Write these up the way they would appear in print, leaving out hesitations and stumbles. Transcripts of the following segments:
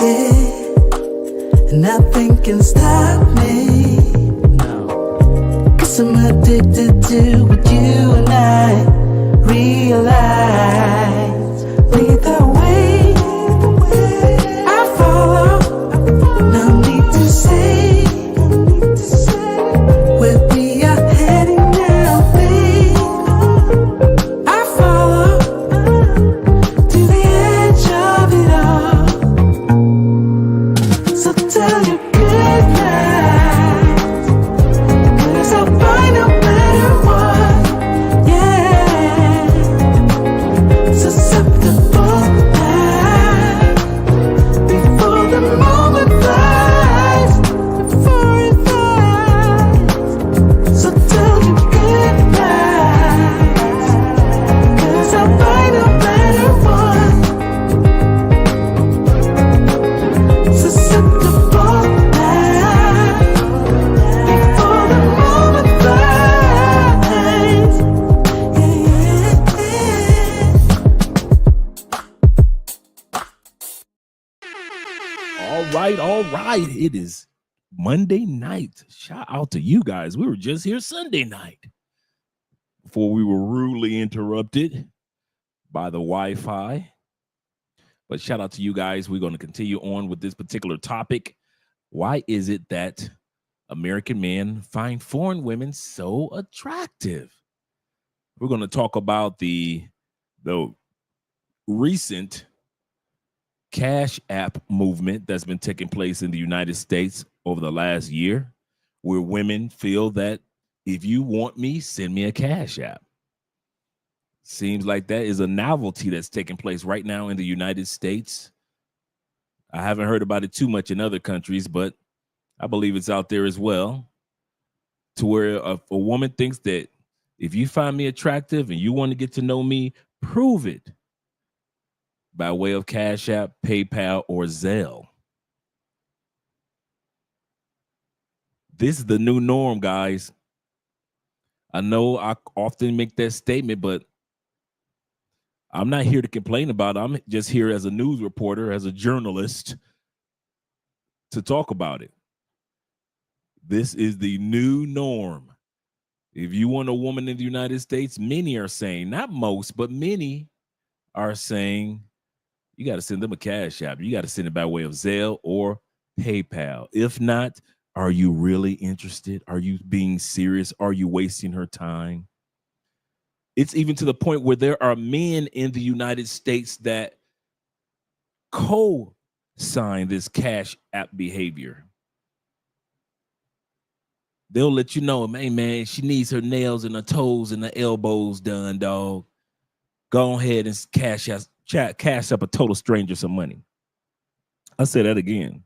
yeah. Nothing can stop me. No. 'Cause I'm addicted to what you and I realize. Lead the way, I follow. No need to say where we are heading now, babe. I follow to the edge of it all. So tell your good night, 'cause I'll find no matter what, yeah. Susceptible now, before the moment flies, before it flies. So tell your good night, 'cause I'll find no matter what. Susceptible now, before the moment flies. All right. It is Monday night. Shout out to you guys. We were just here Sunday night before we were rudely interrupted by the Wi-Fi. But shout out to you guys. We're going to continue on with this particular topic. Why is it that American men find foreign women so attractive? We're going to talk about the recent Cash App movement that's been taking place in the United States over the last year, where women feel that if you want me, send me a Cash App. Seems like that is a novelty that's taking place right now in the United States. I haven't heard about it too much in other countries, but I believe it's out there as well, to where a woman thinks that if you find me attractive and you want to get to know me, prove it by way of Cash App, PayPal, or Zelle. This is the new norm, guys. I know I often make that statement, but I'm not here to complain about it. I'm just here as a news reporter, as a journalist, to talk about it. This is the new norm. If you want a woman in the United States, many are saying, not most, but many are saying, you got to send them a Cash App. You got to send it by way of Zelle or PayPal. If not, are you really interested? Are you being serious? Are you wasting her time? It's even to the point where there are men in the United States that co-sign this Cash App behavior. They'll let you know, hey, man, she needs her nails and her toes and her elbows done, dog. Go ahead and cash up a total stranger some money. I'll say that again.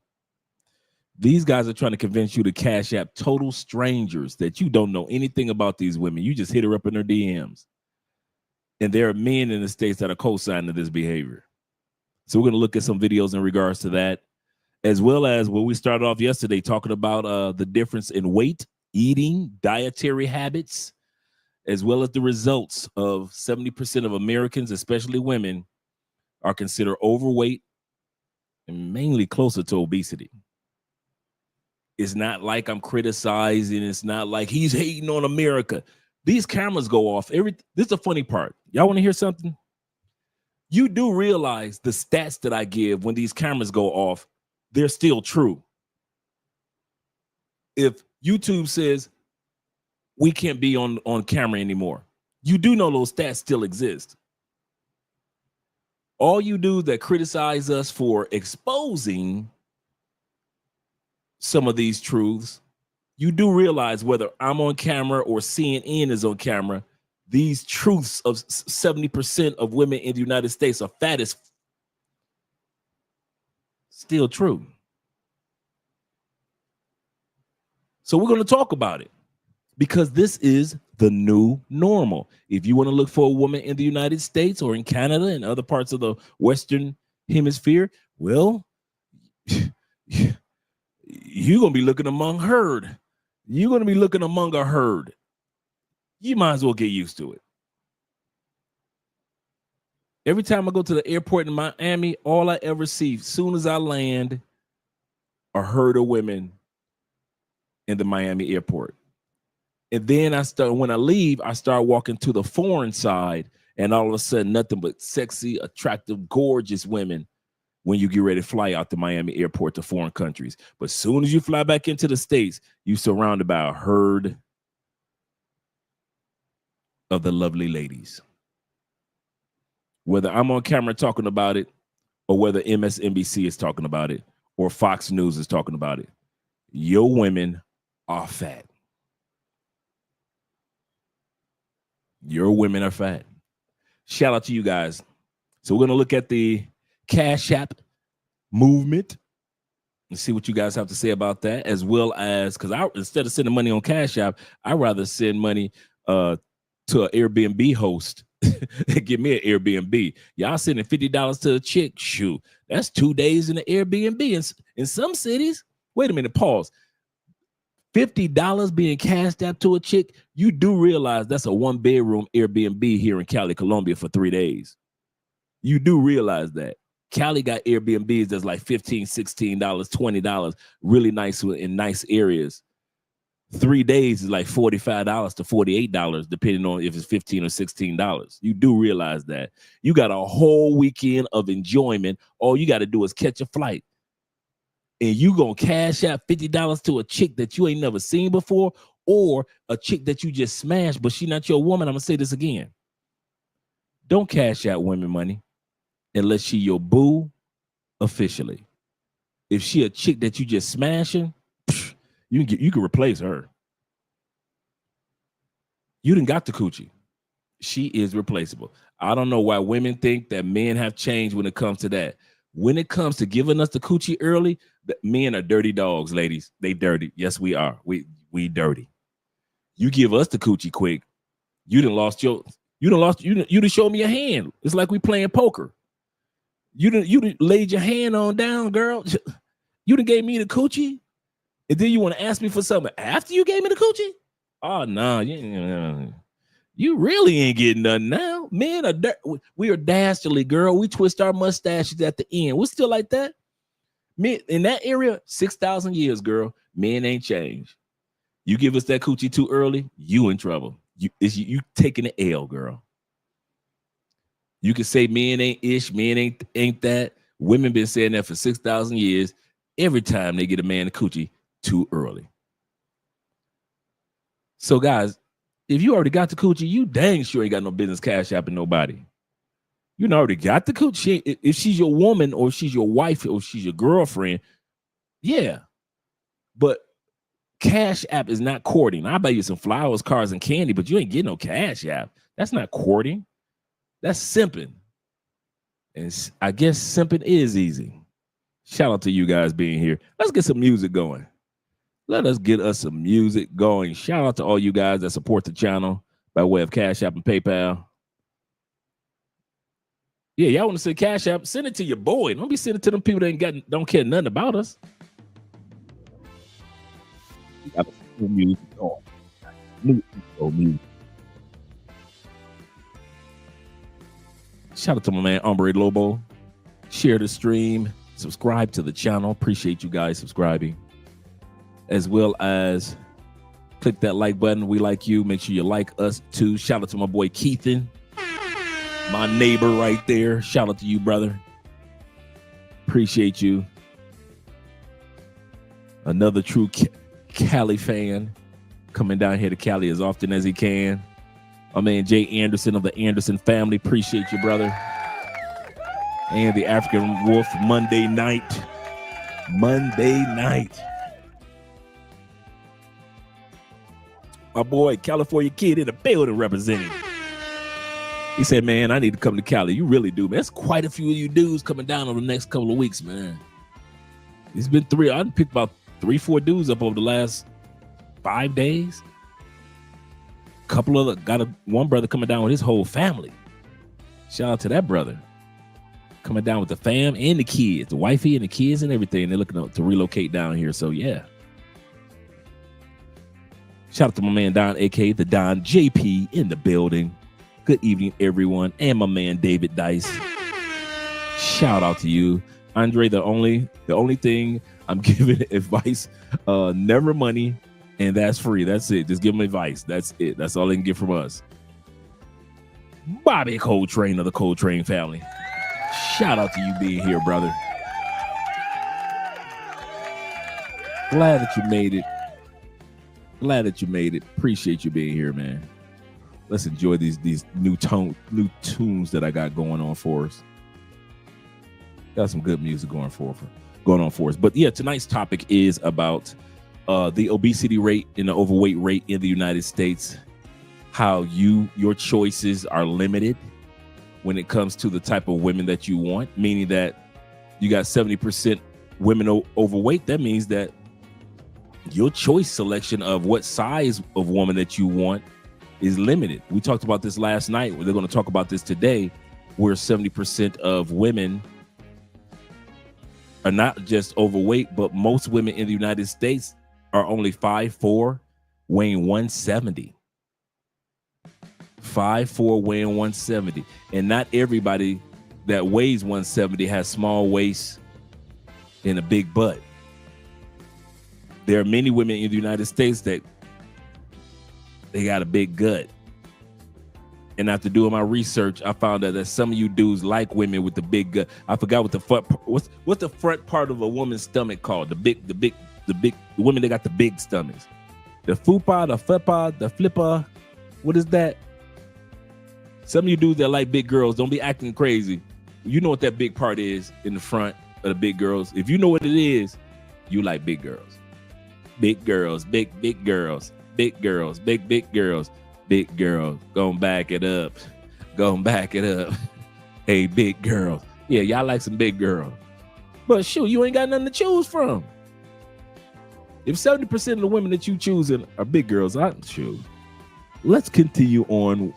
These guys are trying to convince you to Cash App total strangers that you don't know anything about these women. You just hit her up in her DMs. And there are men in the States that are co-signing this behavior. So we're going to look at some videos in regards to that, as well as what we started off yesterday talking about the difference in weight, eating, dietary habits, as well as the results of 70% of Americans, especially women, are considered overweight and mainly closer to obesity. It's not like I'm criticizing. It's not like he's hating on America. These cameras go off. This is the funny part. Y'all want to hear something? You do realize the stats that I give when these cameras go off, they're still true. If YouTube says we can't be on camera anymore, you do know those stats still exist. All you do that criticize us for exposing some of these truths, you do realize whether I'm on camera or CNN is on camera, these truths of 70% of women in the United States are fat as still true. So we're going to talk about it because this is the new normal. If you want to look for a woman in the United States or in Canada and other parts of the Western Hemisphere, well, you're going to be looking among herd. You're going to be looking among a herd. You might as well get used to it. Every time I go to the airport in Miami, all I ever see, as soon as I land, a herd of women in the Miami airport. And then when I leave, I start walking to the foreign side, and all of a sudden, nothing but sexy, attractive, gorgeous women when you get ready to fly out the Miami airport to foreign countries. But as soon as you fly back into the States, you're surrounded by a herd of the lovely ladies. Whether I'm on camera talking about it, or whether MSNBC is talking about it, or Fox News is talking about it, your women are fat. Your women are fat. Shout out to you guys. So we're going to look at the Cash App movement and see what you guys have to say about that, as well as, because instead of sending money on Cash App, I'd rather send money to an Airbnb host and give me an Airbnb. Y'all sending $50 to a chick, shoot, that's 2 days in the Airbnb. In some cities, wait a minute, pause. $50 being cashed out to a chick, you do realize that's a 1-bedroom Airbnb here in Cali, Colombia for 3 days. You do realize that. Cali got Airbnbs that's like $15, $16, $20, really nice in nice areas. 3 days is like $45 to $48, depending on if it's $15 or $16. You do realize that. You got a whole weekend of enjoyment. All you got to do is catch a flight. And you gonna cash out $50 to a chick that you ain't never seen before, or a chick that you just smashed, but she not your woman. I'm gonna say this again. Don't cash out women money unless she your boo officially. If she a chick that you just smashing, you can replace her. You done got the coochie. She is replaceable. I don't know why women think that men have changed when it comes to that. When it comes to giving us the coochie early, men are dirty dogs, ladies. They dirty. Yes, we are. We dirty. You give us the coochie quick, you done showed me a hand. It's like we playing poker. You done laid your hand on down, girl. You done gave me the coochie, and then you want to ask me for something after you gave me the coochie? Oh no, you really ain't getting nothing now. Men are we are dastardly, girl. We twist our mustaches at the end. We're still like that. Men in that area, 6,000 years, girl. Men ain't changed. You give us that coochie too early, you in trouble. You taking the L, girl. You can say men ain't ish, men ain't that. Women been saying that for 6,000 years. Every time they get a man a coochie too early. So guys, if you already got the coochie, you dang sure ain't got no business cash apping nobody. You already got the coochie. If she's your woman, or she's your wife, or she's your girlfriend, yeah. But Cash App is not courting. I'll buy you some flowers, cars, and candy, but you ain't getting no Cash App. That's not courting. That's simping. And I guess simping is easy. Shout out to you guys being here. Let's get some music going. Let us get us some music going. Shout out to all you guys that support the channel by way of Cash App and PayPal. Yeah, y'all want to send Cash App? Send it to your boy. Don't be sending it to them people that don't care nothing about us. You got the music on. Music. Shout out to my man Hombre Lobo. Share the stream. Subscribe to the channel. Appreciate you guys subscribing. As well as click that like button. We like you. Make sure you like us too. Shout out to my boy Keithan, my neighbor right there. Shout out to you, brother. Appreciate you. Another true Cali fan coming down here to Cali as often as he can. My man Jay Anderson of the Anderson family. Appreciate you, brother. And the African Wolf Monday night. My boy, California Kid in the building representing. He said, man, I need to come to Cali. You really do, man. There's quite a few of you dudes coming down over the next couple of weeks, man. It's been I picked about 3-4 dudes up over the last 5 days. One brother coming down with his whole family. Shout out to that brother. Coming down with the fam and the kids, the wifey and the kids and everything. They're looking to relocate down here. So yeah. Shout out to my man Don, aka the Don JP in the building. Good evening, everyone, and my man David Dice. Shout out to you, Andre. The only thing I'm giving advice, never money, and that's free. That's it. Just give them advice. That's it. That's all they can get from us. Bobby Coltrane of the Coltrane family. Shout out to you being here, brother. Glad that you made it. Glad that you made it. Appreciate you being here, man. Let's enjoy these new tunes that I got going on for us. Got some good music going on for us. But yeah, tonight's topic is about the obesity rate and the overweight rate in the United States. How your choices are limited when it comes to the type of women that you want, meaning that you got 70% women overweight. That means that your choice selection of what size of woman that you want is limited. We talked about this last night. They're going to talk about this today, where 70% of women are not just overweight, but most women in the United States are only 5'4", weighing 170. 5'4", weighing 170. And not everybody that weighs 170 has small waist and a big butt. There are many women in the United States that they got a big gut. And after doing my research, I found out that some of you dudes like women with the big gut. I forgot what the front, what's the front part of a woman's stomach called? The women that got the big stomachs. The fupa, the fepa, the flipper. What is that? Some of you dudes that like big girls, don't be acting crazy. You know what that big part is in the front of the big girls. If you know what it is, you like big girls. Big girls, big girls, big girls, big girls. Big girl, gonna back it up. Hey, big girls. Yeah, y'all like some big girls. But shoot, you ain't got nothing to choose from. If 70% of the women that you choosing are big girls, shoot. Let's continue on.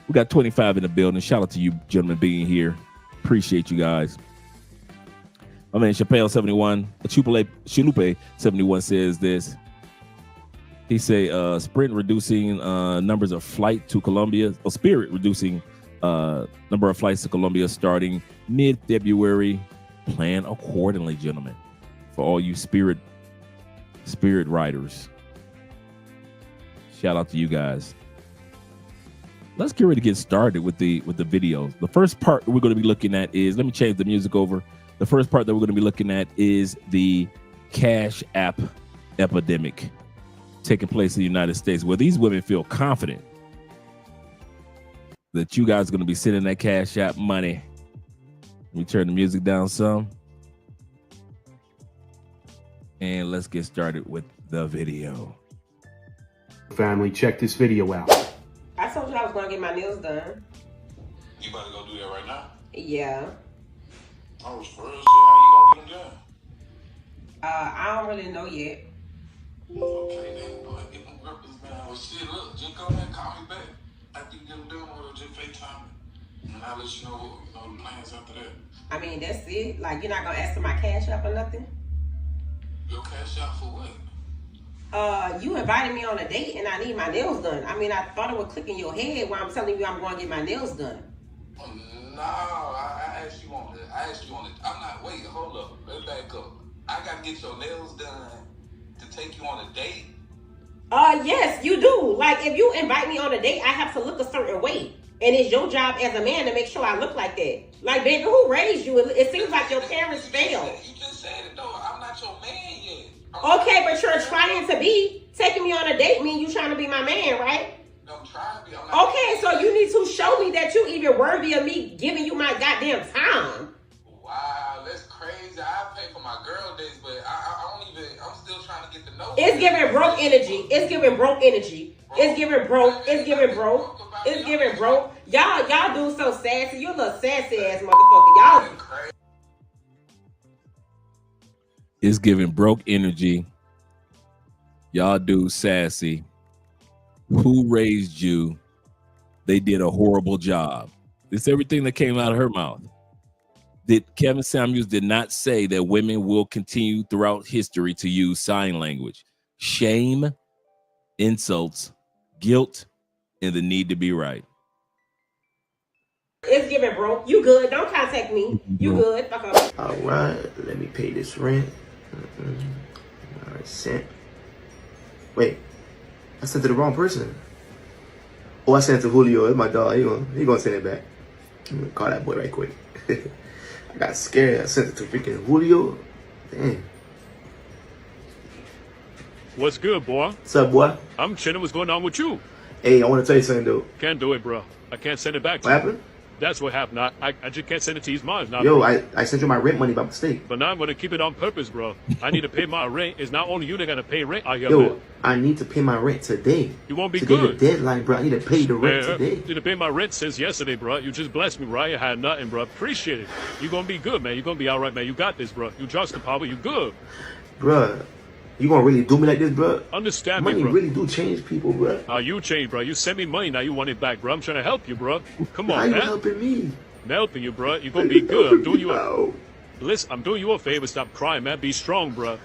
We got 25 in the building. Shout out to you gentlemen being here. Appreciate you guys. My man Chappelle 71, Chalupe 71 says this. He say Sprint reducing numbers of flight to Colombia, or Spirit reducing number of flights to Colombia starting mid-February. Plan accordingly, gentlemen. For all you Spirit riders. Shout out to you guys. Let's get ready to get started with the videos. The first part we're going to be looking at is, let me change the music over. The first part that we're going to be looking at is the Cash App epidemic taking place in the United States, where these women feel confident that you guys are going to be sending that Cash App money. Let me turn the music down some. And let's get started with the video. Family, check this video out. I told you I was going to get my nails done. You about to go do that right now? Yeah. Oh, for real? So how you gonna get them done? I don't really know yet. Okay, then, boy, get them grippers, man. Well, shit, look, just go ahead and call me back. After you get them done, or just FaceTime me. And I'll let you know what, the plans after that. I mean, that's it. Like, you're not going to ask for my Cash App or nothing? Your Cash App for what? You invited me on a date and I need my nails done. I mean, I thought it would click in your head when I'm telling you I'm going to get my nails done. No, I asked you on it. I'm not, wait, hold up. Let's back up. I got to get your nails done to take you on a date? Yes, you do. Like, if you invite me on a date, I have to look a certain way. And it's your job as a man to make sure I look like that. Like, baby, who raised you? It seems like your parents failed. You just said it, though. I'm not your man yet. Okay, but you're trying to be. Taking me on a date mean you trying to be my man, right? No, I'm trying to be. I'm not Okay, so you need to show me that you even worthy of me giving you my goddamn time. Wow, that's crazy. I pay for my girl days, but I don't even, I'm still trying to get to know It's giving broke energy. It's giving broke energy. It's giving broke. It's giving broke. It's giving broke. Y'all do so sassy. You a little sassy ass motherfucker. Y'all. It's giving broke energy. Y'all do sassy. Who raised you? They did a horrible job. It's everything that came out of her mouth. Kevin Samuels did not say that women will continue throughout history to use sign language. Shame, insults, guilt, and the need to be right. Thanksgiving, bro. You good? Don't contact me. You good? Fuck up. All right, let me pay this rent. All right, sent. Wait, I sent it to the wrong person. Oh, I sent it to Julio. That's my dog. He gonna send it back. I'm gonna call that boy right quick. I got scared. I sent it to freaking Julio. Damn. What's good, boy? What's up, boy? I'm chilling. What's going on with you? Hey, I want to tell you something, though. Can't do it, bro. I can't send it back to What you. happened? That's what happened. I just can't send it to his mom. Now, Yo, I sent you my rent money by mistake. But now I'm going to keep it on purpose, bro. I need to pay my rent. It's not only you that got to pay rent out here, man. Yo, I need to pay my rent today. You won't be Today good. the deadline, bro. I need to pay the rent Man, today. you need to pay my rent since yesterday, bro. You just blessed me, bro. I ain't had nothing, bro. Appreciate it. You're going to be good, man. You're going to be all right, man. You got this, bro. You trust the power. You good. Bruh, you gonna really do me like this, bruh? Understand Money me, bro. really do change people, bruh. How you changed, bro. You send me money, now you want it back, bro. I'm trying to help you, bro. Come How on, you man. helping me? I'm helping you, bro. You're going to be good. I'm doing you a... Yo, Listen, I'm doing you a favor. Stop crying, man. Be strong, bro.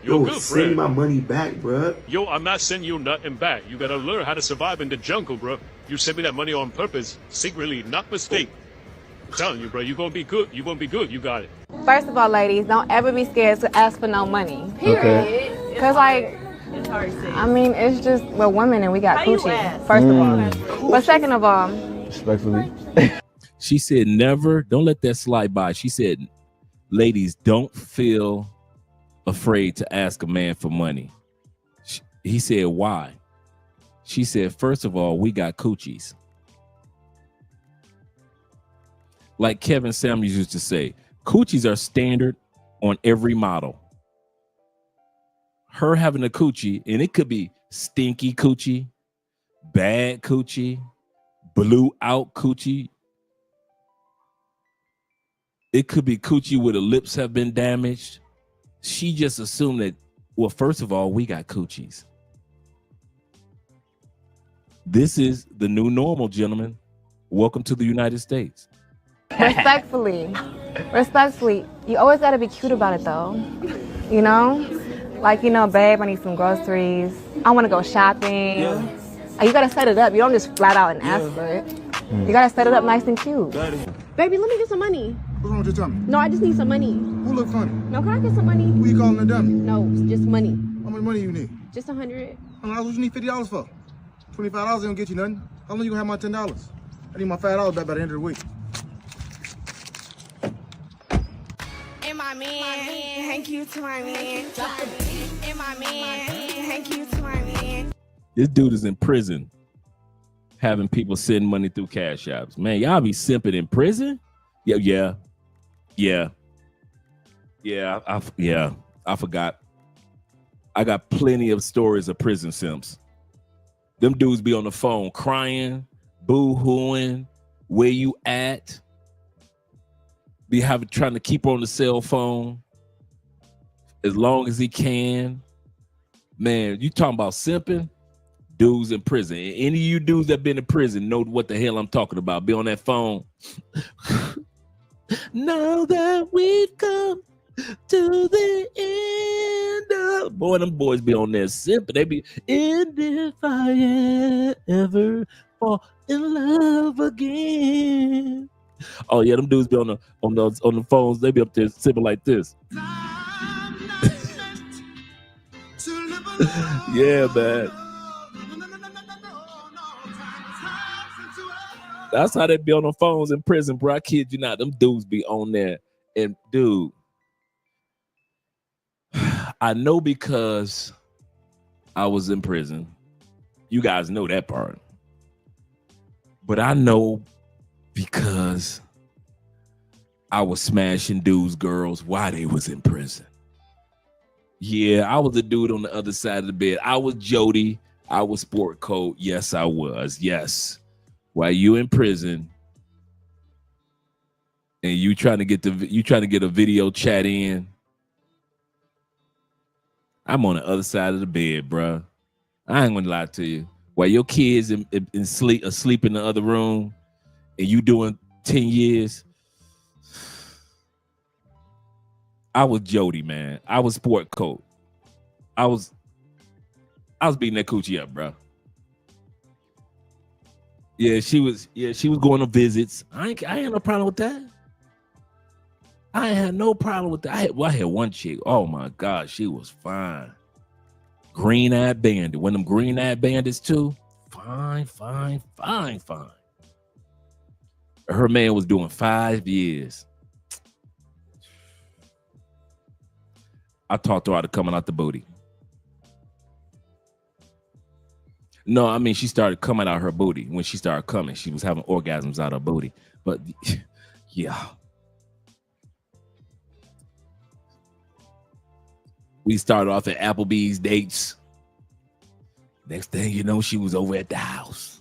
You're a good send me friend. my money back, bruh. Yo, I'm not sending you nothing back. You gotta learn how to survive in the jungle, bro. You send me that money on purpose, secretly, not mistake. I'm telling you, bro, you're gonna be good. You're gonna be good. You got it. First of all, ladies, don't ever be scared to ask for no money. Okay. Cause like, I mean, it's just we're women and we got coochie. First of all, but second of all, Respectfully. She said, never, don't let that slide by. She said, ladies, don't feel afraid to ask a man for money. He said, why? She said, first of all, we got coochies. Like Kevin Samuels used to say, coochies are standard on every model. Her having a coochie, and it could be stinky coochie, bad coochie, blew out coochie. It could be coochie where the lips have been damaged. She just assumed that, well, first of all, we got coochies. This is the new normal, gentlemen. Welcome to the United States. respectfully, you always gotta be cute about it though. You know, like babe, I need some groceries. I want to go shopping. You gotta set it up. You don't just flat out and ask for it. You gotta set it up nice and cute. Baby, let me get some money. What's wrong with your tummy? No, I just need some money. Who look funny? No, can I get some money? Who you calling a dummy? No, just money. How much money you need? Just 100. How much you need $50 for? $25 ain't gonna get you nothing. How long you gonna have my $10? I need my $5 back by the end of the week. And my man, thank you to my man. And my man, thank you to my man. This dude is in prison having people send money through cash apps. Man, y'all be simping in prison? Yeah. I forgot. I got plenty of stories of prison simps. Them dudes be on the phone crying, boo-hooing, where you at? Be trying to keep on the cell phone as long as he can. Man, you talking about simping? Dudes in prison. Any of you dudes that been in prison know what the hell I'm talking about. Be on that phone. Now that we've come to the end of... Boy, them boys be on there simping. They be, and if I ever fall in love again. Oh yeah, them dudes be on the phones. They be up there simping like this. Yeah, man. That's how they be on the phones in prison, bro. I kid you not. Them dudes be on there. And dude, I know because I was in prison. You guys know that part. But I know because I was smashing dudes, girls while they was in prison. Yeah, I was the dude on the other side of the bed. I was Jody. I was sport coat. Yes, I was. Yes. While you in prison and you trying to get a video chat in, I'm on the other side of the bed, bro. I ain't gonna lie to you. While your kids asleep in the other room and you doing 10 years, I was Jody, man. I was sport coat. I was beating that coochie up, bro. Yeah, she was going to visits. I ain't had no problem with that. I ain't had no problem with that. I had one chick. Oh my God, she was fine. Green-eyed bandit. One of them green-eyed bandits too. Fine. Her man was doing 5 years. I talked her out of coming out the booty. No, I mean, she started coming out her booty. When she started coming, she was having orgasms out her booty. But yeah. We started off at Applebee's dates. Next thing you know, she was over at the house.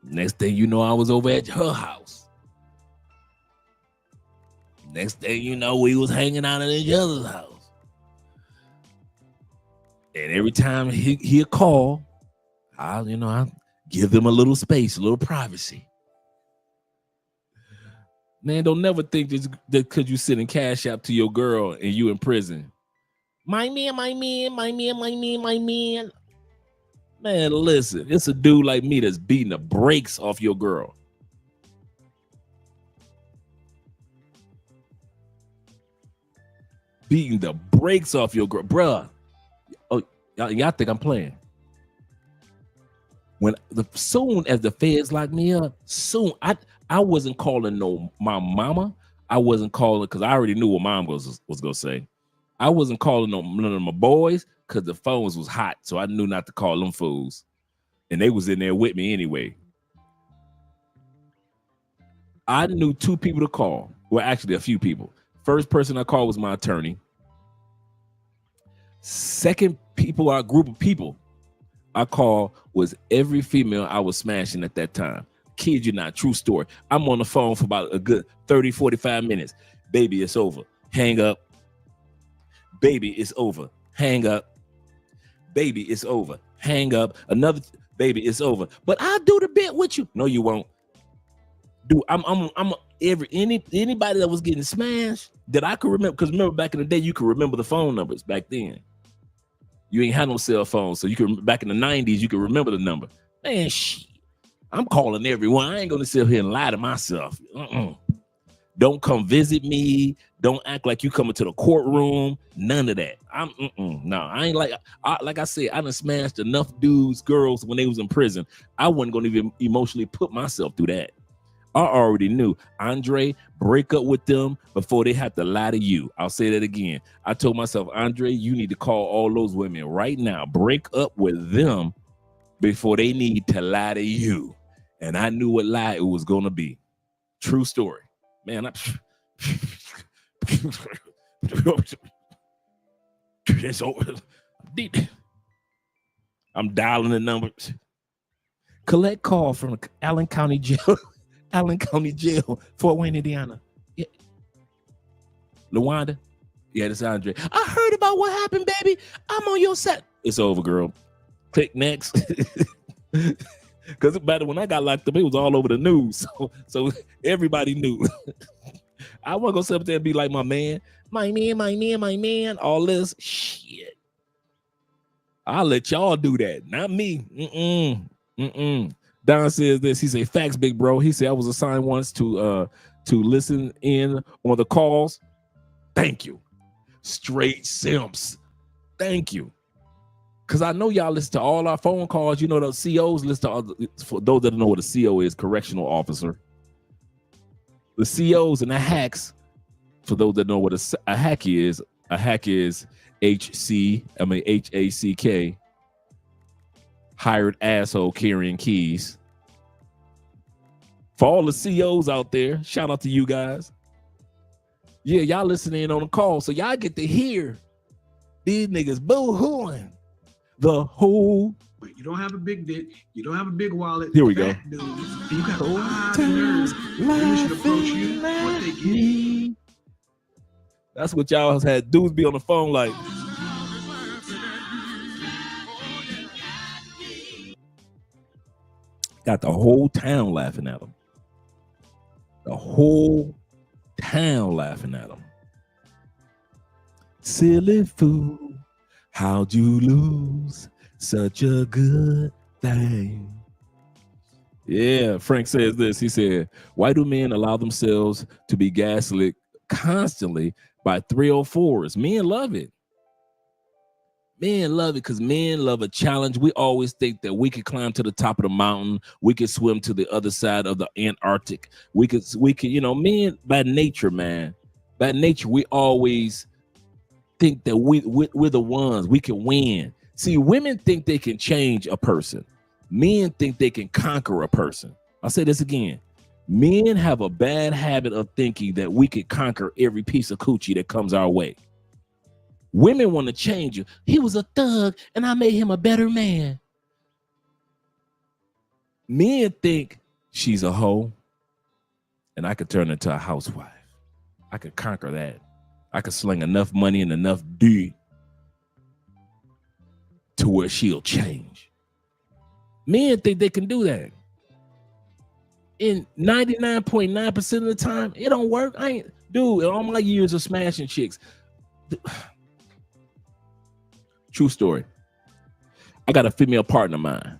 Next thing you know, I was over at her house. Next thing you know, we was hanging out at each other's house. And every time he'll call, I give them a little space, a little privacy. Man, don't never think that because you sending cash out to your girl and you in prison. My man. Man, listen, it's a dude like me that's beating the brakes off your girl. Beating the brakes off your girl. Bruh. Oh, y'all think I'm playing. Soon as the feds locked me up, I wasn't calling my mama. I wasn't calling because I already knew what mom was gonna say. I wasn't calling none of my boys because the phones was hot, so I knew not to call them fools, and they was in there with me anyway. I knew 2 people to call. Well, actually, a few people. First person I called was my attorney. Second group of people I called was every female I was smashing at that time. Kid you not, true story. I'm on the phone for about a good 30, 45 minutes. Baby, it's over. Hang up. Baby, it's over. Hang up. Baby, it's over. Hang up. Another baby, it's over. But I'll do the bit with you. No, you won't. Dude, anybody that was getting smashed that I could remember, because remember back in the day, you could remember the phone numbers back then. You ain't had no cell phone, so you could back in the 90s, you could remember the number. Man, I'm calling everyone. I ain't gonna sit here and lie to myself. Don't come visit me. Don't act like you coming to the courtroom. None of that. No, I ain't like I said, I done smashed enough dudes, girls when they was in prison. I wasn't gonna even emotionally put myself through that. I already knew. Andre, break up with them before they have to lie to you. I'll say that again. I told myself, Andre, you need to call all those women right now. Break up with them before they need to lie to you. And I knew what lie it was going to be. True story. Man, it's over. I'm dialing the numbers. Collect call from Allen County Jail. Allen County Jail, Fort Wayne, Indiana. Yeah. LaWanda? Yeah, this is Andre. I heard about what happened, baby. I'm on your set. It's over, girl. Click next. Because when I got locked up, it was all over the news. So everybody knew. I wasn't going to sit up there and be like my man, all this. Shit. I'll let y'all do that. Not me. Don says this. He said, facts, big bro. He said, I was assigned once to listen in on the calls. Thank you. Straight simps. Thank you. Because I know y'all listen to all our phone calls. You know, the COs listen to all for those that don't know what a CO is, correctional officer. The COs and the hacks, for those that know what a hack is HACK, hired asshole carrying keys. For all the COs out there, shout out to you guys. Yeah, y'all listening on the call, so y'all get to hear these niggas boo-hooing the whole. But you don't have a big dick. You don't have a big wallet. Here we go. Dude, you got a lot of nerves. Women should approach you what they get. That's what y'all has had dudes be on the phone like. Got the whole town laughing at him. The whole town laughing at him. Silly fool, how'd you lose such a good thing? Yeah, Frank says this. He said, why do men allow themselves to be gaslit constantly by 304s? Men love it. Men love it because men love a challenge. We always think that we could climb to the top of the mountain. We could swim to the other side of the Antarctic. We could, men by nature, man. By nature, we always think that we're the ones, we can win. See, women think they can change a person. Men think they can conquer a person. I'll say this again. Men have a bad habit of thinking that we can conquer every piece of coochie that comes our way. Women want to change you. He was a thug and I made him a better man. Men think she's a hoe and I could turn her into a housewife. I could conquer that. I could sling enough money and enough D to where she'll change. Men think they can do that. In 99.9% of the time, it don't work. Dude, in all my years of smashing chicks. True story. I got a female partner of mine.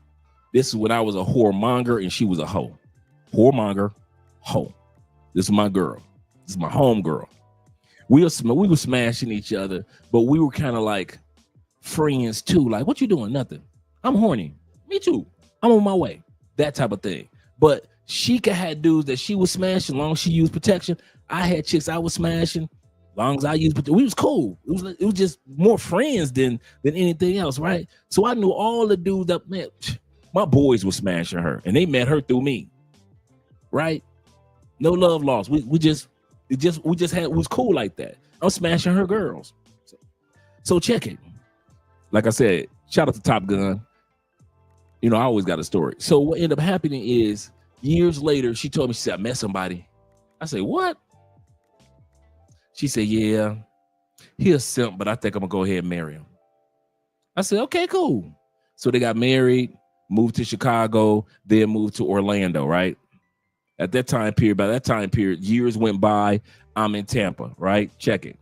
This is when I was a whoremonger and she was a hoe. Whoremonger, hoe. This is my girl. This is my home girl. We were smashing each other, but we were kind of like friends too. Like, what you doing? Nothing. I'm horny. Me too. I'm on my way. That type of thing. But she could have dudes that she was smashing long as she used protection. I had chicks I was smashing long as I used protection. We was cool. It was just more friends than anything else, right? So I knew all the dudes that, man, my boys were smashing her and they met her through me, right? No love lost. We was cool like that. I'm smashing her girls. So check it. Like I said, shout out to Top Gun. You know, I always got a story. So what ended up happening is years later, she told me, she said, I met somebody. I said, what? She said, yeah, he a simp, but I think I'm gonna go ahead and marry him. I said, okay, cool. So they got married, moved to Chicago, then moved to Orlando, right? By that time period, years went by. I'm in Tampa, right? Check it.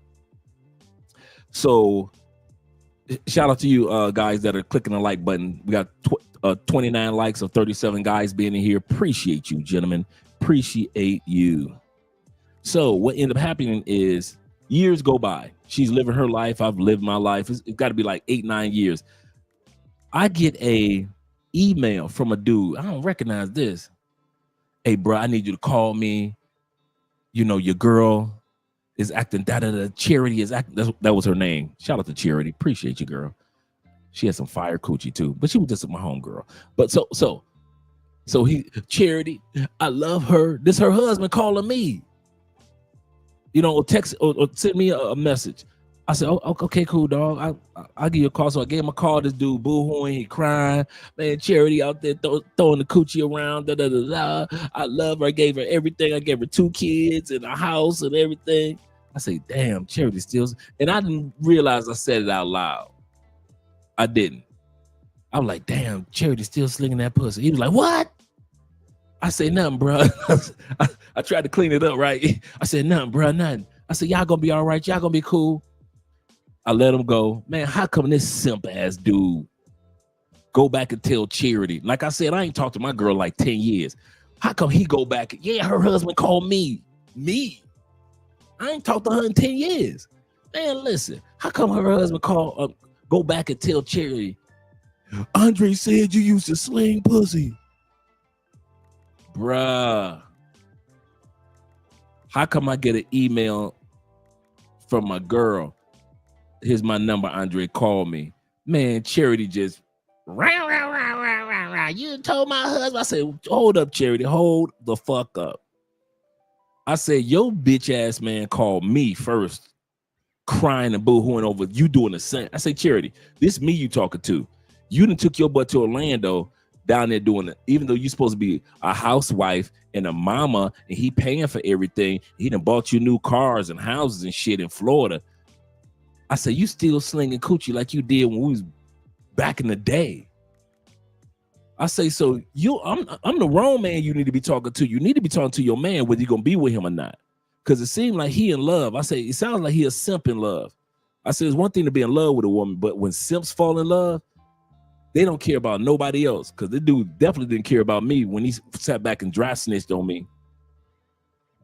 So shout out to you guys that are clicking the like button. We got 29 likes of 37 guys being in here. Appreciate you, gentlemen. Appreciate you. So what ended up happening is years go by. She's living her life. I've lived my life. It's got to be like 8-9 years. I get a email from a dude. I don't recognize this. Hey, bro, I need you to call me. You know, your girl is acting da-da-da. Charity is acting. That was her name. Shout out to Charity. Appreciate you, girl. She had some fire coochie too, but she was just my home girl. But so Charity, I love her. This her husband calling me. You know, or text or send me a message. I said, oh, okay, cool, dog. I'll give you a call. So I gave him a call. This dude boo-hooing, he crying. Man, Charity out there throwing the coochie around. Da, da, da, da. I love her. I gave her everything. I gave her 2 kids and a house and everything. I say, damn, Charity still. And I didn't realize I said it out loud. I didn't. I was like, damn, Charity still slinging that pussy. He was like, what? I said, nothing, bro. I tried to clean it up, right? I said, nothing, bro, nothing. I said, y'all gonna be all right. Y'all gonna be cool. I let him go. Man, how come this simp ass dude go back and tell Charity? Like I said, I ain't talked to my girl like 10 years. How come he go back? Yeah, her husband called me. Me. I ain't talked to her in 10 years. Man, listen. How come her husband go back and tell Charity, Andre said you used to sling pussy? Bruh. How come I get an email from my girl? Here's my number, Andre, call me. Man, Charity just, you told my husband. I said, hold up, Charity, hold the fuck up. I said, your bitch ass man called me first, crying and boo-hooing over you doing the same. I say, Charity, this me you talking to. You done took your butt to Orlando down there doing it, even though you're supposed to be a housewife and a mama, and he paying for everything. He done bought you new cars and houses and shit in Florida. I said, you still slinging coochie like you did when we was back in the day. I say, so I'm the wrong man you need to be talking to. You need to be talking to your man whether you're gonna be with him or not. Because it seemed like he in love. I say, it sounds like he a simp in love. I said, it's one thing to be in love with a woman, but when simps fall in love, They don't care about nobody else, because the dude definitely didn't care about me when he sat back and dry snitched on me.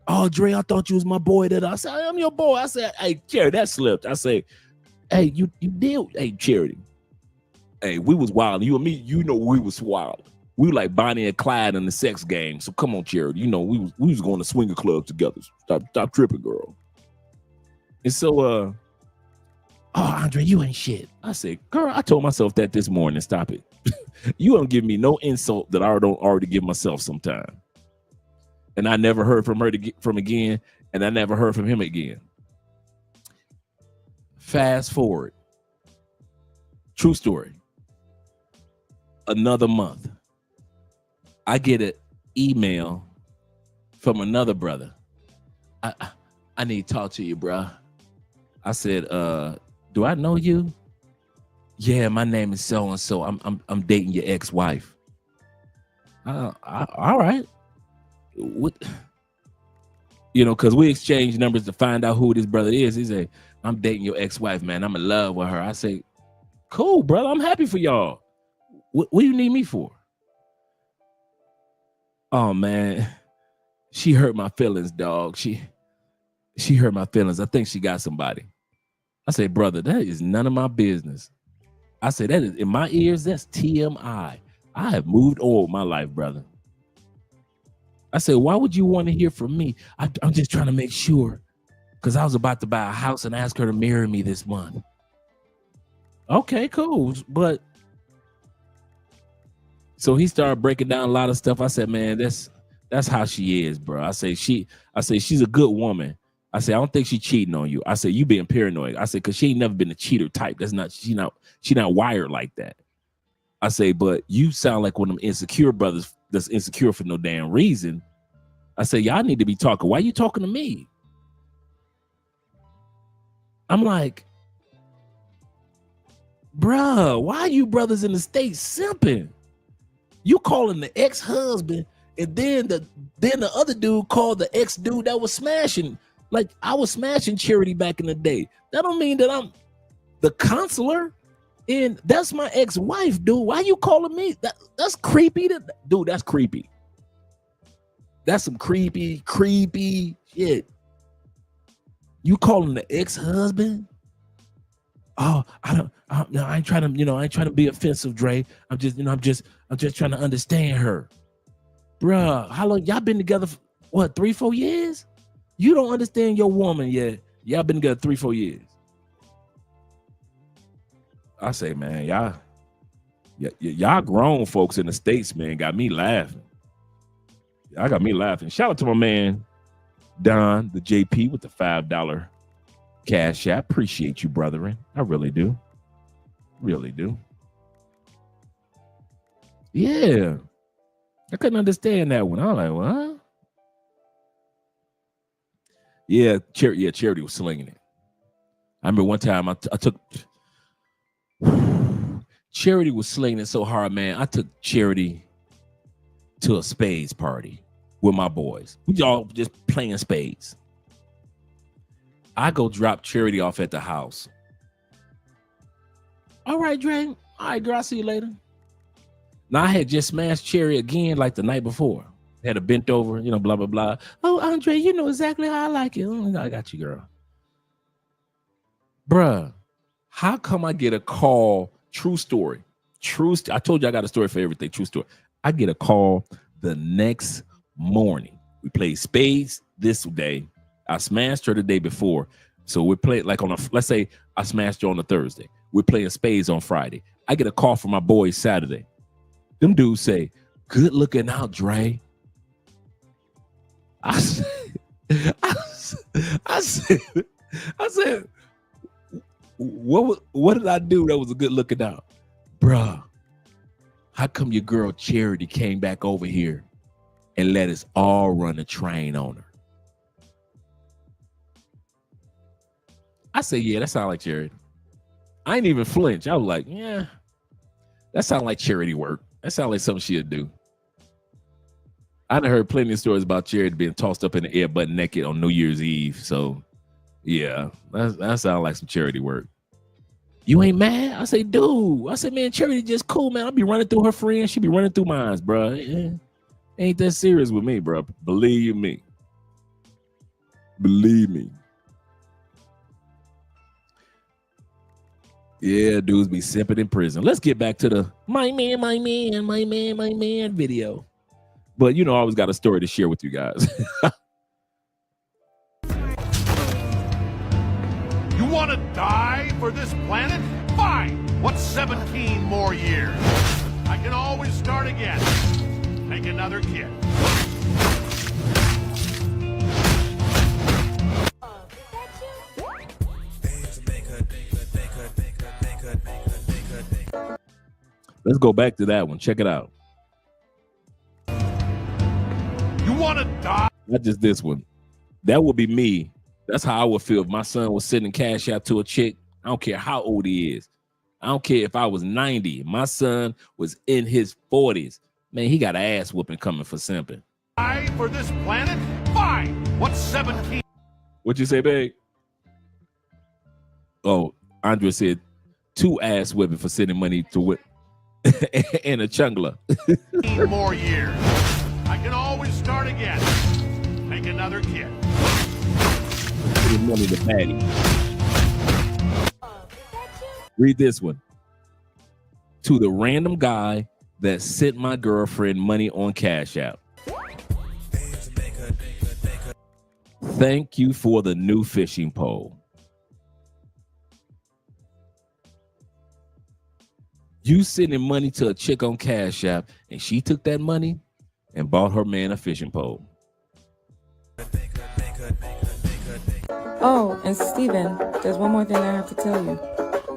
Oh, Dre, I thought you was my boy. That I said, I'm your boy. I said, hey, Charity, that slipped. I say, hey, you did. Hey, Charity. Hey, we was wild. You and me, you know, we was wild. We were like Bonnie and Clyde in the sex game. So come on, Charity. You know, we was going to swinger club together. Stop tripping, girl. And so, oh, Andre, you ain't shit. I said, girl, I told myself that this morning. Stop it. You don't give me no insult that I don't already give myself sometime. And I never heard from her from again, and I never heard from him again. Fast forward. True story. Another month. I get an email from another brother. I need to talk to you, bro. I said, do I know you? Yeah, my name is so and so. I'm dating your ex-wife. All right. What? You know, because we exchange numbers to find out who this brother is. He said, I'm dating your ex-wife, man. I'm in love with her. I say, cool, brother. I'm happy for y'all. What do you need me for? Oh, man. She hurt my feelings, dog. She hurt my feelings. I think she got somebody. I say, brother, that is none of my business. I say, that is in my ears, that's TMI. I have moved on with my life, brother. I said, why would you want to hear from me? I'm just trying to make sure, because I was about to buy a house and ask her to marry me this month. Okay, cool. But so he started breaking down a lot of stuff. I said, man, that's how she is, bro. I say she's a good woman. I say, I don't think she's cheating on you. I say, you being paranoid. I say, because she ain't never been a cheater type. She not wired like that. I say, but you sound like one of them insecure brothers that's insecure for no damn reason. I say, y'all need to be talking. Why are you talking to me? I'm like, bruh, why are you brothers in the States simping? You calling the ex-husband, and then the other dude called the ex-dude that was smashing. Like, I was smashing Charity back in the day. That don't mean that I'm the counselor. And that's my ex-wife, dude. Why you calling me? That's creepy. Dude, that's creepy. That's some creepy shit. You calling the ex-husband? Oh, I ain't trying to be offensive, Dre. I'm just trying to understand her. Bruh, how long y'all been together for, what, 3-4 years? You don't understand your woman yet. Y'all been together 3-4 years. I say, man, y'all grown folks in the States, man, got me laughing. I got me laughing. Shout out to my man, Don, the JP, with the $5 cash app. Appreciate you, brethren. I really do. Really do. Yeah. I couldn't understand that one. I was like, what? Yeah, Charity was slinging it. I remember one time I took Charity was slinging it so hard, man. I took Charity to a spades party with my boys. We all just playing spades. I go drop Charity off at the house. All right, Dre. All right, girl, I'll see you later. Now, I had just smashed Charity again like the night before. Had a bent over, blah, blah, blah. Oh, Andre, you know exactly how I like it. Oh, I got you, girl. Bruh, how come I get a call? True story. I told you I got a story for everything. True story. I get a call the next morning. We played spades this day. I smashed her the day before. So we played like let's say I smashed her on a Thursday. We're playing spades on Friday. I get a call from my boys Saturday. Them dudes say, good looking out, Dre. I said, what did I do that was a good looking out? Bruh, how come your girl Charity came back over here and let us all run a train on her? I say, yeah, that sounds like Charity. I ain't even flinch. I was like, yeah, that sounds like Charity work. That sounds like something she'd do. I done heard plenty of stories about Charity being tossed up in the air butt naked on New Year's Eve. So, yeah, that sounds like some Charity work. You ain't mad? I say, dude. I said, man, Charity just cool, man. I'll be running through her friends. She be running through mine, bro. Ain't that serious with me, bro. Believe me. Believe me. Yeah, dudes be simping in prison. Let's get back to the my man video. But you know, I always got a story to share with you guys. You want to die for this planet? Fine. What's 17 more years? I can always start again. Make another kid. Let's go back to that one. Check it out. You want to die? Not just this one. That would be me. That's how I would feel if my son was sending cash out to a chick. I don't care how old he is. I don't care if I was 90. My son was in his 40s. Man, he got an ass whooping coming for simping. Die for this planet? Fine. What's 17? What'd you say, babe? Oh, Andre said 2 ass whipping for sending money to whip and a chungler. 17 more years. I can always start again. Make another kid. Money to Patty. Read this one. To the random guy that sent my girlfriend money on Cash App. Thank you for the new fishing pole. You sending money to a chick on Cash App, and she took that money and bought her man a fishing pole. Oh, and Steven, there's one more thing I have to tell you.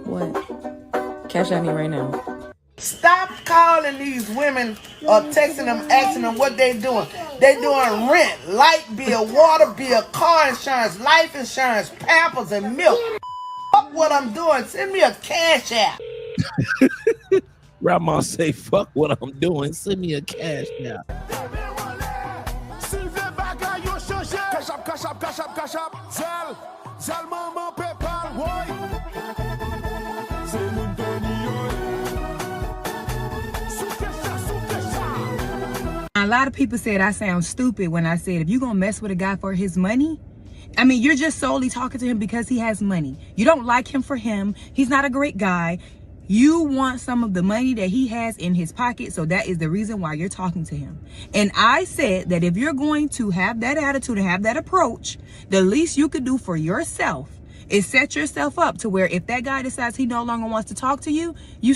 What? Cash at me right now. Stop calling these women or texting them, asking them what they doing. They doing rent, light bill, water bill, car insurance, life insurance, Pampers, and milk. Fuck what I'm doing. Send me a Cash App. Grandma say, fuck what I'm doing. Send me a Cash App. A lot of people said I sound stupid when I said if you're gonna mess with a guy for his money, I mean, you're just solely talking to him because he has money. You don't like him for him. He's not a great guy. You want some of the money that he has in his pocket, so that is the reason why you're talking to him. And I said that if you're going to have that attitude and have that approach, the least you could do for yourself is set yourself up to where if that guy decides he no longer wants to talk to you, you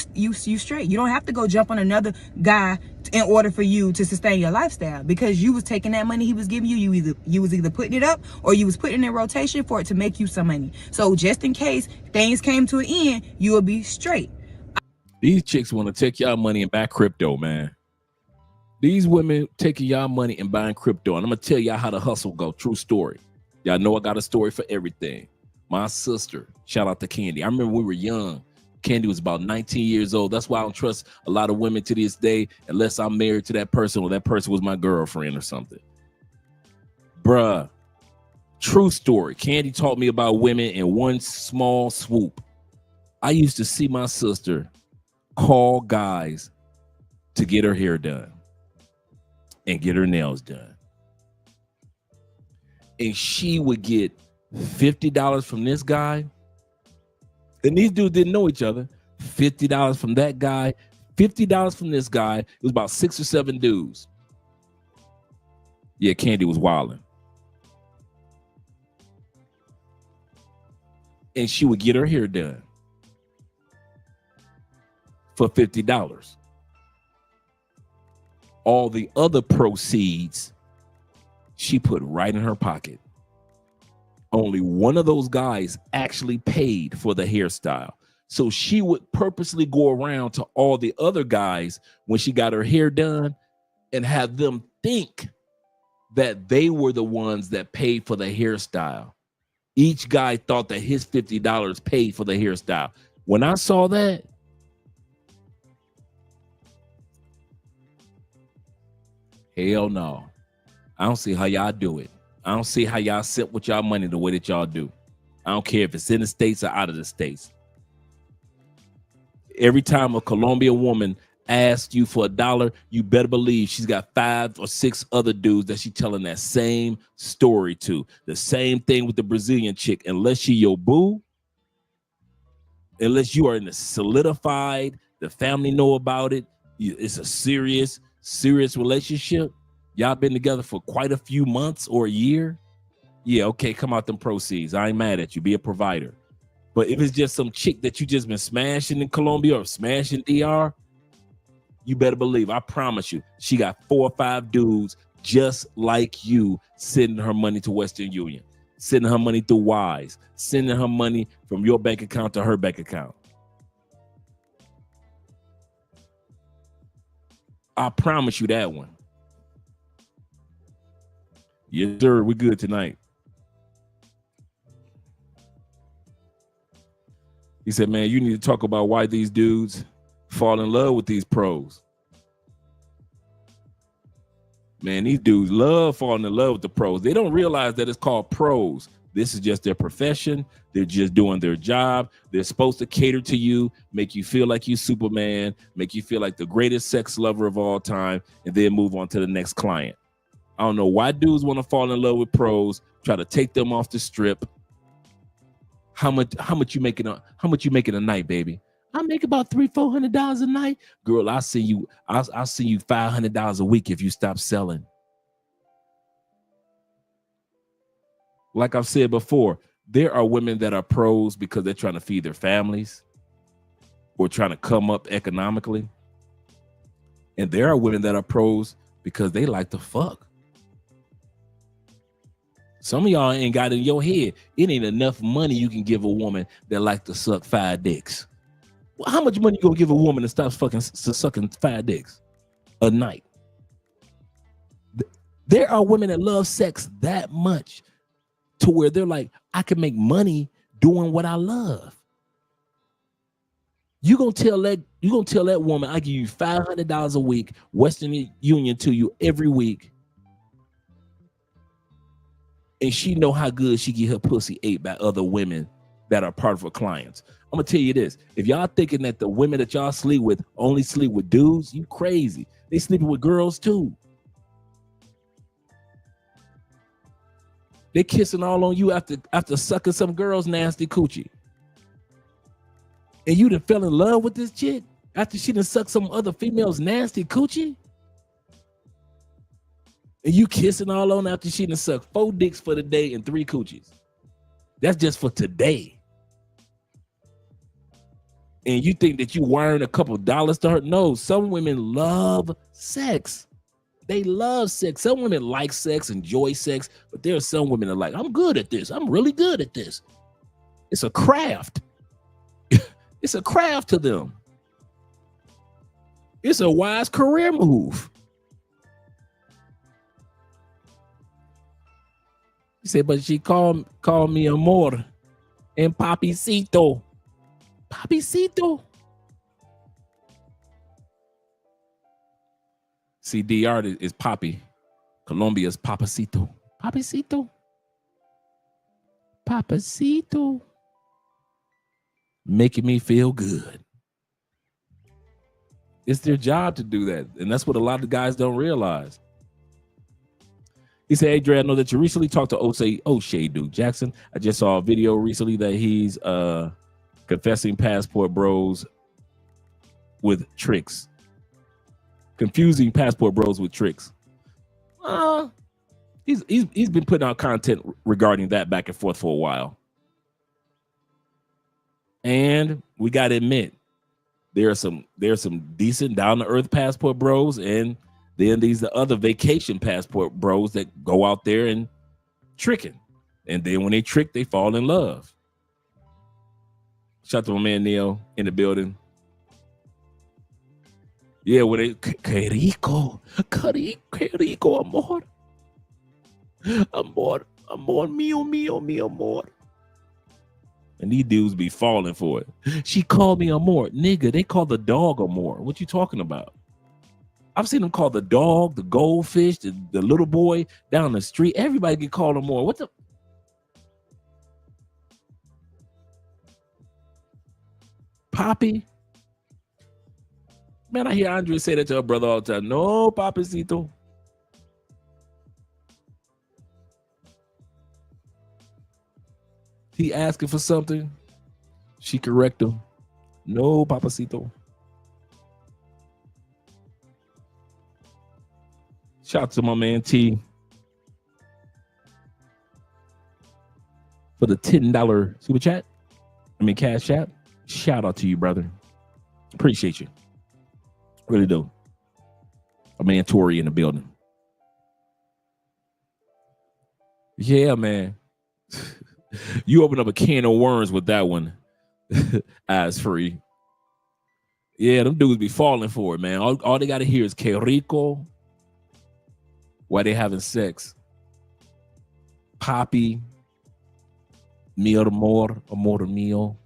straight. You don't have to go jump on another guy in order for you to sustain your lifestyle, because you was taking that money he was giving you. You was either putting it up or you was putting it in rotation for it to make you some money. So just in case things came to an end, you will be straight. These chicks want to take y'all money and buy crypto, man. These women taking y'all money and buying crypto. And I'm going to tell y'all how the hustle go. True story. Y'all know I got a story for everything. My sister, shout out to Candy. I remember we were young. Candy was about 19 years old. That's why I don't trust a lot of women to this day unless I'm married to that person or that person was my girlfriend or something. Bruh, true story. Candy taught me about women in one small swoop. I used to see my sister call guys to get her hair done and get her nails done. And she would get $50 from this guy. And these dudes didn't know each other. $50 from that guy, $50 from this guy. It was about 6 or 7 dudes. Yeah, Candy was wilding. And she would get her hair done for $50. All the other proceeds she put right in her pocket. Only one of those guys actually paid for the hairstyle. So she would purposely go around to all the other guys when she got her hair done and have them think that they were the ones that paid for the hairstyle. Each guy thought that his $50 paid for the hairstyle. When I saw that, hell no. I don't see how y'all do it. I don't see how y'all sit with y'all money the way that y'all do. I don't care if it's in the States or out of the States. Every time a Colombian woman asks you for $1, you better believe she's got 5 or 6 other dudes that she's telling that same story to. The same thing with the Brazilian chick. Unless she your boo, unless you are in a solidified, the family know about it, it's a serious relationship. Y'all been together for quite a few months or a year. Yeah, okay, come out them proceeds. I ain't mad at you. Be a provider. But if it's just some chick that you just been smashing in Colombia or smashing DR, you better believe, I promise you, she got 4 or 5 dudes just like you sending her money to Western Union, sending her money through Wise, sending her money from your bank account to her bank account. I promise you that one. Yes, sir. We're good tonight. He said, man, you need to talk about why these dudes fall in love with these pros. Man, these dudes love falling in love with the pros. They don't realize that it's called pros. This is just their profession. They're just doing their job. They're supposed to cater to you, make you feel like you Superman, make you feel like the greatest sex lover of all time, and then move on to the next client. I don't know why dudes want to fall in love with pros, try to take them off the strip. How much you making a night, baby? I make about $300-400 a night. Girl, I'll send you $500 a week if you stop selling. Like I've said before, there are women that are pros because they're trying to feed their families or trying to come up economically. And there are women that are pros because they like to fuck. Some of y'all ain't got in your head, it ain't enough money you can give a woman that like to suck 5 dicks. Well, how much money you gonna give a woman that stops sucking 5 dicks a night? There are women that love sex that much to where they're like, I can make money doing what I love. You gonna tell that woman, I give you $500 a week, Western Union to you every week. And she know how good she get her pussy ate by other women that are part of her clients. I'm gonna tell you this: if y'all thinking that the women that y'all sleep with only sleep with dudes, you crazy. They sleeping with girls too. They kissing all on you after sucking some girl's nasty coochie. And you done fell in love with this chick after she done sucked some other female's nasty coochie? And you kissing all on after she done sucked 4 dicks for the day and 3 coochies. That's just for today. And you think that you wiring a couple dollars to her? No, some women love sex. They love sex. Some women like sex, enjoy sex, but there are some women that are like, I'm good at this. I'm really good at this. It's a craft. It's a craft to them. It's a wise career move. He said, but she called me amor and papicito. Papicito. See, DR is Poppy. Colombia's Papacito. Papacito. Papacito. Making me feel good. It's their job to do that. And that's what a lot of guys don't realize. He said, hey, Dre, I know that you recently talked to O'Shea Duke Jackson. I just saw a video recently that he's confessing passport bros with tricks. Confusing passport bros with tricks. He's been putting out content regarding that back and forth for a while. And we got to admit, there are some decent down-to-earth passport bros, and then the other vacation passport bros that go out there and tricking. And then when they trick, they fall in love. Shout out to my man Neil in the building. Yeah, when they que rico, amor. Amor, mi amor. And these dudes be falling for it. She called me amor. Nigga, they call the dog amor. What you talking about? I've seen them call the dog, the goldfish, the little boy down the street. Everybody get called amor. What the? Poppy, Man, I hear Andre say that to her brother all the time. No, papacito. He asking for something, she correct him. No, papacito. Shout out to my man T for the $10 super chat. Cash app. Shout out to you, brother. Appreciate you. Really do. My man Tori in the building. Yeah, man. You open up a can of worms with that one. Eyes free. Yeah, them dudes be falling for it, man. All they gotta hear is que rico while they having sex. Papi. Mi amor, amor mío.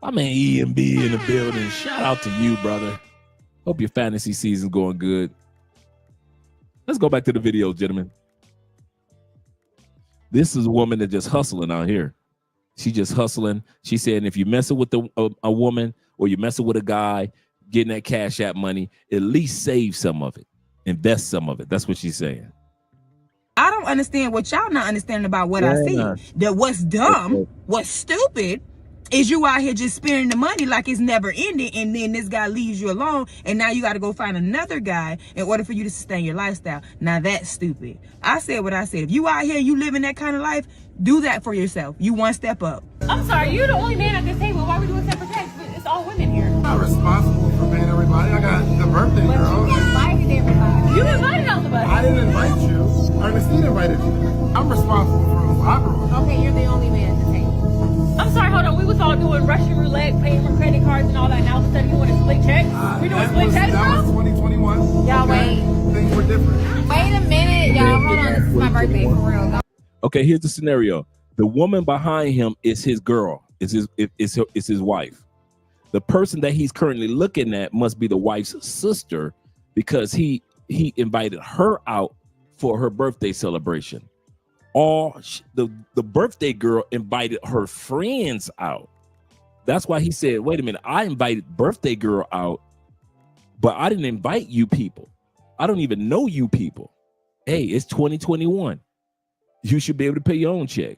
My man E&B in the building. Shout out to you, brother. Hope your fantasy season's going good. Let's go back to the video, gentlemen. This is a woman that just hustling out here. She just hustling. She said if you messing with a woman or you messing with a guy, getting that Cash App money, at least save some of it. Invest some of it. That's what she's saying. I don't understand what y'all not understanding about what I see. That what's dumb, what's stupid, is you out here just spending the money like it's never ending, and then this guy leaves you alone, and now you got to go find another guy in order for you to sustain your lifestyle. Now that's stupid. I said what I said. If you out here, you living that kind of life, do that for yourself. You one step up. I'm sorry, you're the only man at this table. Why are we doing separate checks? It's all women here. I'm not responsible for paying everybody. I got the birthday But girl. you invited everybody. You invited everybody. I didn't invite you. Ernestine invited you. I'm responsible for who I brought. Okay, you're the only man at the table. I'm sorry, hold on. We was all doing Russian roulette, paying for credit cards and all that. Now all of a sudden you want to split checks? We doing split checks, That was bro? 2021. Y'all okay? Things were different. Wait a minute, y'all. Hold on. This is my birthday for real. Okay, here's the scenario. The woman behind him is his girl. Is his wife. The person that he's currently looking at must be the wife's sister because he invited her out for her birthday celebration. Or the birthday girl invited her friends out. That's why he said, wait a minute, I invited birthday girl out, but I didn't invite you people. I don't even know you people. Hey, it's 2021. You should be able to pay your own check.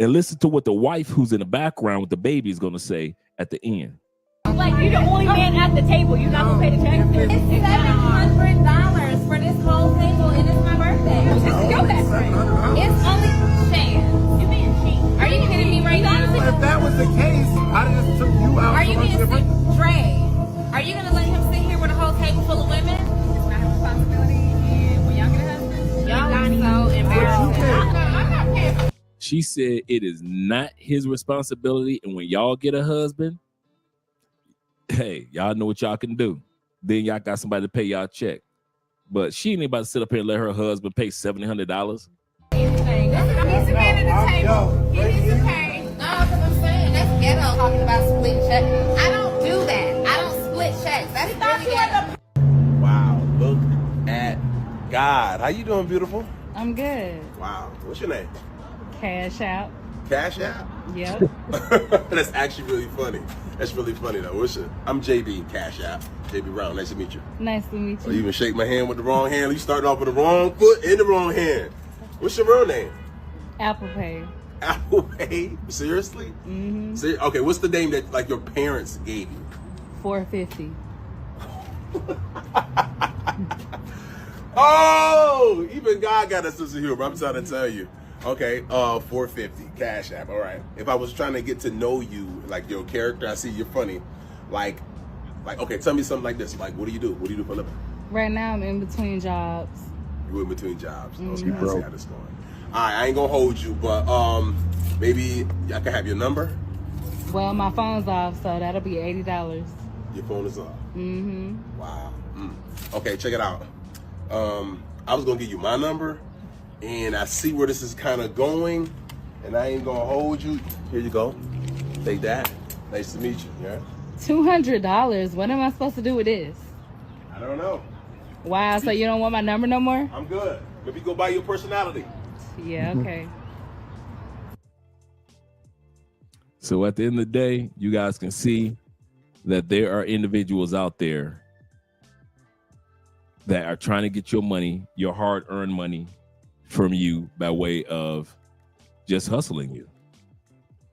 And listen to what the wife who's in the background with the baby is going to say at the end. Like, you're the only man at the table. You're not going to pay the check? It's $700 for this whole table, and it's my birthday. This is your best friend. It's only Shan. You being cheap. Are you kidding me right now? If that was the case, I just took you out. Are you going to sit, Dre? Are you going to let him sit here with a whole table full of women? It's not a responsibility. And when y'all get a husband, y'all are so embarrassing. I'm not paying. She said it is not his responsibility. And when y'all get a husband, hey, y'all know what y'all can do. Then y'all got somebody to pay y'all check. But she ain't about to sit up here and let her husband pay $700. He's a man at the table. He needs to pay. No, because I'm saying that's ghetto talking about split checks. I don't do that. I don't split checks. That's really ghetto. Wow, look at God. How you doing, beautiful? I'm good. Wow. What's your name? Cash out. Cash App? Yep. That's actually really funny. That's really funny though. I'm JB Cash App. JB Brown. Nice to meet you. Nice to meet Oh, you. you even shake my hand with the wrong hand. You started off with the wrong foot and the wrong hand. What's your real name? Apple Pay. Apple Pay? Seriously? Mm-hmm. Okay, what's the name that like your parents gave you? 450. Oh, even God got a sense of humor. I'm trying to tell you. Okay, 450 Cash App. All right. If I was trying to get to know you, like your character, I see you're funny. Like, okay, tell me something like this. Like, what do you do? What do you do for a living? Right now I'm in between jobs. You in between jobs. Okay, Mhm. I see how this going. All right, I ain't gonna hold you, but maybe I can have your number. Well, my phone's off, so that'll be $80. Your phone is off. Mm-hmm. Wow. Okay, check it out. I was gonna give you my number, and I see where this is kind of going, and I ain't gonna hold you. Here you go. Take that. Nice to meet you. Yeah. $200. What am I supposed to do with this? I don't know. Wow, so you don't want my number no more? I'm good. Maybe go by your personality. Yeah, okay. So at the end of the day, you guys can see that there are individuals out there that are trying to get your money, your hard-earned money, from you by way of just hustling you.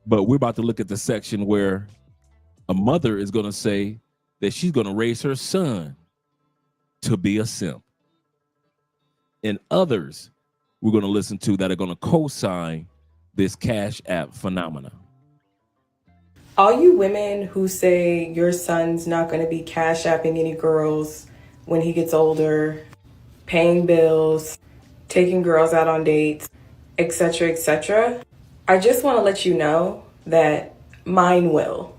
But we're about to look at the section where a mother is going to say that she's going to raise her son to be a simp. And others we're going to listen to that are going to co-sign this Cash App phenomena. All you women who say your son's not going to be cash apping any girls when he gets older, paying bills, taking girls out on dates, etc., I just want to let you know that mine will.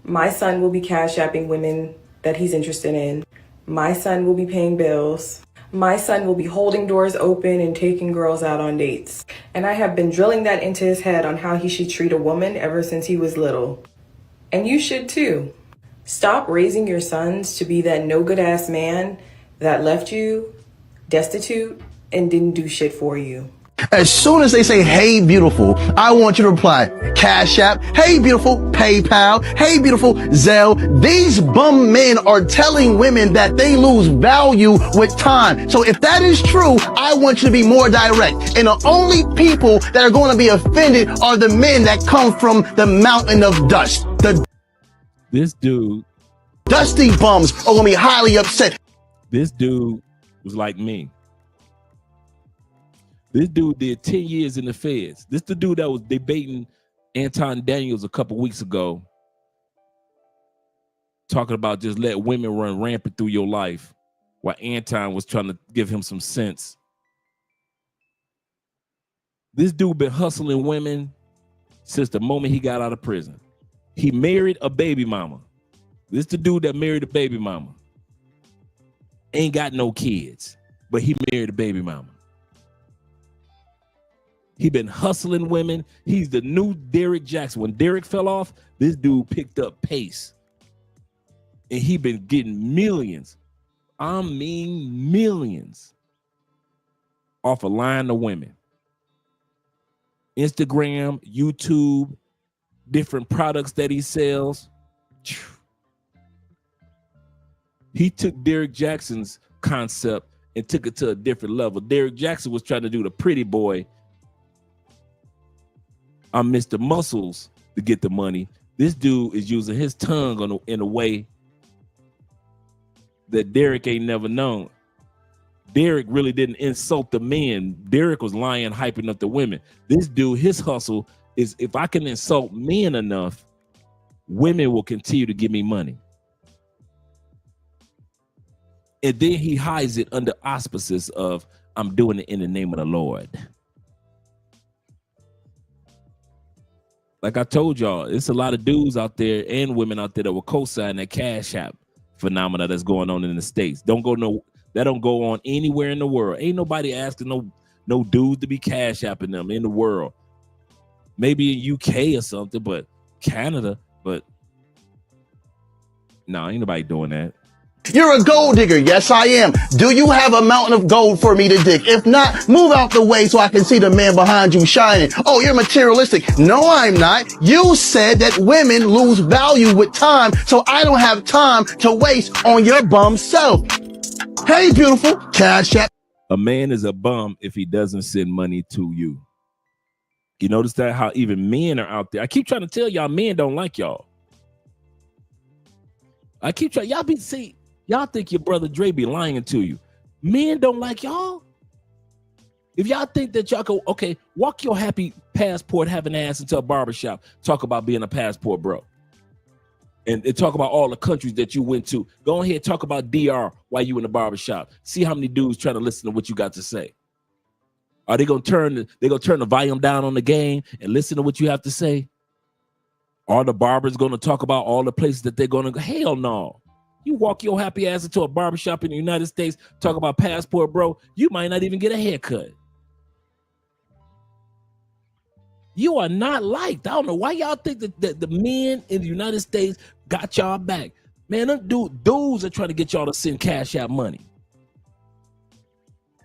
My son will be cash apping women that he's interested in. My son will be paying bills. My son will be holding doors open and taking girls out on dates. And I have been drilling that into his head on how he should treat a woman ever since he was little. And you should too. Stop raising your sons to be that no good ass man that left you destitute and didn't do shit for you. As soon as they say, hey, beautiful, I want you to reply, Cash App, hey, beautiful, PayPal, hey, beautiful, Zelle. These bum men are telling women that they lose value with time. So if that is true, I want you to be more direct. And the only people that are going to be offended are the men that come from the mountain of dust. This dude, dusty bums are going to be highly upset. This dude was like me. This dude did 10 years in the feds. This the dude that was debating Anton Daniels a couple weeks ago, talking about just let women run rampant through your life, while Anton was trying to give him some sense. This dude been hustling women since the moment he got out of prison. He married a baby mama. This the dude that married a baby mama. Ain't got no kids, but he married a baby mama. He been hustling women. He's the new Derek Jackson. When Derek fell off, this dude picked up pace. And he been getting millions. I mean millions. Off a line of women. Instagram, YouTube, different products that he sells. He took Derek Jackson's concept and took it to a different level. Derek Jackson was trying to do the pretty boy. I'm Mr. Muscles to get the money. This dude is using his tongue in a way that Derek ain't never known. Derek really didn't insult the men. Derek was lying, hyping up the women. This dude, his hustle is, if I can insult men enough, women will continue to give me money. And then he hides it under auspices of, I'm doing it in the name of the Lord. Like I told y'all, it's a lot of dudes out there and women out there that will co-sign that Cash App phenomena that's going on in the States. That don't go on anywhere in the world. Ain't nobody asking no dudes to be Cash Apping them in the world. Maybe in UK or something, but Canada, but no, ain't nobody doing that. You're a gold digger. Yes, I am. Do you have a mountain of gold for me to dig? If not, move out the way so I can see the man behind you shining. Oh, you're materialistic. No, I'm not. You said that women lose value with time, so I don't have time to waste on your bum self. Hey, beautiful. Cash App. A man is a bum if he doesn't send money to you. You notice that how even men are out there. I keep trying to tell y'all, men don't like y'all. I keep trying. Y'all think your brother Dre be lying to you. Men don't like y'all. If y'all think that y'all go, okay, walk your happy passport having ass into a barbershop, talk about being a passport bro. And talk about all the countries that you went to. Go ahead, talk about DR while you in the barbershop. See how many dudes trying to listen to what you got to say. Are they gonna turn the volume down on the game and listen to what you have to say? Are the barbers gonna talk about all the places that they're gonna go? Hell no. You walk your happy ass into a barbershop in the United States, talk about passport, bro, you might not even get a haircut. You are not liked. I don't know why y'all think that the men in the United States got y'all back. Man, them dudes are trying to get y'all to send Cash App money.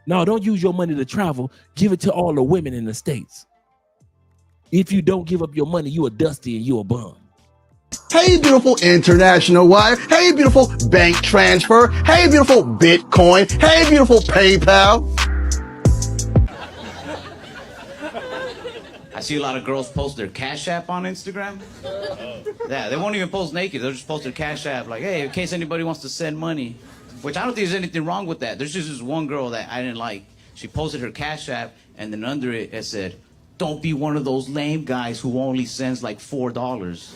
No, don't use your money to travel. Give it to all the women in the States. If you don't give up your money, you a dusty and you a bum. Hey, beautiful international wire. Hey, beautiful bank transfer. Hey, beautiful Bitcoin. Hey, beautiful PayPal. I see a lot of girls post their Cash App on Instagram. Yeah, they won't even post naked. They'll just post their Cash App like, hey, in case anybody wants to send money. Which I don't think there's anything wrong with that. There's just this one girl that I didn't like. She posted her Cash App, and then under it said, don't be one of those lame guys who only sends like $4.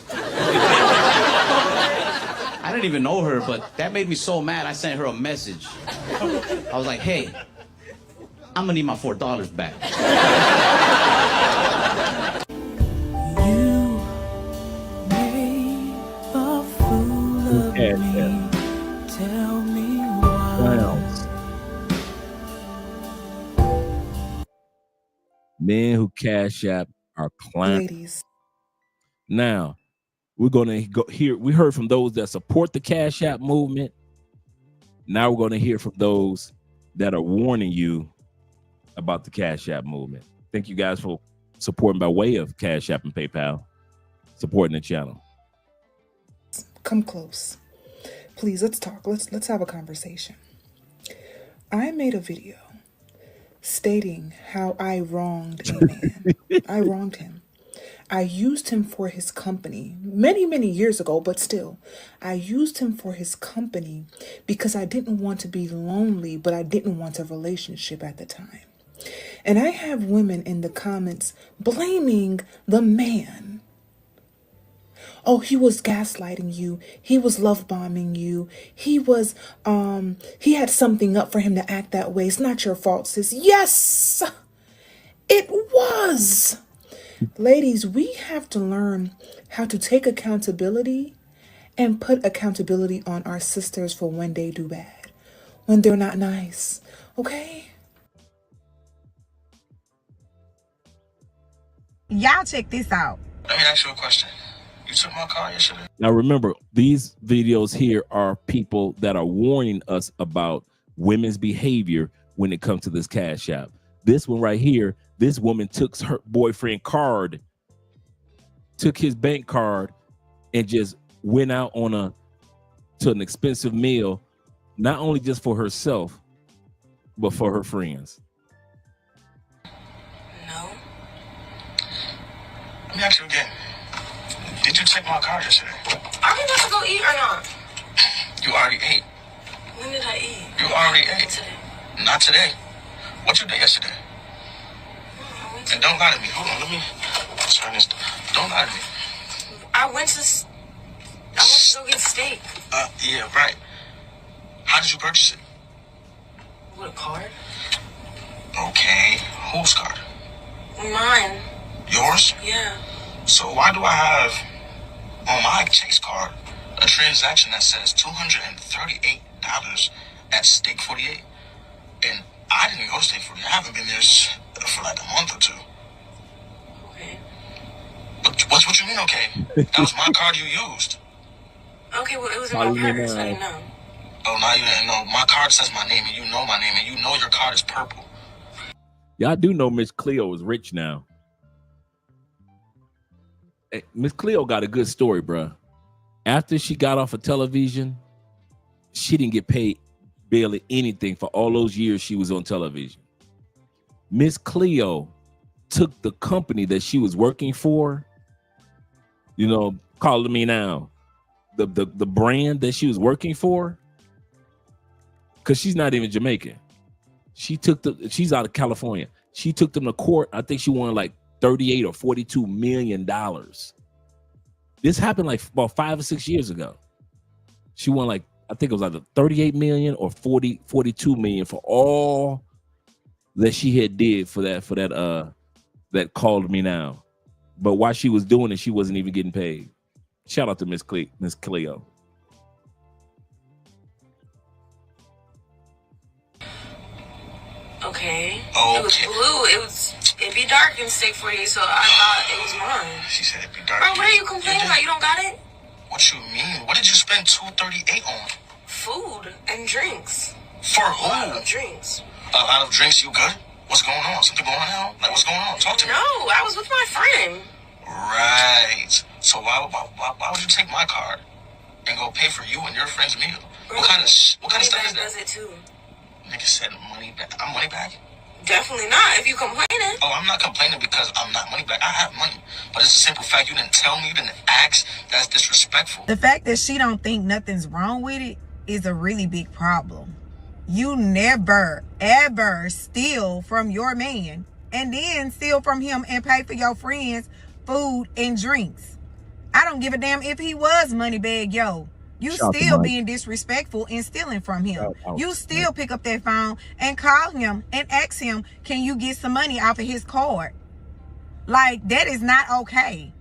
I didn't even know her, but that made me so mad, I sent her a message. I was like, hey, I'm gonna need my $4 back. You made a fool of me. Tell me why. Men who Cash App are clowns. Ladies. Now, we're gonna go here. We heard from those that support the Cash App movement. Now we're gonna hear from those that are warning you about the Cash App movement. Thank you guys for supporting by way of Cash App and PayPal, supporting the channel. Come close. Please, let's talk. Let's have a conversation. I made a video stating how I wronged a man. I wronged him. I used him for his company many, many years ago, but still, I used him for his company because I didn't want to be lonely, but I didn't want a relationship at the time. And I have women in the comments blaming the man. Oh, he was gaslighting you. He was love bombing you. He had something up for him to act that way. It's not your fault, sis. Yes, it was. Ladies, we have to learn how to take accountability and put accountability on our sisters for when they do bad, when they're not nice. Okay? Y'all check this out. Let me ask you a question. You took my car yesterday? Now remember, these videos here are people that are warning us about women's behavior when it comes to this Cash App. This one right here, this woman took her boyfriend card, took his bank card, and just went out on to an expensive meal, not only just for herself, but for her friends. No. Let me ask you again. Did you take my car yesterday? Are we about to go eat or not? You already ate. When did I eat? You already ate. Today. Not today. What you did yesterday? And don't lie to me. Hold on, let me turn this. Don't lie to me. I went to go get steak. Yeah, right. How did you purchase it? With a card? Okay. Whose card? Mine. Yours? Yeah. So why do I have on my Chase card a transaction that says $238 at Steak 48? And I didn't go to Steak 48. I haven't been there for like a month or two. Okay. But what you mean, okay? That was my card you used. Okay, well, it was in my purse. I didn't know. Oh, now you didn't know. My card says my name, and you know my name, and you know your card is purple. Y'all do know Miss Cleo is rich now. Hey, Miss Cleo got a good story, bruh. After she got off of television, she didn't get paid barely anything for all those years she was on television. Miss Cleo took the company that she was working for, you know, calling me now, the brand that she was working for, because she's not even Jamaican. She's out of California. She took them to court. I think she won like $38 or $42 million. This happened like about 5 or 6 years ago. She won like, I think it was either 38 million or 42 million for all that she had did for that Called Me Now. But while she was doing it, she wasn't even getting paid. Shout out to Miss Cleo. Okay. It was blue. It'd be dark in Steak 48, so I thought it was mine. She said it'd be dark. Bro, what are you complaining about? You don't got it? What you mean? What did you spend $238 on? Food and drinks. For who? A lot of drinks. A lot of drinks? You good? What's going on? Something going on? Like, what's going on? Talk to me. No, I was with my friend. Right. So why would you take my card and go pay for you and your friend's meal? What kind of stuff is that? Does it too. Nigga said money back. I'm money back? Definitely not if you complaining. Oh, I'm not complaining because I'm not money back. I have money. But it's a simple fact. You didn't tell me, you didn't ask. That's disrespectful. The fact that she don't think nothing's wrong with it is a really big problem. You never, ever steal from your man and then steal from him and pay for your friends' food and drinks. I don't give a damn if he was Moneybag Yo. You still being disrespectful and stealing from him. You still pick up that phone and call him and ask him, can you get some money off of his card? Like, that is not okay.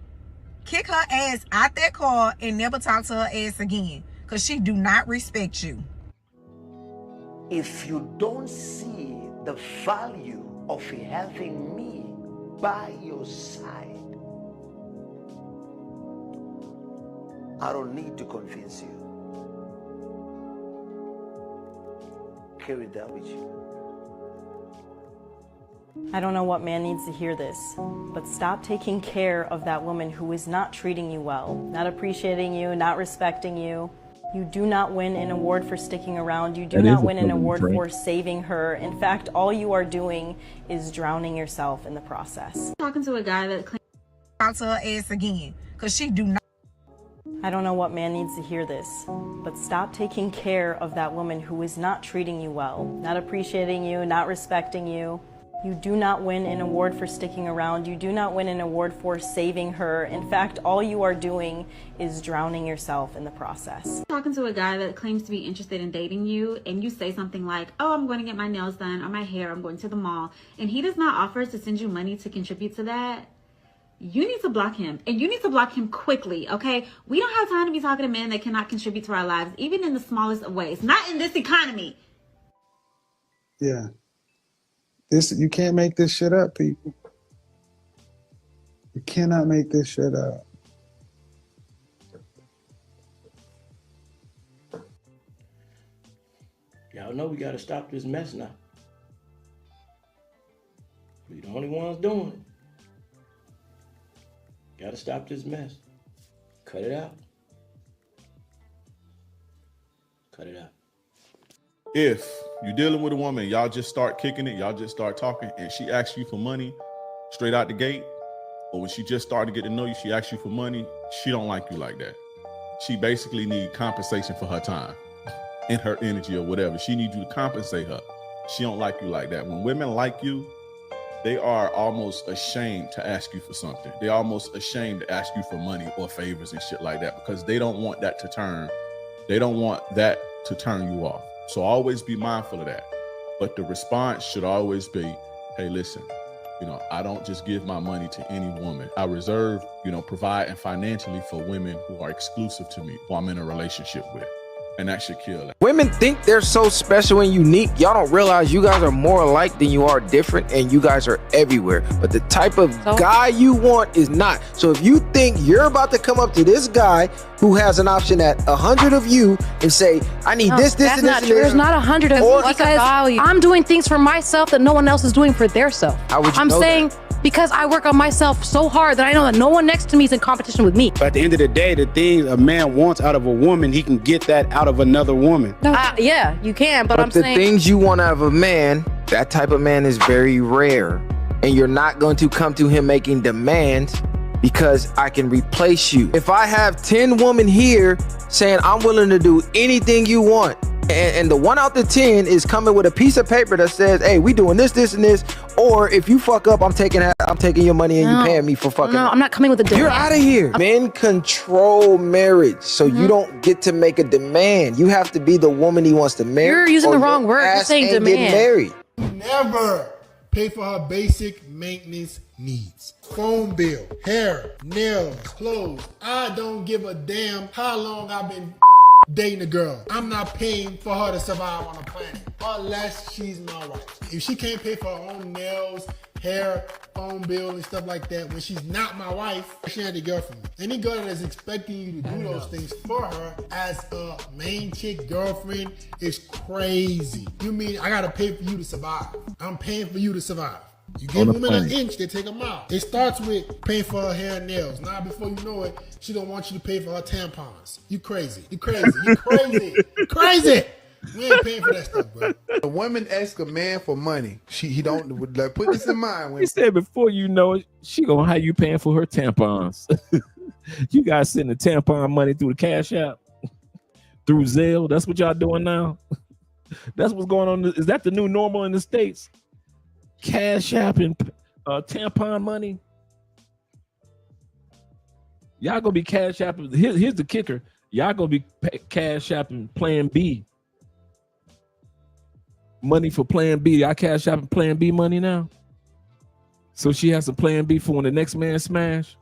Kick her ass out that car and never talk to her ass again, because she do not respect you. If you don't see the value of having me by your side, I don't need to convince you. Carry that with you. I don't know what man needs to hear this, but stop taking care of that woman who is not treating you well, not appreciating you, not respecting you. You do not win an award for sticking around. You do not win an award for saving her. In fact, all you are doing is drowning yourself in the process. Talking to a guy that claims talk to her ass again, because she do not. I don't know what man needs to hear this, but stop taking care of that woman who is not treating you well, not appreciating you, not respecting you. You do not win an award for sticking around. You do not win an award for saving her. In fact, all you are doing is drowning yourself in the process. Talking to a guy that claims to be interested in dating you, and you say something like, oh, I'm going to get my nails done or my hair, I'm going to the mall, and he does not offer to send you money to contribute to that, you need to block him, and you need to block him quickly, okay? We don't have time to be talking to men that cannot contribute to our lives, even in the smallest of ways. Not in this economy. Yeah. You can't make this shit up, people. You cannot make this shit up. Y'all know we gotta stop this mess now. We the only ones doing it. Gotta stop this mess. Cut it out. Cut it out. If you're dealing with a woman, y'all just start kicking it, y'all just start talking, and she asks you for money straight out the gate, or when she just started to get to know you, she asks you for money, she don't like you like that. She basically needs compensation for her time and her energy or whatever. She needs you to compensate her. She don't like you like that. When women like you, they are almost ashamed to ask you for something. They're almost ashamed to ask you for money or favors and shit like that, because they don't want that to turn you off. So always be mindful of that. But the response should always be, hey, listen, I don't just give my money to any woman. I reserve, providing financially for women who are exclusive to me, who I'm in a relationship with. And that should kill that. Women think they're so special and unique. Y'all don't realize you guys are more alike than you are different, and you guys are everywhere. But the type of guy you want is not. So if you think you're about to come up to this guy who has an option at 100 of you and say, I need this, and this, and this. There's not 100 of you, because I'm doing things for myself that no one else is doing for their self. How would you I'm know saying that? Because I work on myself so hard that I know that no one next to me is in competition with me. But at the end of the day, the thing a man wants out of a woman, he can get that out of another woman. Yeah, you can, but I'm the saying things you want out of a man, that type of man is very rare. And you're not going to come to him making demands, because I can replace you. If I have 10 women here saying I'm willing to do anything you want, and the 1 out of 10 is coming with a piece of paper that says, hey, we doing this, this, and this, or if you fuck up, I'm taking your money and you paying me for fucking up. I'm not coming with a demand. You're out of here. Men control marriage, so you don't get to make a demand. You have to be the woman he wants to marry. You're using the wrong word. You're saying demand. Get married. Never pay for her basic maintenance needs. Phone bill, hair, nails, clothes. I don't give a damn how long I've been dating a girl. I'm not paying for her to survive on a planet unless she's my wife. If she can't pay for her own nails, hair, phone bill, and stuff like that, when she's not my wife, she ain't a girl for me. Any girl that is expecting you to do those things for her as a main chick girlfriend is crazy. You mean I gotta pay for you to survive? I'm paying for you to survive. You give On the women an planet. inch, they take a mile. It starts with paying for her hair and nails. Now, before you know it, she don't want you to pay for her tampons. You crazy. You crazy. You crazy. You crazy. We ain't paying for that stuff, bro. A woman asks a man for money. He don't like, put this in mind. When He said before you know it, she gonna have you paying for her tampons. You guys sending tampon money through the Cash App, through Zelle. That's what y'all doing now. That's what's going on. Is that the new normal in the States? Cash App and tampon money. Y'all gonna be Cash App. Here's the kicker. Y'all gonna be Cash App and Plan B. Money for Plan B. Y'all Cash App and Plan B money now. So she has a Plan B for when the next man smash.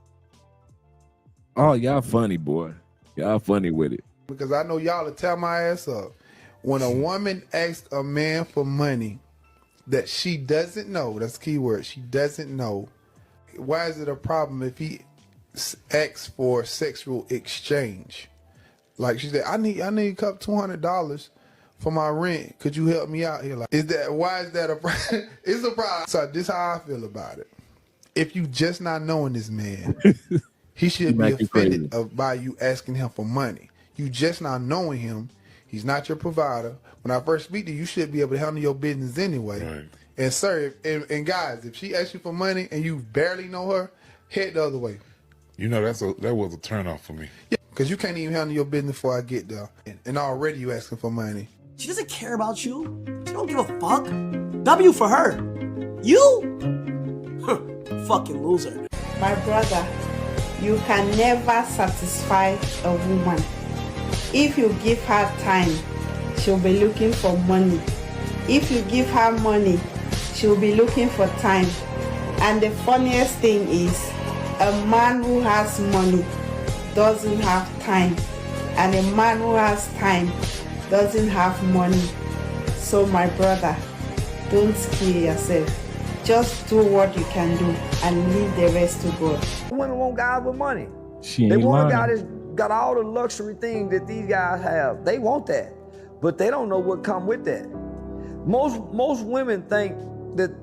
Oh, y'all funny, boy. Y'all funny with it. because I know y'all will tear my ass up. When a woman asks a man for money that she doesn't know, that's the key word, she doesn't know, why is it a problem if he asks for sexual exchange? Like she said, I need a couple $200 for my rent. Could you help me out here? Like, why is that a problem? It's a problem. So this is how I feel about it. If you just not knowing this man, he should be offended by you asking him for money. You just not knowing him. He's not your provider. When I first speak to you, you should be able to handle your business anyway. Right. And sir, and guys, if she asks you for money and you barely know her, head the other way. You know, that was a turnoff for me. Yeah, because you can't even handle your business before I get there. And already you asking for money. She doesn't care about you. She don't give a fuck. W for her. You? Fucking loser. My brother, you can never satisfy a woman. If you give her time, she'll be looking for money. If you give her money, she'll be looking for time. And the funniest thing is, a man who has money doesn't have time. And a man who has time doesn't have money. So my brother, don't kill yourself. Just do what you can do and leave the rest to God. Women want guys with money. She They ain't want a lying. guy that's got all the luxury things that these guys have. They want that, but they don't know what come with that. Most women think that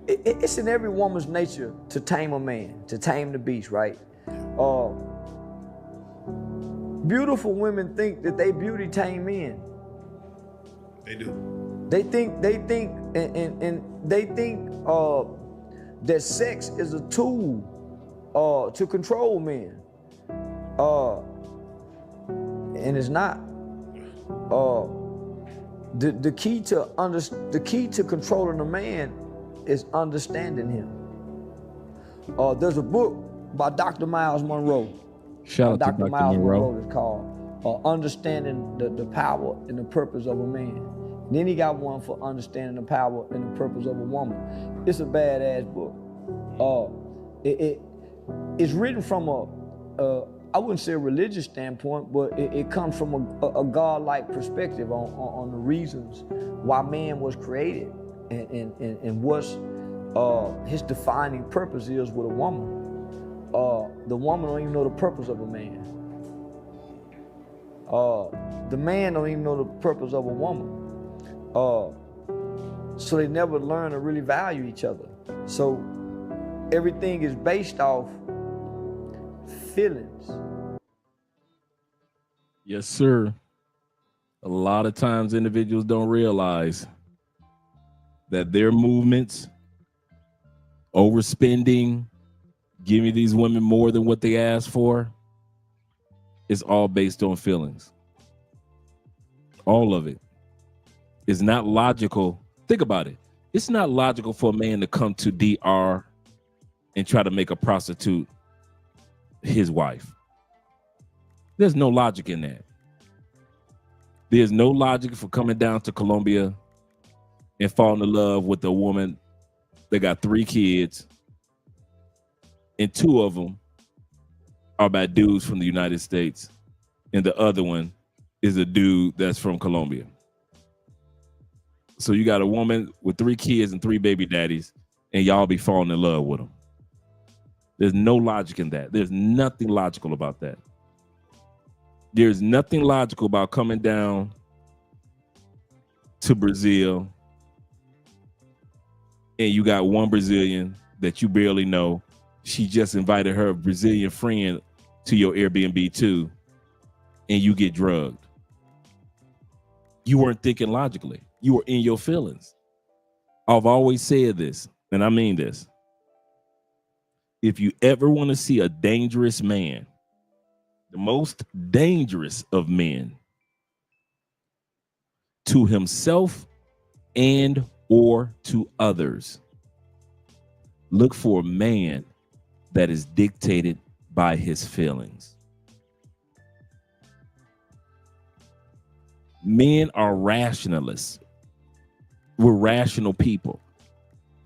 it's in every woman's nature to tame a man, to tame the beast, right? Beautiful women think that they beauty tame men. They do. They think, and they think that sex is a tool to control men. And it's not. The key to controlling a man is understanding him. There's a book by Dr. Miles Monroe. Shout out to Dr. Miles Monroe. It's called Understanding the Power and the Purpose of a Man. And then he got one for Understanding the Power and the Purpose of a Woman. It's a badass book. It's written from I wouldn't say a religious standpoint, but it comes from a God-like perspective on the reasons why man was created and what's his defining purpose is with a woman. The woman don't even know the purpose of a man. The man don't even know the purpose of a woman. So they never learn to really value each other. So everything is based off feelings. Yes, sir. A lot of times individuals don't realize that their movements, overspending, giving these women more than what they asked for, is all based on feelings. All of it. It's not logical. Think about it. It's not logical for a man to come to DR and try to make a prostitute his wife. There's no logic in that. There's no logic for coming down to Colombia and falling in love with a woman that got 3 kids, and 2 of them are by dudes from the United States, and the other one is a dude that's from Colombia. So you got a woman with 3 kids and 3 baby daddies, and y'all be falling in love with them. There's no logic in that. There's nothing logical about that. There's nothing logical about coming down to Brazil and you got one Brazilian that you barely know. She just invited her Brazilian friend to your Airbnb too, and you get drugged. You weren't thinking logically. You were in your feelings. I've always said this, and I mean this. If you ever want to see a dangerous man, the most dangerous of men to himself and or to others, look for a man that is dictated by his feelings. Men are rationalists. We're rational people.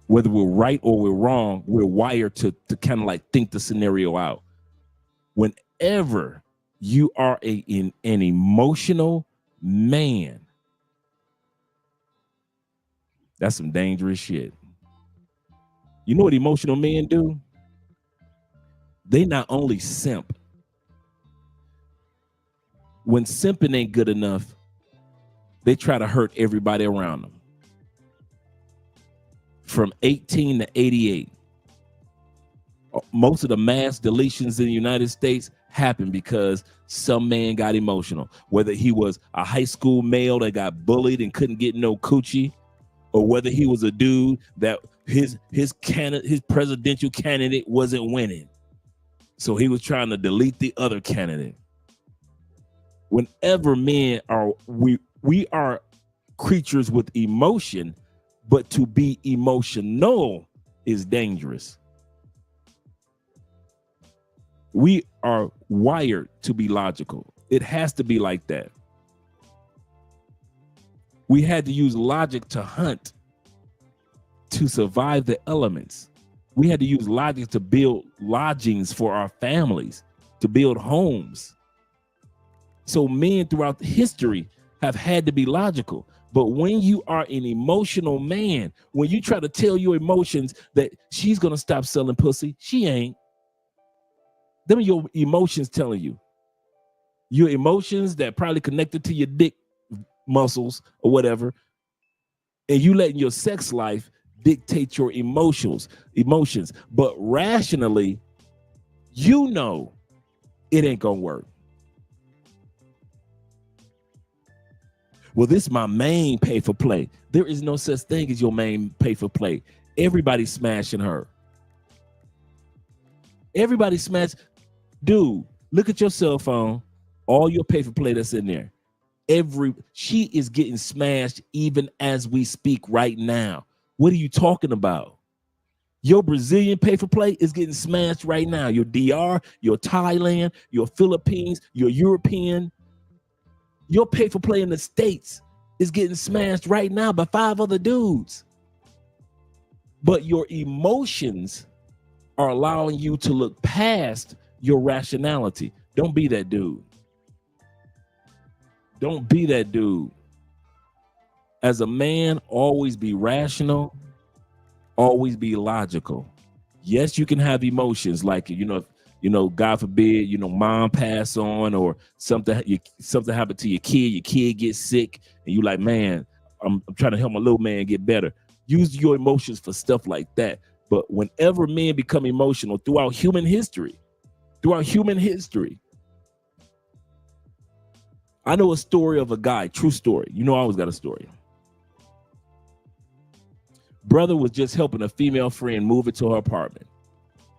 Whether we're right or we're wrong, we're wired to kind of like think the scenario out. Whenever you are an emotional man, that's some dangerous shit. You know what emotional men do? They not only simp. When simping ain't good enough, they try to hurt everybody around them. From 18 to 88, most of the mass deletions in the United States happen because some man got emotional. Whether he was a high school male that got bullied and couldn't get no coochie, or whether he was a dude that his presidential candidate wasn't winning, so he was trying to delete the other candidate. Whenever men are, we are creatures with emotion, but to be emotional is dangerous. We are wired to be logical. It has to be like that. We had to use logic to hunt, to survive the elements. We had to use logic to build lodgings for our families, to build homes. So men throughout history have had to be logical. But when you are an emotional man, when you try to tell your emotions that she's going to stop selling pussy, she ain't. Them are your emotions telling you. Your emotions that probably connected to your dick muscles or whatever, and you letting your sex life dictate your emotions. But rationally, you know it ain't gonna work. Well, this is my main pay for play. There is no such thing as your main pay for play. Everybody's smashing her. Everybody smash. Dude, look at your cell phone. All your pay for play that's in there. She is getting smashed even as we speak right now. What are you talking about? Your Brazilian pay for play is getting smashed right now. Your DR, your Thailand, your Philippines, your European. Your pay for play in the States is getting smashed right now by 5 other dudes. But your emotions are allowing you to look past your rationality. Don't be that dude. Don't be that dude. As a man, always be rational, always be logical. Yes, you can have emotions like, God forbid, mom pass on or something happened to your kid gets sick, and you like, man, I'm trying to help my little man get better. Use your emotions for stuff like that. But whenever men become emotional throughout human history, I know a story of a guy, true story. I always got a story. Brother was just helping a female friend move into her apartment.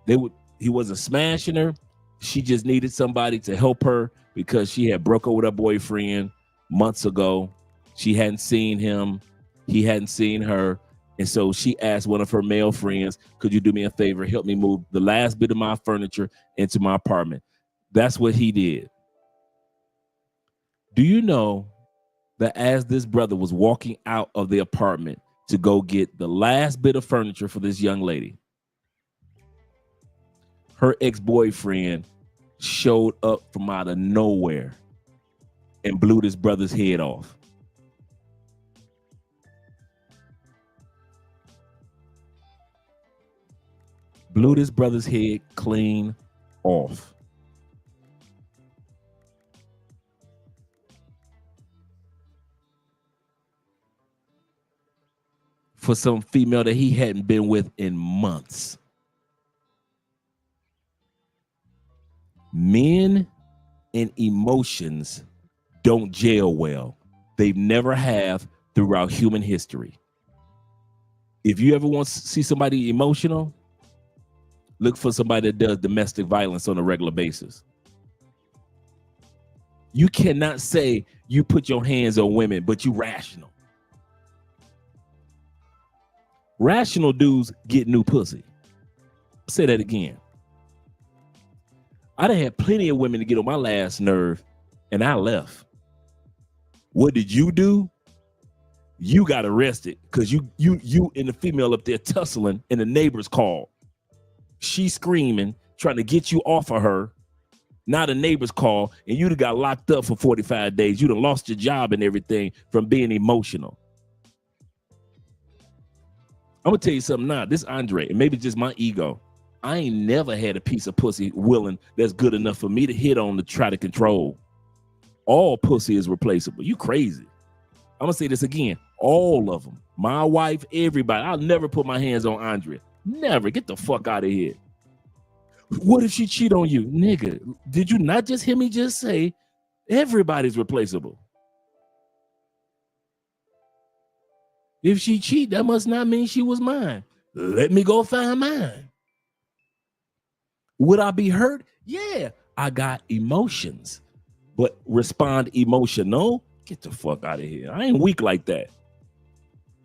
He wasn't smashing her. She just needed somebody to help her because she had broke up with her boyfriend months ago. She hadn't seen him. He hadn't seen her. And so she asked one of her male friends, could you do me a favor, help me move the last bit of my furniture into my apartment? That's what he did. Do you know that as this brother was walking out of the apartment to go get the last bit of furniture for this young lady, her ex-boyfriend showed up from out of nowhere and blew this brother's head off. Blew this brother's head clean off. for some female that he hadn't been with in months. Men and emotions don't gel well. They never have throughout human history. If you ever want to see somebody emotional, look for somebody that does domestic violence on a regular basis. You cannot say you put your hands on women, but you rational. Rational dudes get new pussy. I'll say that again. I done had plenty of women to get on my last nerve, and I left. What did you do? You got arrested because you and the female up there tussling, and the neighbors called. She screaming, trying to get you off of her. Now the neighbors call, and you'd have got locked up for 45 days. You'd have lost your job and everything from being emotional. I'm gonna tell you something now. This Andre, and maybe just my ego, I ain't never had a piece of pussy willing that's good enough for me to hit on to try to control. All pussy is replaceable. You crazy. I'm gonna say this again. All of them. My wife, everybody. I'll never put my hands on Andrea. Never. Get the fuck out of here. What if she cheat on you? Nigga, did you not just hear me just say everybody's replaceable? If she cheat, that must not mean she was mine. Let me go find mine. Would I be hurt? Yeah, I got emotions. But respond emotional? Get the fuck out of here. I ain't weak like that.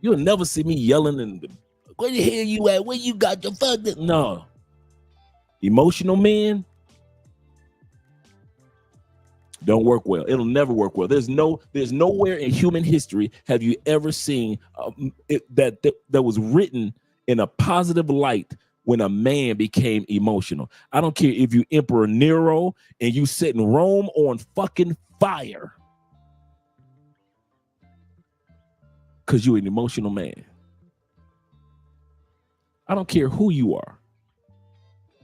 You'll never see me yelling and where the hell you at? Where you got your fuck? No. Emotional men don't work well. It'll never work well. There's nowhere in human history have you ever seen that was written in a positive light when a man became emotional. I don't care if you Emperor Nero and you setting Rome on fucking fire because you're an emotional man. I don't care who you are.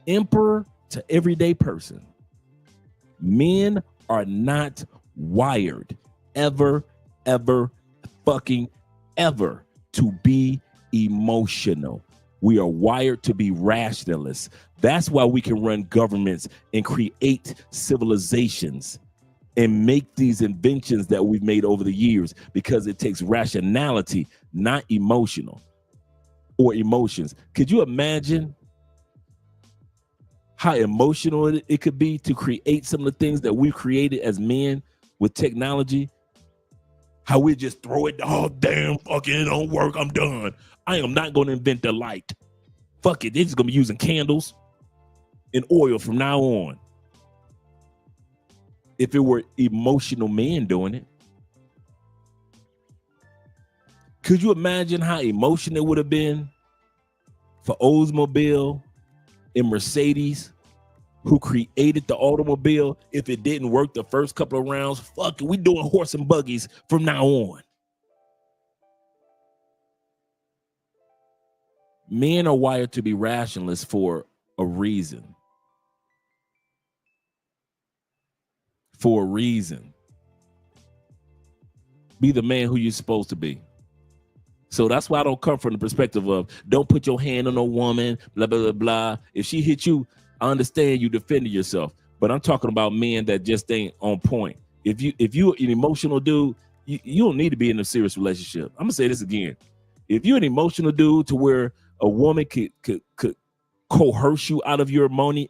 Emperor to everyday person. Men are not wired ever fucking ever to be emotional. We are wired to be rationalists. That's why we can run governments and create civilizations and make these inventions that we've made over the years, because it takes rationality, not emotional or emotions. Could you imagine how emotional it could be to create some of the things that we've created as men with technology? How we just throw it, oh damn, fuck it don't work, I'm done. I am not going to invent the light. Fuck it, they're just going to be using candles and oil from now on. If it were emotional men doing it. Could you imagine how emotional it would have been for Oldsmobile and Mercedes, who created the automobile, if it didn't work the first couple of rounds? Fuck it, we doing horse and buggies from now on. Men are wired to be rationalists for a reason. For a reason. Be the man who you're supposed to be. So that's why I don't come from the perspective of don't put your hand on a woman, blah, blah, blah, blah. If she hit you, I understand you defended yourself. But I'm talking about men that just ain't on point. If you're an emotional dude, you don't need to be in a serious relationship. I'm gonna say this again. If you're an emotional dude to where a woman could coerce you out of your money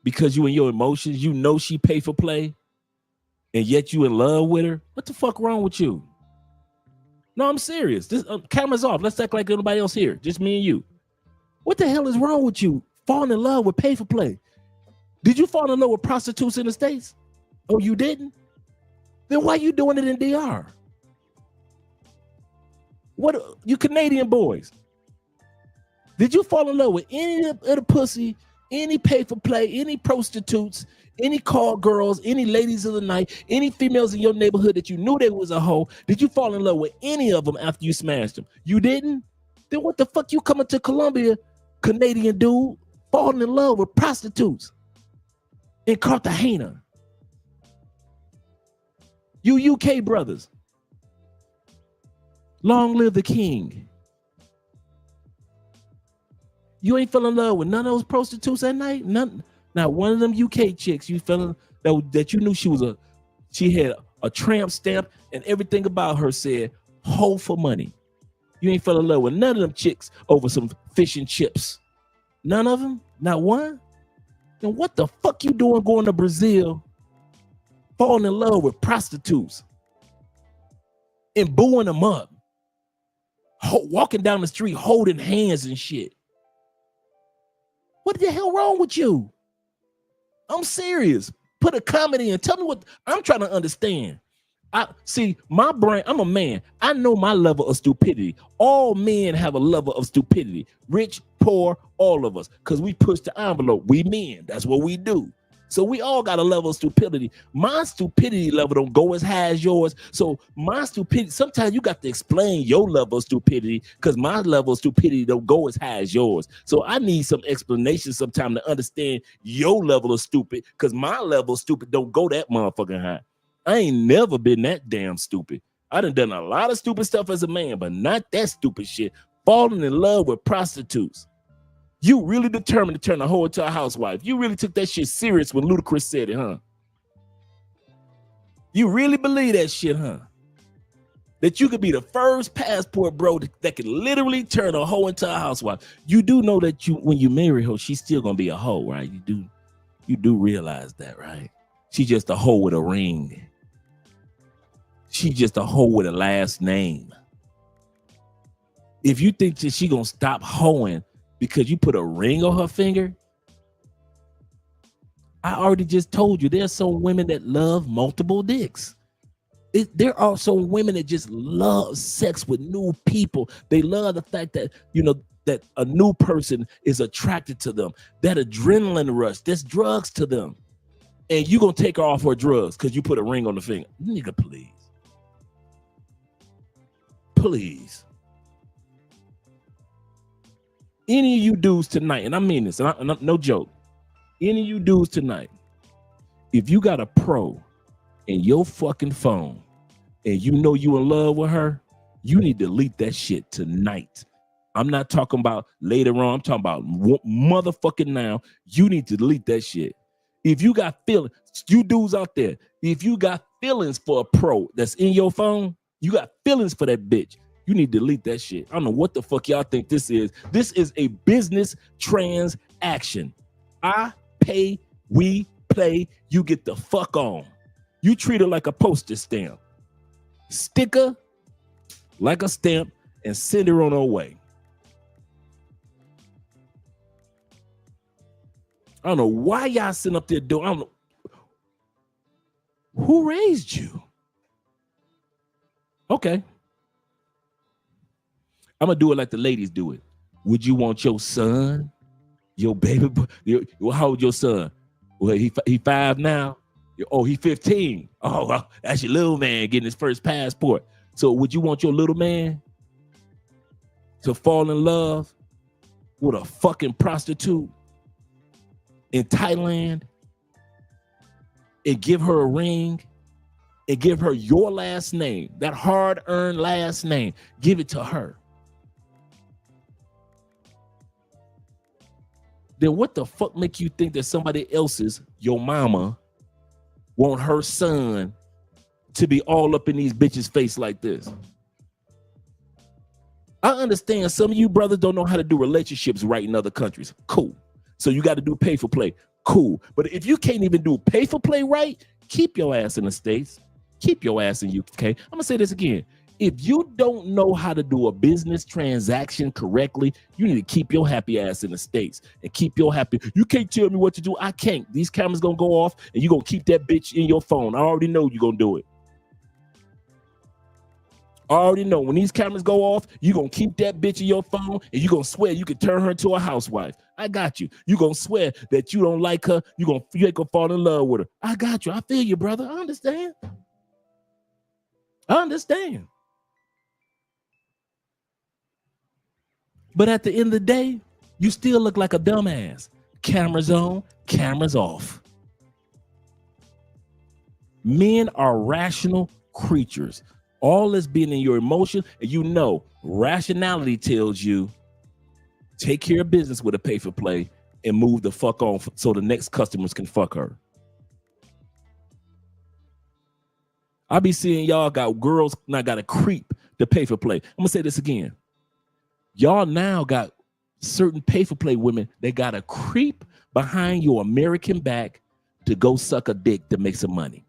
because you and your emotions, you know she pay for play, and yet you in love with her, what the fuck wrong with you? No, I'm serious. This camera's off. Let's act like nobody else here. Just me and you. What the hell is wrong with you? Falling in love with pay for play. Did you fall in love with prostitutes in the States? Oh, you didn't? Then why you doing it in DR? What, you Canadian boys? Did you fall in love with any of the pussy, any pay for play, any prostitutes, any call girls, any ladies of the night, any females in your neighborhood that you knew they was a hoe? Did you fall in love with any of them after you smashed them? You didn't? Then what the fuck you coming to Colombia, Canadian dude, falling in love with prostitutes in Cartagena? You UK brothers. Long live the king. You ain't fell in love with none of those prostitutes that night? None. Not one of them UK chicks you fell in, that you knew she had a tramp stamp and everything about her said hoe for money. You ain't fell in love with none of them chicks over some fish and chips. None of them? Not one? Then what the fuck you doing going to Brazil, falling in love with prostitutes and booing them up, walking down the street holding hands and shit? What the hell wrong with you? I'm serious. Put a comment in. Tell me what I'm trying to understand. I see my brain. I'm a man. I know my level of stupidity. All men have a level of stupidity. Rich, poor, all of us. Because we push the envelope. We men. That's what we do. So we all got a level of stupidity. My stupidity level don't go as high as yours. So my stupidity, sometimes you got to explain your level of stupidity because my level of stupidity don't go as high as yours. So I need some explanation sometime to understand your level of stupid because my level of stupid don't go that motherfucking high. I ain't never been that damn stupid. I done a lot of stupid stuff as a man, but not that stupid shit. Falling in love with prostitutes. You really determined to turn a hoe into a housewife. You really took that shit serious when Ludacris said it, huh? You really believe that shit, huh? That you could be the first passport bro that could literally turn a hoe into a housewife. You do know that when you marry her, she's still gonna be a hoe, right? You do realize that, right? She's just a hoe with a ring. She's just a hoe with a last name. If you think that she gonna stop hoeing because you put a ring on her finger, I already just told you there's some women that love multiple dicks. There are some women that just love sex with new people. They love the fact that, that a new person is attracted to them. That adrenaline rush, that's drugs to them. And you gonna take her off her drugs because you put a ring on the finger. Nigga, please. Please. Any of you dudes tonight, and I mean this, and no joke, any of you dudes tonight, if you got a pro in your fucking phone and you know you in love with her, you need to delete that shit tonight. I'm not talking about later on. I'm talking about motherfucking now. You need to delete that shit. If you got feelings, you dudes out there, if you got feelings for a pro that's in your phone, you got feelings for that bitch, you need to delete that shit. I don't know what the fuck y'all think this is. This is a business transaction. I pay, we play, you get the fuck on. You treat her like a postage stamp. Stick her like a stamp and send her on her way. I don't know why y'all sitting up there doing, I don't know. Who raised you? Okay. I'm going to do it like the ladies do it. Would you want your son, your baby, how old your son? Well, he 5 now. Oh, he 15. Oh, well, that's your little man getting his first passport. So would you want your little man to fall in love with a fucking prostitute in Thailand and give her a ring and give her your last name, that hard-earned last name, give it to her? Then what the fuck make you think that somebody else's, your mama, want her son to be all up in these bitches' face like this? I understand some of you brothers don't know how to do relationships right in other countries. Cool. So you got to do pay for play. Cool. But if you can't even do pay for play right, keep your ass in the States. Keep your ass in UK. I'm going to say this again. If you don't know how to do a business transaction correctly, you need to keep your happy ass in the States and keep your happy. You can't tell me what to do. I can't. These cameras going to go off and you're going to keep that bitch in your phone. I already know you're going to do it. I already know when these cameras go off, you're going to keep that bitch in your phone and you're going to swear you can turn her into a housewife. I got you. You're going to swear that you don't like her. You ain't going to fall in love with her. I got you. I feel you, brother. I understand. I understand. But at the end of the day, you still look like a dumbass. Cameras on, cameras off. Men are rational creatures. All this being in your emotion, and you know, rationality tells you take care of business with a pay for play and move the fuck on so the next customers can fuck her. I be seeing y'all got girls now got to creep to pay for play. I'm gonna say this again. Y'all now got certain pay for play women, they got to creep behind your American back to go suck a dick to make some money.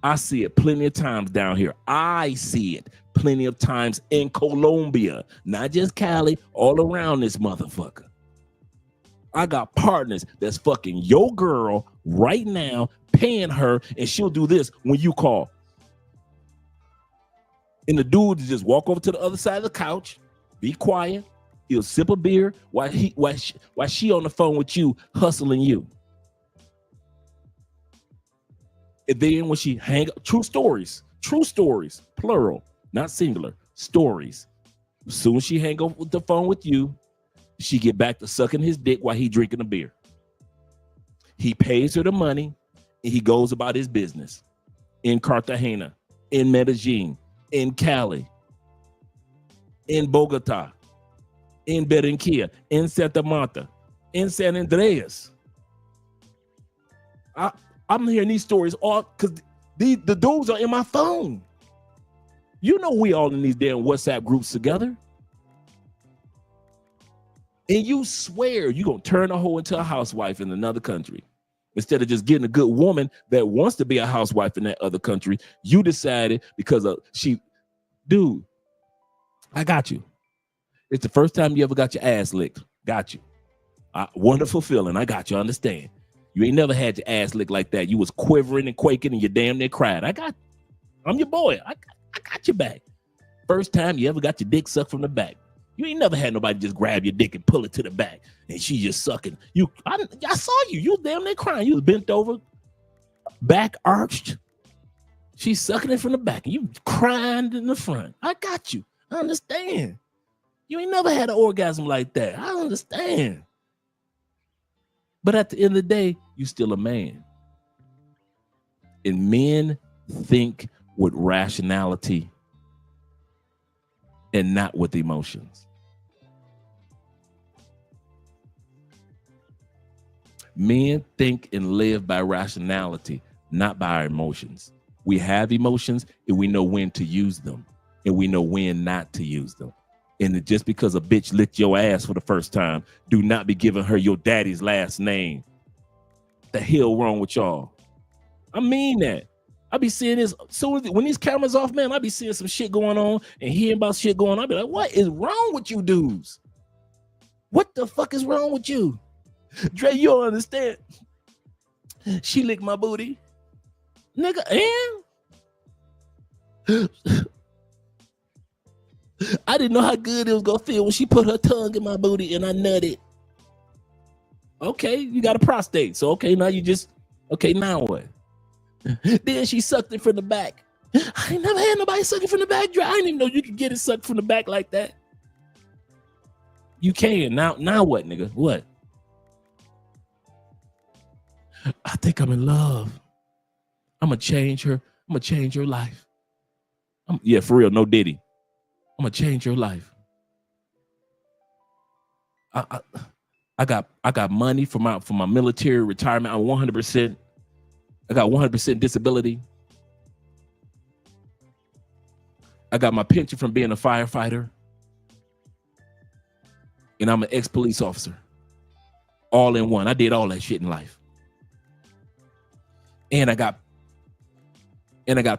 I see it plenty of times down here. I see it plenty of times in Colombia, not just Cali, all around this motherfucker. I got partners that's fucking your girl right now, paying her, and she'll do this when you call. And the dude just walk over to the other side of the couch, be quiet, he'll sip a beer while she on the phone with you, hustling you. And then when she hang up, true stories, plural, not singular, stories. As soon as she hang up with the phone with you, she get back to sucking his dick while he drinking a beer. He pays her the money and he goes about his business in Cartagena, in Medellin, in Cali, in Bogota, in Barranquilla, in Santa Marta, in San Andreas. I'm hearing these stories all because the dudes are in my phone. You know we all in these damn WhatsApp groups together. And you swear you're going to turn a hoe into a housewife in another country. Instead of just getting a good woman that wants to be a housewife in that other country, you decided because of dude, I got you. It's the first time you ever got your ass licked. Got you. Wonderful feeling. I got you. I understand. You ain't never had your ass licked like that. You was quivering and quaking and you damn near cried. I'm your boy. I got your back. First time you ever got your dick sucked from the back. You ain't never had nobody just grab your dick and pull it to the back and she just sucking. I saw you. You was damn near crying. You was bent over, back arched. She's sucking it from the back and you crying in the front. I got you. I understand. You ain't never had an orgasm like that. I understand. But at the end of the day, you still a man. And men think with rationality and not with emotions. Men think and live by rationality, not by our emotions. We have emotions and we know when to use them and we know when not to use them. And just because a bitch licked your ass for the first time, do not be giving her your daddy's last name. The hell wrong with y'all? I mean that. I be seeing this. So when these cameras off, man, I be seeing some shit going on and hearing about shit going on. I be like, what is wrong with you dudes? What the fuck is wrong with you? Dre, you don't understand. She licked my booty. Nigga, and I didn't know how good it was gonna feel when she put her tongue in my booty and I nutted. Okay, you got a prostate. So okay, now now what? Then she sucked it from the back. I ain't never had nobody suck it from the back. I didn't even know you could get it sucked from the back like that. You can. Now what, nigga? What? I think I'm in love. I'm gonna change her. I'm gonna change her life. Yeah, for real, no Diddy. I'm gonna change your life. I got money for my military retirement. I'm 100%. I got 100% disability. I got my pension from being a firefighter. And I'm an ex-police officer. All in one. I did all that shit in life. And I got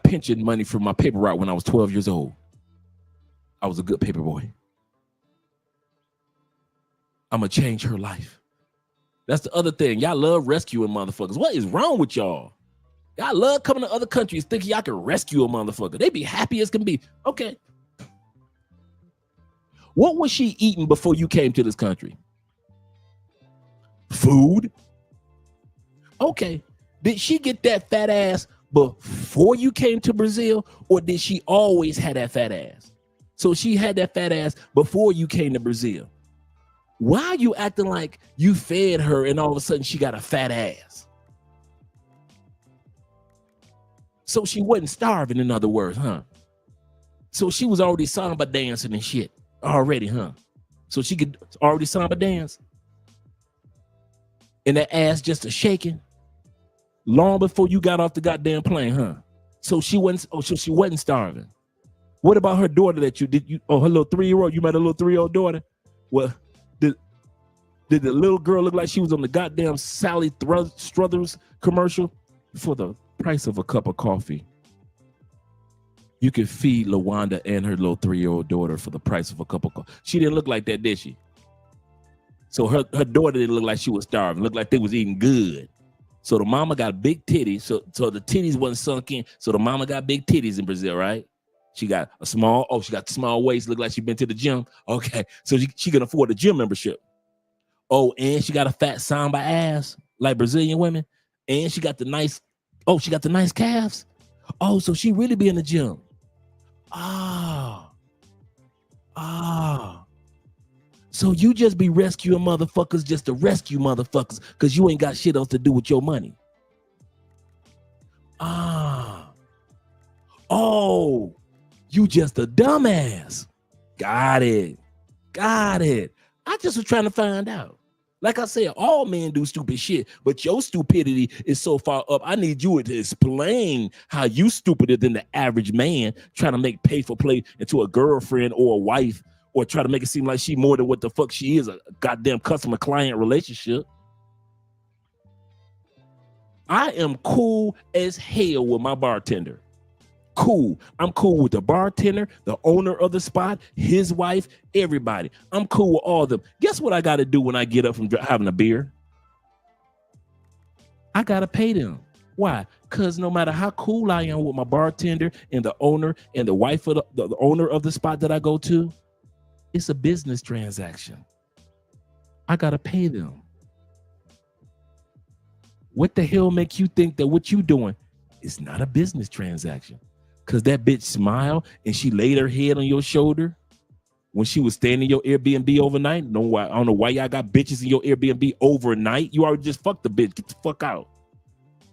pension money from my paper route when I was 12 years old. I was a good paper boy. I'm gonna change her life. That's the other thing. Y'all love rescuing motherfuckers. What is wrong with y'all? Y'all love coming to other countries thinking y'all can rescue a motherfucker. They be happy as can be. Okay. What was she eating before you came to this country? Food? Okay. Did she get that fat ass before you came to Brazil, or did she always have that fat ass? So she had that fat ass before you came to Brazil. Why are you acting like you fed her and all of a sudden she got a fat ass? So she wasn't starving, in other words, huh? So she was already samba dancing and shit already, huh? So she could already samba dance. And that ass just a shaking long before you got off the goddamn plane, huh? So she wasn't starving. What about her daughter that her little 3-year-old? You met a little 3-year-old daughter? Well, did the little girl look like she was on the goddamn Sally Struthers commercial? For the price of a cup of coffee, you could feed LaWanda and her little 3-year-old daughter for the price of a cup of coffee. She didn't look like that, did she? So her daughter didn't look like she was starving. Looked like they was eating good. So the mama got big titties. So the titties wasn't sunk in. So the mama got big titties in Brazil, right? She got she got the small waist. Looked like she been to the gym. Okay, so she can afford a gym membership. Oh, and she got a fat samba ass like Brazilian women. And she got the nice calves. Oh, so she really be in the gym. So you just be rescuing motherfuckers just to rescue motherfuckers because you ain't got shit else to do with your money. Oh, you just a dumbass. Got it. I just was trying to find out. Like I said, all men do stupid shit, but your stupidity is so far up. I need you to explain how you stupider than the average man trying to make pay for play into a girlfriend or a wife, or try to make it seem like she more than what the fuck she is, a goddamn customer-client relationship. I am cool as hell with my bartender. Cool. I'm cool with the bartender, the owner of the spot, his wife, everybody. I'm cool with all of them. Guess what I got to do when I get up from having a beer? I got to pay them. Why? Because no matter how cool I am with my bartender and the owner and the wife of the owner of the spot that I go to, it's a business transaction. I got to pay them. What the hell make you think that what you doing is not a business transaction? Because that bitch smiled and she laid her head on your shoulder when she was staying in your Airbnb overnight. I don't know why y'all got bitches in your Airbnb overnight. You already just fucked the bitch. Get the fuck out. I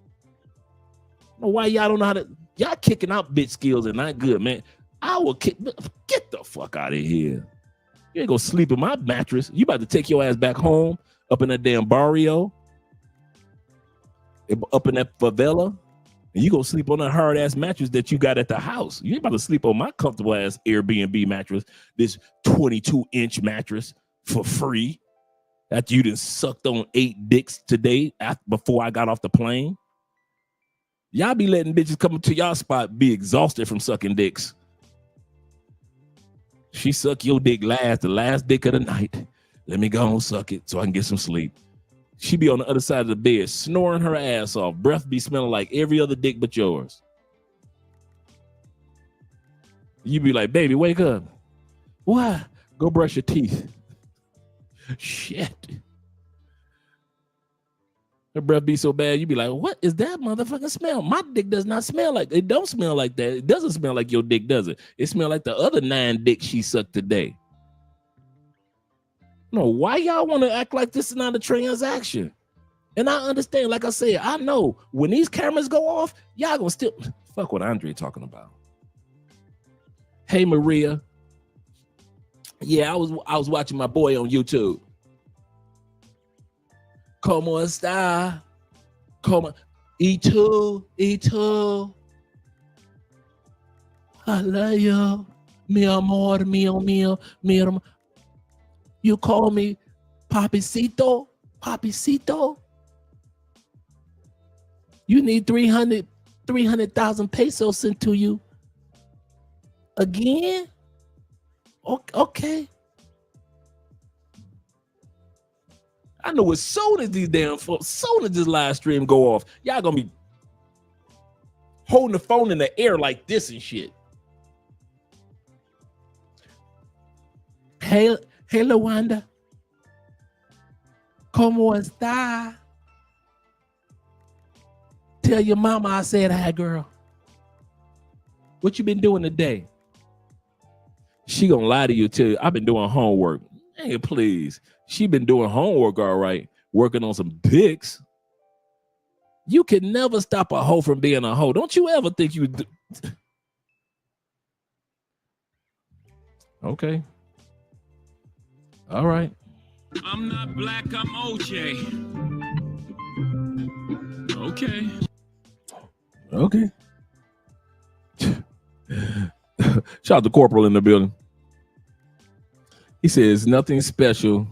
don't know why y'all don't know how to. Y'all kicking out bitch skills are not good, man. I will get the fuck out of here. You ain't gonna sleep in my mattress. You about to take your ass back home up in that damn barrio, up in that favela. And you gonna sleep on a hard ass mattress that you got at the house. You ain't about to sleep on my comfortable ass Airbnb mattress, this 22-inch mattress for free after you done sucked on 8 dicks today before I got off the plane. Y'all be letting bitches come to y'all spot be exhausted from sucking dicks. She suck your dick the last dick of the night. Let me go and suck it so I can get some sleep. She be on the other side of the bed, snoring her ass off. Breath be smelling like every other dick but yours. You be like, baby, wake up. Why? Go brush your teeth. Shit. Her breath be so bad, you be like, what is that motherfucking smell? My dick does not smell like, it don't smell like that. It doesn't smell like your dick, does it? It smell like the other 9 dicks she sucked today. No, why y'all want to act like this is not a transaction? And I understand, like I said, I know when these cameras go off, y'all gonna still fuck what Andre talking about. Hey Maria. Yeah, I was watching my boy on YouTube. Como está? Como E2. I love you. Mi amor, mío. You call me Papicito? You need 300,000 pesos sent to you again? Okay. I know as soon as these damn folks, soon as this live stream go off, y'all gonna be holding the phone in the air like this and shit. Hey, LaWanda. ¿Cómo está? Tell your mama I said hi, girl. What you been doing today? She gonna lie to you too. I've been doing homework. Hey, please. She been doing homework all right. Working on some dicks. You can never stop a hoe from being a hoe. Don't you ever think you do. Okay. All right. I'm not black, I'm OJ. Okay. Okay. Shout out to Corporal in the building. He says nothing special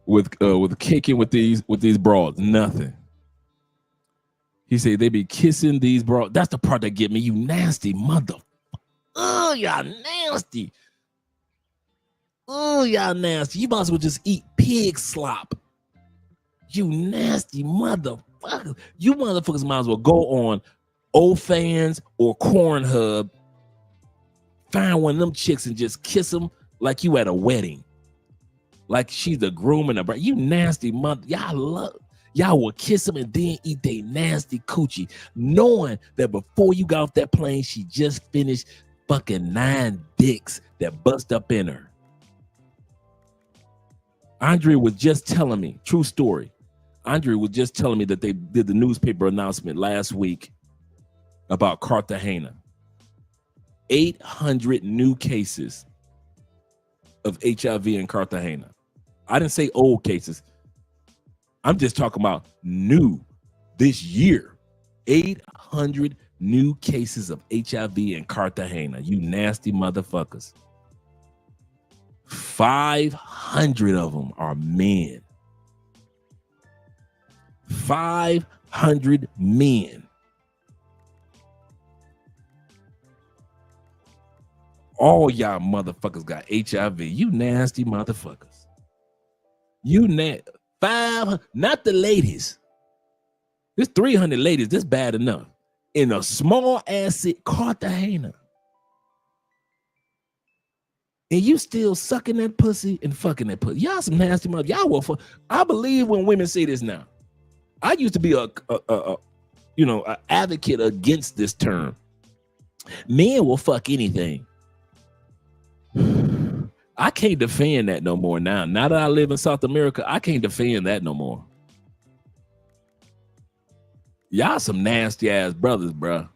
with kicking with these broads. Nothing. He said they be kissing these broads. That's the part that get me. You nasty mother. Oh, y'all nasty. Oh, y'all nasty. You might as well just eat pig slop. You nasty motherfuckers. You motherfuckers might as well go on OnlyFans or Pornhub, find one of them chicks and just kiss them like you at a wedding. Like she's the groom and the bride. You nasty mother. Y'all will kiss them and then eat they nasty coochie, knowing that before you got off that plane, she just finished fucking 9 dicks that bust up in her. Andre was just telling me, true story. Andre was just telling me that they did the newspaper announcement last week about Cartagena. 800 new cases of HIV in Cartagena. I didn't say old cases. I'm just talking about new this year. 800 new cases of HIV in Cartagena. You nasty motherfuckers. 500 of them are men. 500 men. All y'all motherfuckers got HIV. You nasty motherfuckers. You not the ladies. There's 300 ladies. This bad enough. In a small ass city, Cartagena. And you still sucking that pussy and fucking that pussy. Y'all some nasty mother. Y'all will fuck. I believe when women say this now. I used to be an advocate against this term. Men will fuck anything. I can't defend that no more now. Now that I live in South America, I can't defend that no more. Y'all some nasty ass brothers, bro.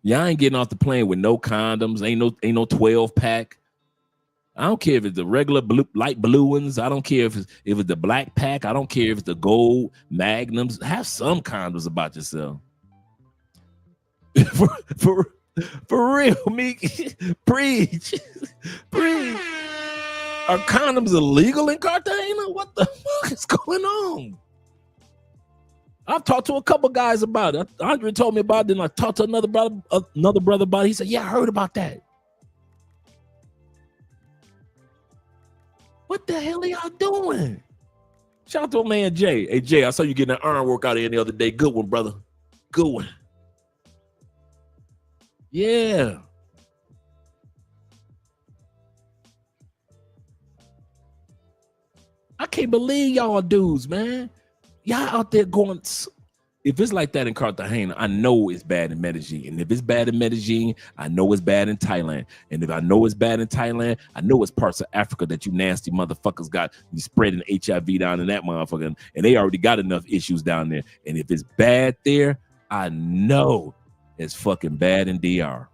Y'all ain't getting off the plane with no condoms. Ain't no 12 pack. I don't care if it's the regular light blue ones. I don't care if it's the black pack. I don't care if it's the gold magnums. Have some condoms about yourself. for real, Meek. Preach. Are condoms illegal in Cartagena? What the fuck is going on? I've talked to a couple guys about it. Andre told me about it, and I talked to another brother about it. He said, yeah, I heard about that. What the hell are y'all doing? Shout out to my man Jay. Hey, Jay, I saw you getting an iron workout in the other day. Good one, brother. Good one. Yeah. I can't believe y'all dudes, man. Y'all out there going. If it's like that in Cartagena, I know it's bad in Medellin. And if it's bad in Medellin, I know it's bad in Thailand. And if I know it's bad in Thailand, I know it's parts of Africa that you nasty motherfuckers got you spreading HIV down in that motherfucker. And they already got enough issues down there. And if it's bad there, I know it's fucking bad in DR.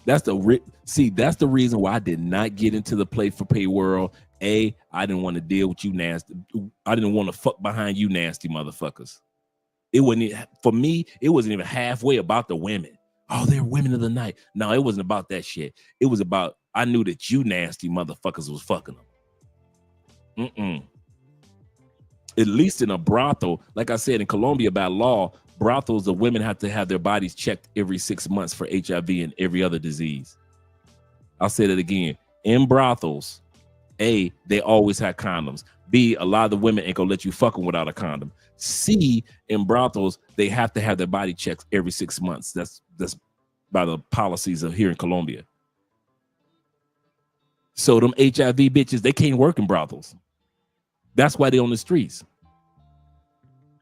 That's the reason why I did not get into the play for pay world. I didn't want to deal with you nasty. I didn't want to fuck behind you nasty motherfuckers. It wasn't, for me, it wasn't even halfway about the women. Oh, they're women of the night. No, it wasn't about that shit. It was about, I knew that you nasty motherfuckers was fucking them. At least in a brothel, like I said, in Colombia by law, brothels, the women have to have their bodies checked every 6 months for HIV and every other disease. I'll say that again. In brothels, A, they always have condoms. B, a lot of the women ain't gonna let you fuck them without a condom. C, in brothels, they have to have their body checked every 6 months. That's by the policies of here in Colombia. So them HIV bitches, they can't work in brothels. That's why they on the streets.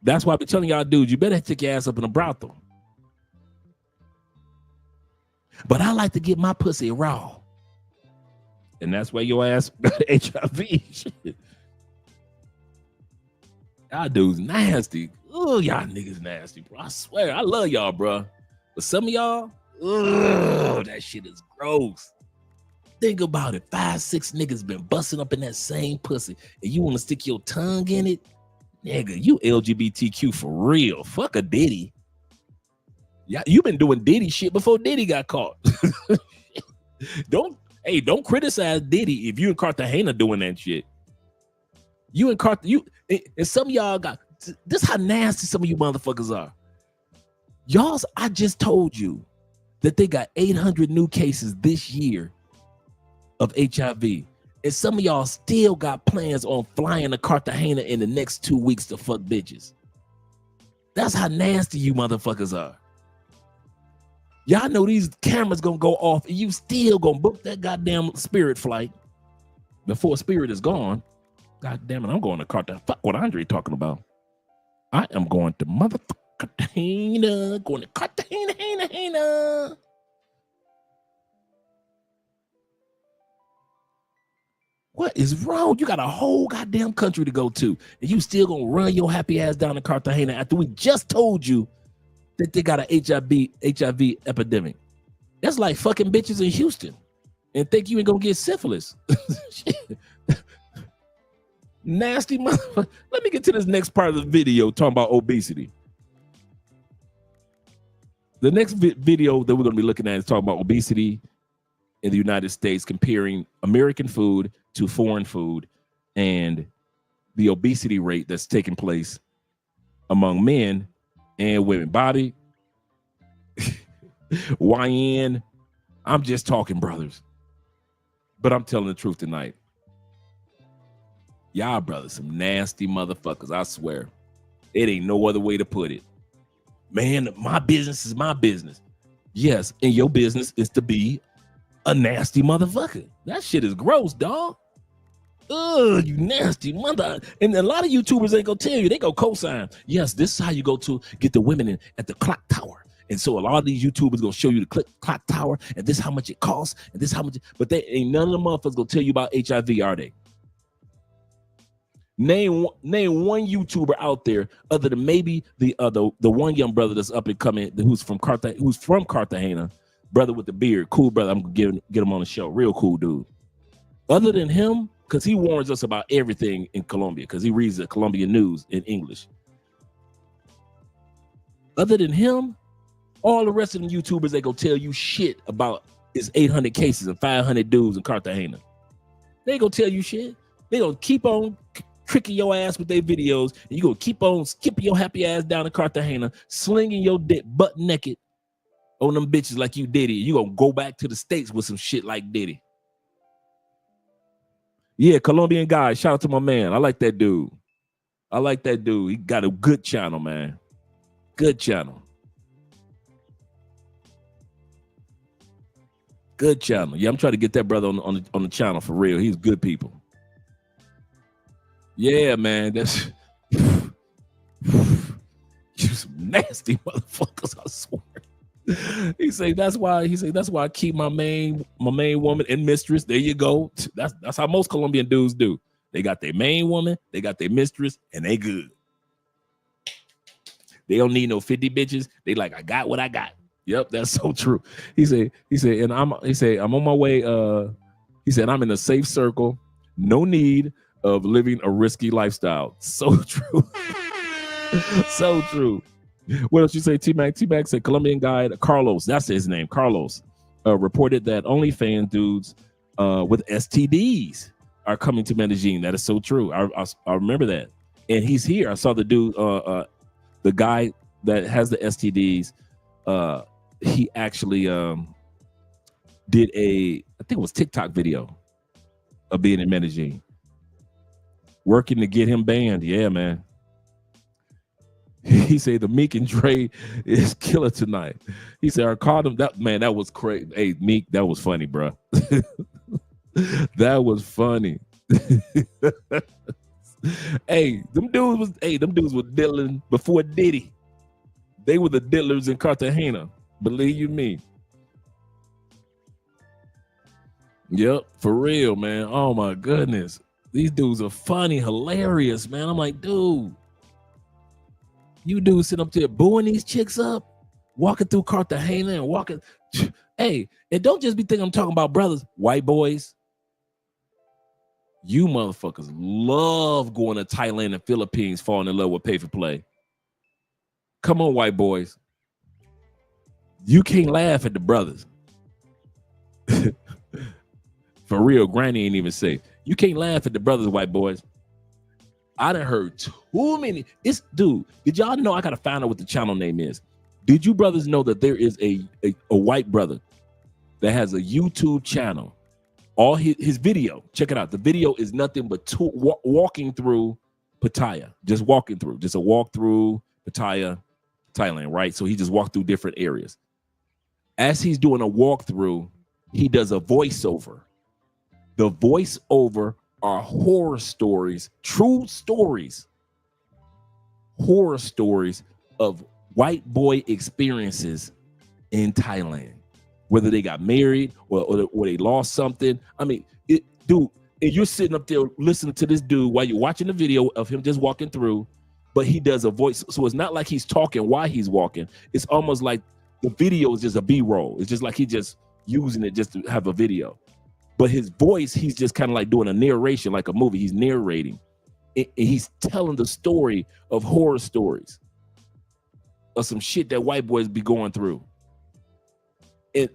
That's why I be telling y'all dudes, you better take your ass up in a brothel. But I like to get my pussy raw. And that's why your ass got HIV. Y'all dudes nasty. Oh, y'all niggas nasty, bro. I swear, I love y'all, bro. But some of y'all, that shit is gross. Think about it. 5, 6 niggas been busting up in that same pussy, and you want to stick your tongue in it? Nigga, you LGBTQ for real. Fuck a Diddy. Yeah, you been doing Diddy shit before Diddy got caught. Don't criticize Diddy if you and Cartagena doing that shit. You and and some of y'all got this. How nasty some of you motherfuckers are. Y'all's. I just told you that they got 800 new cases this year of HIV, and some of y'all still got plans on flying to Cartagena in the next 2 weeks to fuck bitches. That's how nasty you motherfuckers are. Y'all know these cameras gonna go off, and you still gonna book that goddamn Spirit flight before Spirit is gone. God damn it, I'm going to Cartagena. Fuck what Andre talking about. I am going to motherfucking Cartagena. Going to Cartagena. What is wrong? You got a whole goddamn country to go to, and you still gonna run your happy ass down to Cartagena after we just told you that they got an HIV epidemic. That's like fucking bitches in Houston and think you ain't gonna get syphilis. Nasty motherfucker. Let me get to this next part of the video talking about obesity. The next video that we're going to be looking at is talking about obesity in the United States, comparing American food to foreign food and the obesity rate that's taking place among men and women. Bobby, YN, I'm just talking, brothers. But I'm telling the truth tonight. Y'all brothers, some nasty motherfuckers, I swear. It ain't no other way to put it. Man, my business is my business. Yes, and your business is to be a nasty motherfucker. That shit is gross, dog. Ugh, you nasty mother. And a lot of YouTubers ain't gonna tell you, they go co-sign. Yes, this is how you go to get the women in at the clock tower. And so a lot of these YouTubers gonna show you the clock tower, and this is how much it costs, and this is how much, but they ain't none of the motherfuckers gonna tell you about HIV, are they? Name one YouTuber out there other than maybe the one young brother that's up and coming who's from Cartagena, brother with the beard, cool brother. I'm gonna get him on the show, real cool dude. Other than him, because he warns us about everything in Colombia, because he reads the Colombian news in English. Other than him, all the rest of them YouTubers, they gonna tell you shit about his 800 cases and 500 dudes in Cartagena. They gonna tell you shit. They gonna keep on tricking your ass with their videos, and you gonna keep on skipping your happy ass down to Cartagena, slinging your dick butt naked on them bitches like you Diddy. You gonna go back to the States with some shit like Diddy. Yeah, Colombian guy. Shout out to my man. I like that dude. He got a good channel, man. Good channel. Good channel. Yeah, I'm trying to get that brother on the channel for real. He's good people. Yeah, man, that's you some nasty motherfuckers, I swear. He say that's why I keep my main woman and mistress. There you go. That's how most Colombian dudes do. They got their main woman, they got their mistress, and they good. They don't need no 50 bitches. They like, I got what I got. Yep, that's so true. He said, and I'm on my way. He said, I'm in a safe circle. No need of living a risky lifestyle. So true. So true. What else you say, T-Mac? T-Mac said Colombian guy, Carlos, that's his name, Carlos, reported that OnlyFans dudes with STDs are coming to Medellin. That is so true. I remember that. And he's here. I saw the dude, the guy that has the STDs, he actually did I think it was TikTok video of being in Medellin. Working to get him banned. Yeah, man. He said the Meek and Dre is killer tonight. He said I called him. That was crazy. Hey, Meek, that was funny, bro. That was funny. Hey, them dudes were diddling before Diddy. They were the diddlers in Cartagena. Believe you me. Yep, for real, man. Oh my goodness. These dudes are funny, hilarious, man. I'm like, dude, You dudes sit up there booing these chicks up, walking through Cartagena and walking. Hey, and don't just be thinking I'm talking about brothers, white boys. You motherfuckers love going to Thailand and Philippines, falling in love with pay for play. Come on, white boys. You can't laugh at the brothers. For real, Granny ain't even safe. You can't laugh at the brothers, white boys. I done heard too many. Dude, did y'all know? I gotta find out what the channel name is. Did you brothers know that there is a white brother that has a YouTube channel? All his video, check it out. The video is nothing but walking through Pattaya, just walking through, just a walk through Pattaya, Thailand, right? So he just walked through different areas. As he's doing a walkthrough, he does a voiceover. The voiceover are horror stories, true stories, horror stories of white boy experiences in Thailand. Whether they got married or they lost something. I mean, dude, and you're sitting up there listening to this dude while you're watching the video of him just walking through, but he does a voice. So it's not like he's talking while he's walking. It's almost like the video is just a B-roll. It's just like he's just using it just to have a video. But his voice, he's just kind of like doing a narration, like a movie. He's narrating. And he's telling the story of horror stories of some shit that white boys be going through. And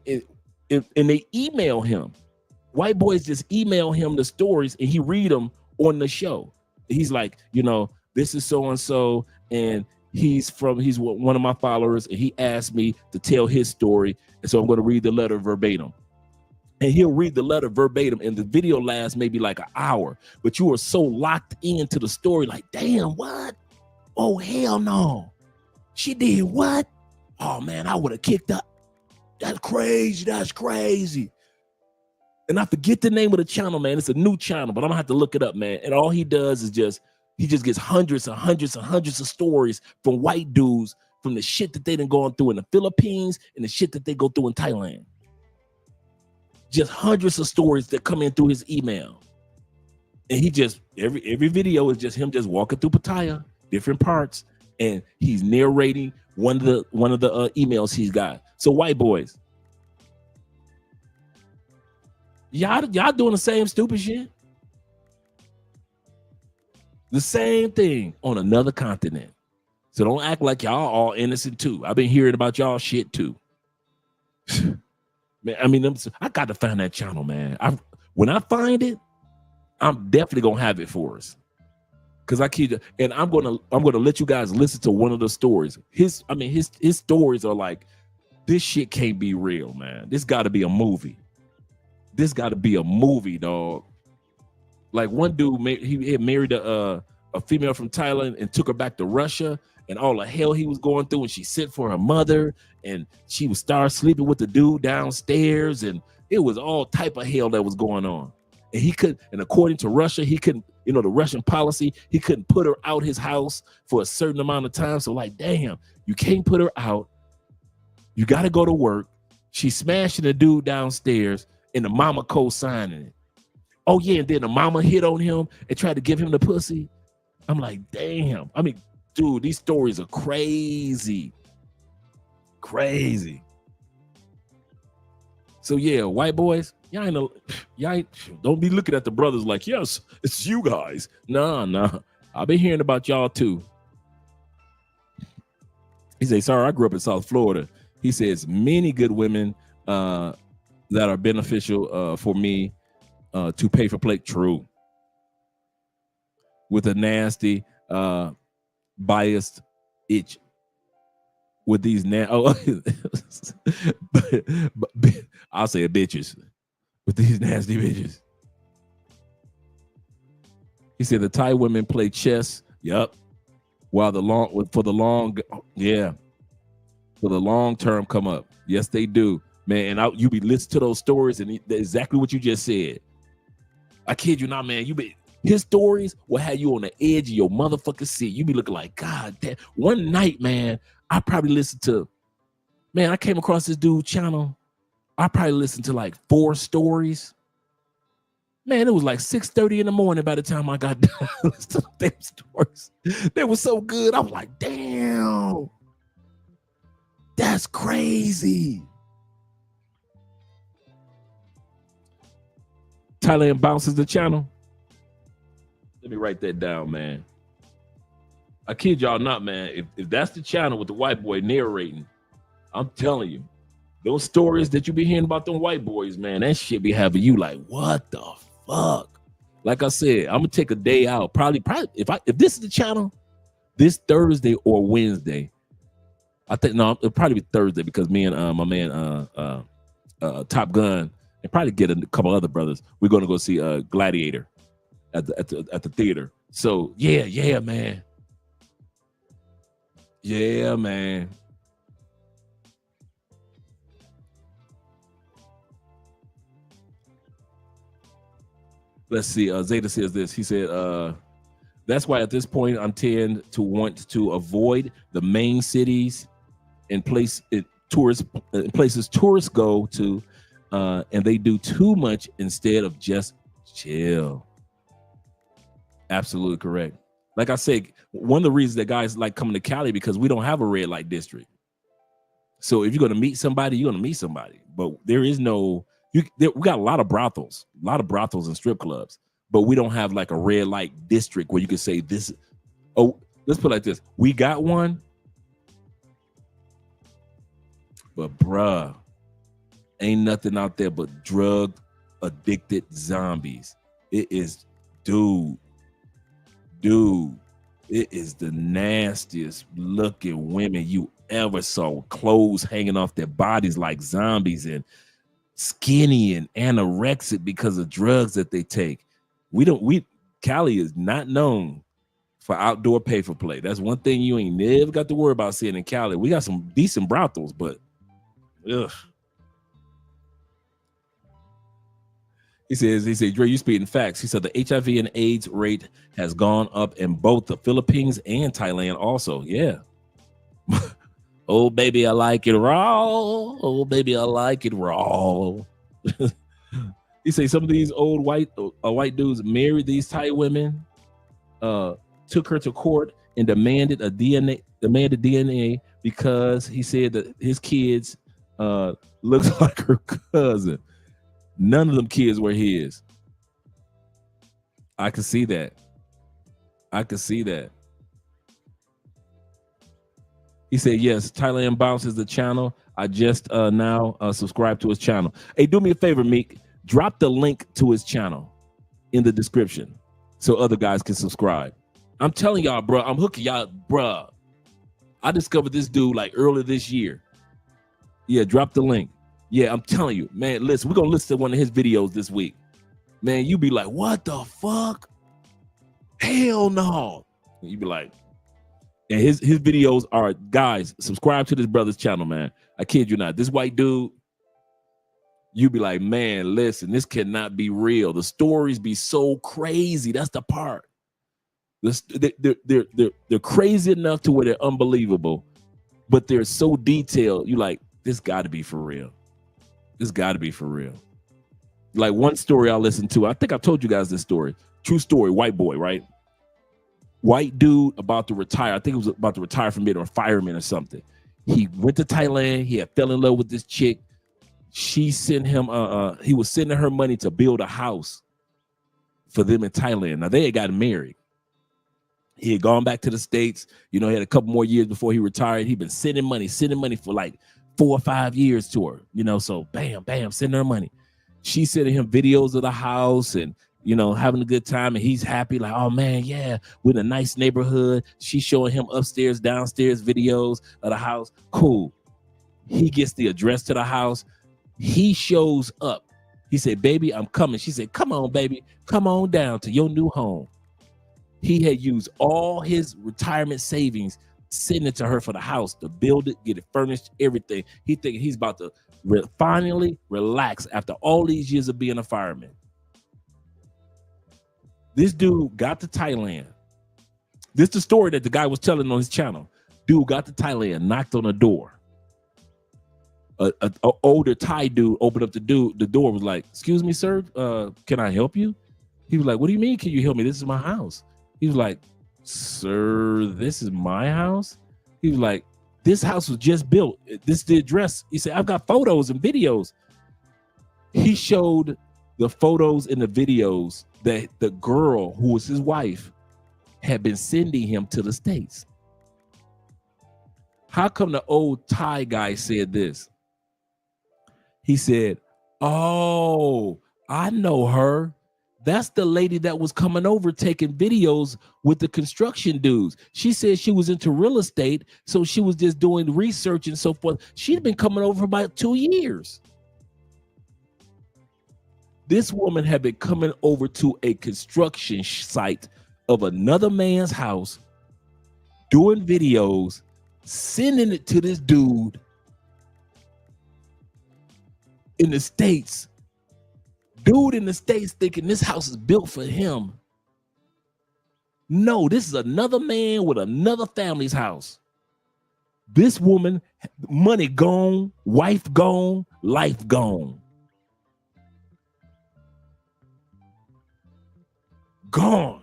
they email him. White boys just email him the stories and he read them on the show. He's like, this is so-and-so, and he's one of my followers, and he asked me to tell his story, and so I'm going to read the letter verbatim. And he'll read the letter verbatim, and the video lasts maybe like an hour, but you are so locked into the story, like, damn, what? Oh, hell no. She did what? Oh, man, I would have kicked up. That's crazy. And I forget the name of the channel, man. It's a new channel, but I'm gonna have to look it up, man. And all he does is he just gets hundreds and hundreds and hundreds of stories from white dudes from the shit that they done gone through in the Philippines and the shit that they go through in Thailand. Just hundreds of stories that come in through his email. And he just, every video is just him just walking through Pattaya, different parts, and he's narrating one of the emails he's got. So white boys, y'all doing the same stupid shit. The same thing on another continent. So don't act like y'all all innocent too. I've been hearing about y'all shit too. Man, I mean, I got to find that channel, man. When I find it, I'm definitely gonna have it for us. Cause I'm gonna let you guys listen to one of the stories. His stories are like, this shit can't be real, man. This got to be a movie. This got to be a movie, dog. Like one dude, he had married a female from Thailand and took her back to Russia, and all the hell he was going through, and she sent for her mother, and she would start sleeping with the dude downstairs, and it was all type of hell that was going on. And according to Russia, he couldn't, the Russian policy, he couldn't put her out his house for a certain amount of time. So like, damn, you can't put her out. You got to go to work. She's smashing the dude downstairs, and the mama co-signing it. Oh, yeah, and then the mama hit on him and tried to give him the pussy. I'm like, damn. I mean, dude, these stories are crazy. Crazy. So, yeah, white boys, y'all don't be looking at the brothers like, yes, it's you guys. Nah. I've been hearing about y'all, too. He says, sorry, I grew up in South Florida. He says, many good women that are beneficial for me to pay for play. True. With a nasty, biased itch. With these I'll say bitches. With these nasty bitches. He said the Thai women play chess. Yup. While for the long term come up. Yes, they do, man. And you be listening to those stories, and exactly what you just said. I kid you not, man. His stories will have you on the edge of your motherfucking seat. You be looking like, God damn. One night, man, I probably listened to, man, I came across this dude's channel. I probably listened to like 4 stories. Man, it was like 6:30 in the morning by the time I got done with some damn stories. They were so good. I was like, damn, that's crazy. Thailand bounces the channel. Let me write that down, man. I kid y'all not, man. If that's the channel with the white boy narrating, I'm telling you, those stories that you be hearing about them white boys, man, that shit be having you like, what the fuck? Like I said, I'm gonna take a day out. Probably if this is the channel, this Thursday or Wednesday. I think no, it'll probably be Thursday because me and my man Top Gun and probably get a couple other brothers. We're gonna go see Gladiator at the theater. So yeah, man. Yeah, man. Let's see. Zeta says this. He said, that's why at this point I tend to want to avoid the main cities and places tourists go to, and they do too much instead of just chill. Absolutely correct. Like I said, one of the reasons that guys like coming to Cali because we don't have a red light district. So if you're gonna meet somebody, you're gonna meet somebody. But there is no. We got a lot of brothels and strip clubs, but we don't have like a red light district where you can say this. Oh, let's put it like this. We got one, but bruh, ain't nothing out there but drug addicted zombies. It is, dude, it is the nastiest looking women you ever saw. Clothes hanging off their bodies like zombies and skinny and anorexic because of drugs that they take. Cali is not known for outdoor pay for play. That's one thing you ain't never got to worry about seeing in Cali. We got some decent brothels, but ugh. He said, Dre, you speaking facts. He said the HIV and AIDS rate has gone up in both the Philippines and Thailand also. Yeah. Oh, baby, I like it raw. Oh, baby, I like it raw. He say some of these old white dudes married these Thai women, took her to court and demanded DNA because he said that his kids looks like her cousin. None of them kids were his. I could see that. He said, yes, Thailand bounces the channel. I just now subscribe to his channel. Hey, do me a favor, Meek. Drop the link to his channel in the description so other guys can subscribe. I'm telling y'all, bro. I'm hooking y'all, bro. I discovered this dude like earlier this year. Yeah, drop the link. Yeah, I'm telling you, man, listen, we're going to listen to one of his videos this week. Man, you be like, what the fuck? Hell no. And you be like, and his videos are, guys, subscribe to this brother's channel, man. I kid you not. This white dude, you be like, man, listen, this cannot be real. The stories be so crazy. That's the part. They're crazy enough to where they're unbelievable, but they're so detailed. You like, this got to be for real. This got to be for real. Like one story I listened to, I think I told you guys this story. True story, white boy, right? White dude about to retire. I think it was about to retire from being a fireman or something. He went to Thailand. He had fell in love with this chick. She sent him, he was sending her money to build a house for them in Thailand. Now they had gotten married. He had gone back to the States. You know, he had a couple more years before he retired. He'd been sending money for like 4 or 5 years to her, you know, so bam, sending her money. She sending him videos of the house and, you know, having a good time. And he's happy like, oh man, yeah, we're in a nice neighborhood. She's showing him upstairs, downstairs videos of the house. Cool. He gets the address to the house. He shows up. He said, baby, I'm coming. She said, come on, baby, come on down to your new home. He had used all his retirement savings, sending it to her for the house, to build it, get it furnished, everything. He thinking he's about to finally relax after all these years of being a fireman. This dude got to Thailand. This is the story that the guy was telling on his channel. Dude got to Thailand, knocked on the door. a older Thai dude opened up the door, was like, "Excuse me, sir, can I help you?" He was like, "What do you mean, can you help me? This is my house." He was like, "Sir, this is my house?" He was like, "This house was just built. This is the address." He said, "I've got photos and videos." He showed the photos and the videos that the girl who was his wife had been sending him to the States. How come the old Thai guy said this? He said, "Oh, I know her. That's the lady that was coming over taking videos with the construction dudes. She said she was into real estate, so she was just doing research and so forth. She'd been coming over for about 2 years." This woman had been coming over to a construction site of another man's house, doing videos, sending it to this dude in the States. Dude in the States thinking this house is built for him. No, this is another man with another family's house. This woman, money gone, wife gone, life gone. Gone.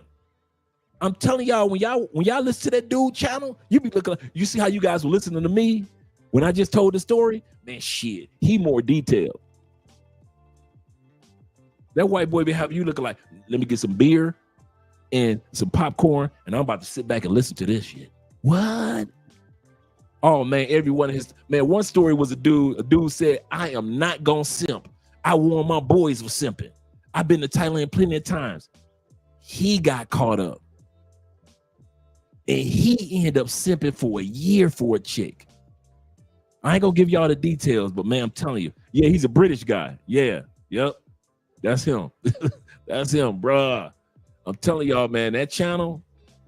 I'm telling y'all, when y'all listen to that dude channel, you be looking like, you see how you guys were listening to me when I just told the story? Man, shit, he more detailed. That white boy be having you looking like, let me get some beer and some popcorn, and I'm about to sit back and listen to this shit. What? Oh man, every one of his, man, one story was a dude said, "I am not gonna simp. I warned my boys for simping. I've been to Thailand plenty of times." He got caught up. And he ended up simping for a year for a chick. I ain't gonna give y'all the details, but man, I'm telling you, yeah, he's a British guy. Yeah, yep, that's him. That's him, bruh. I'm telling y'all, man, that channel,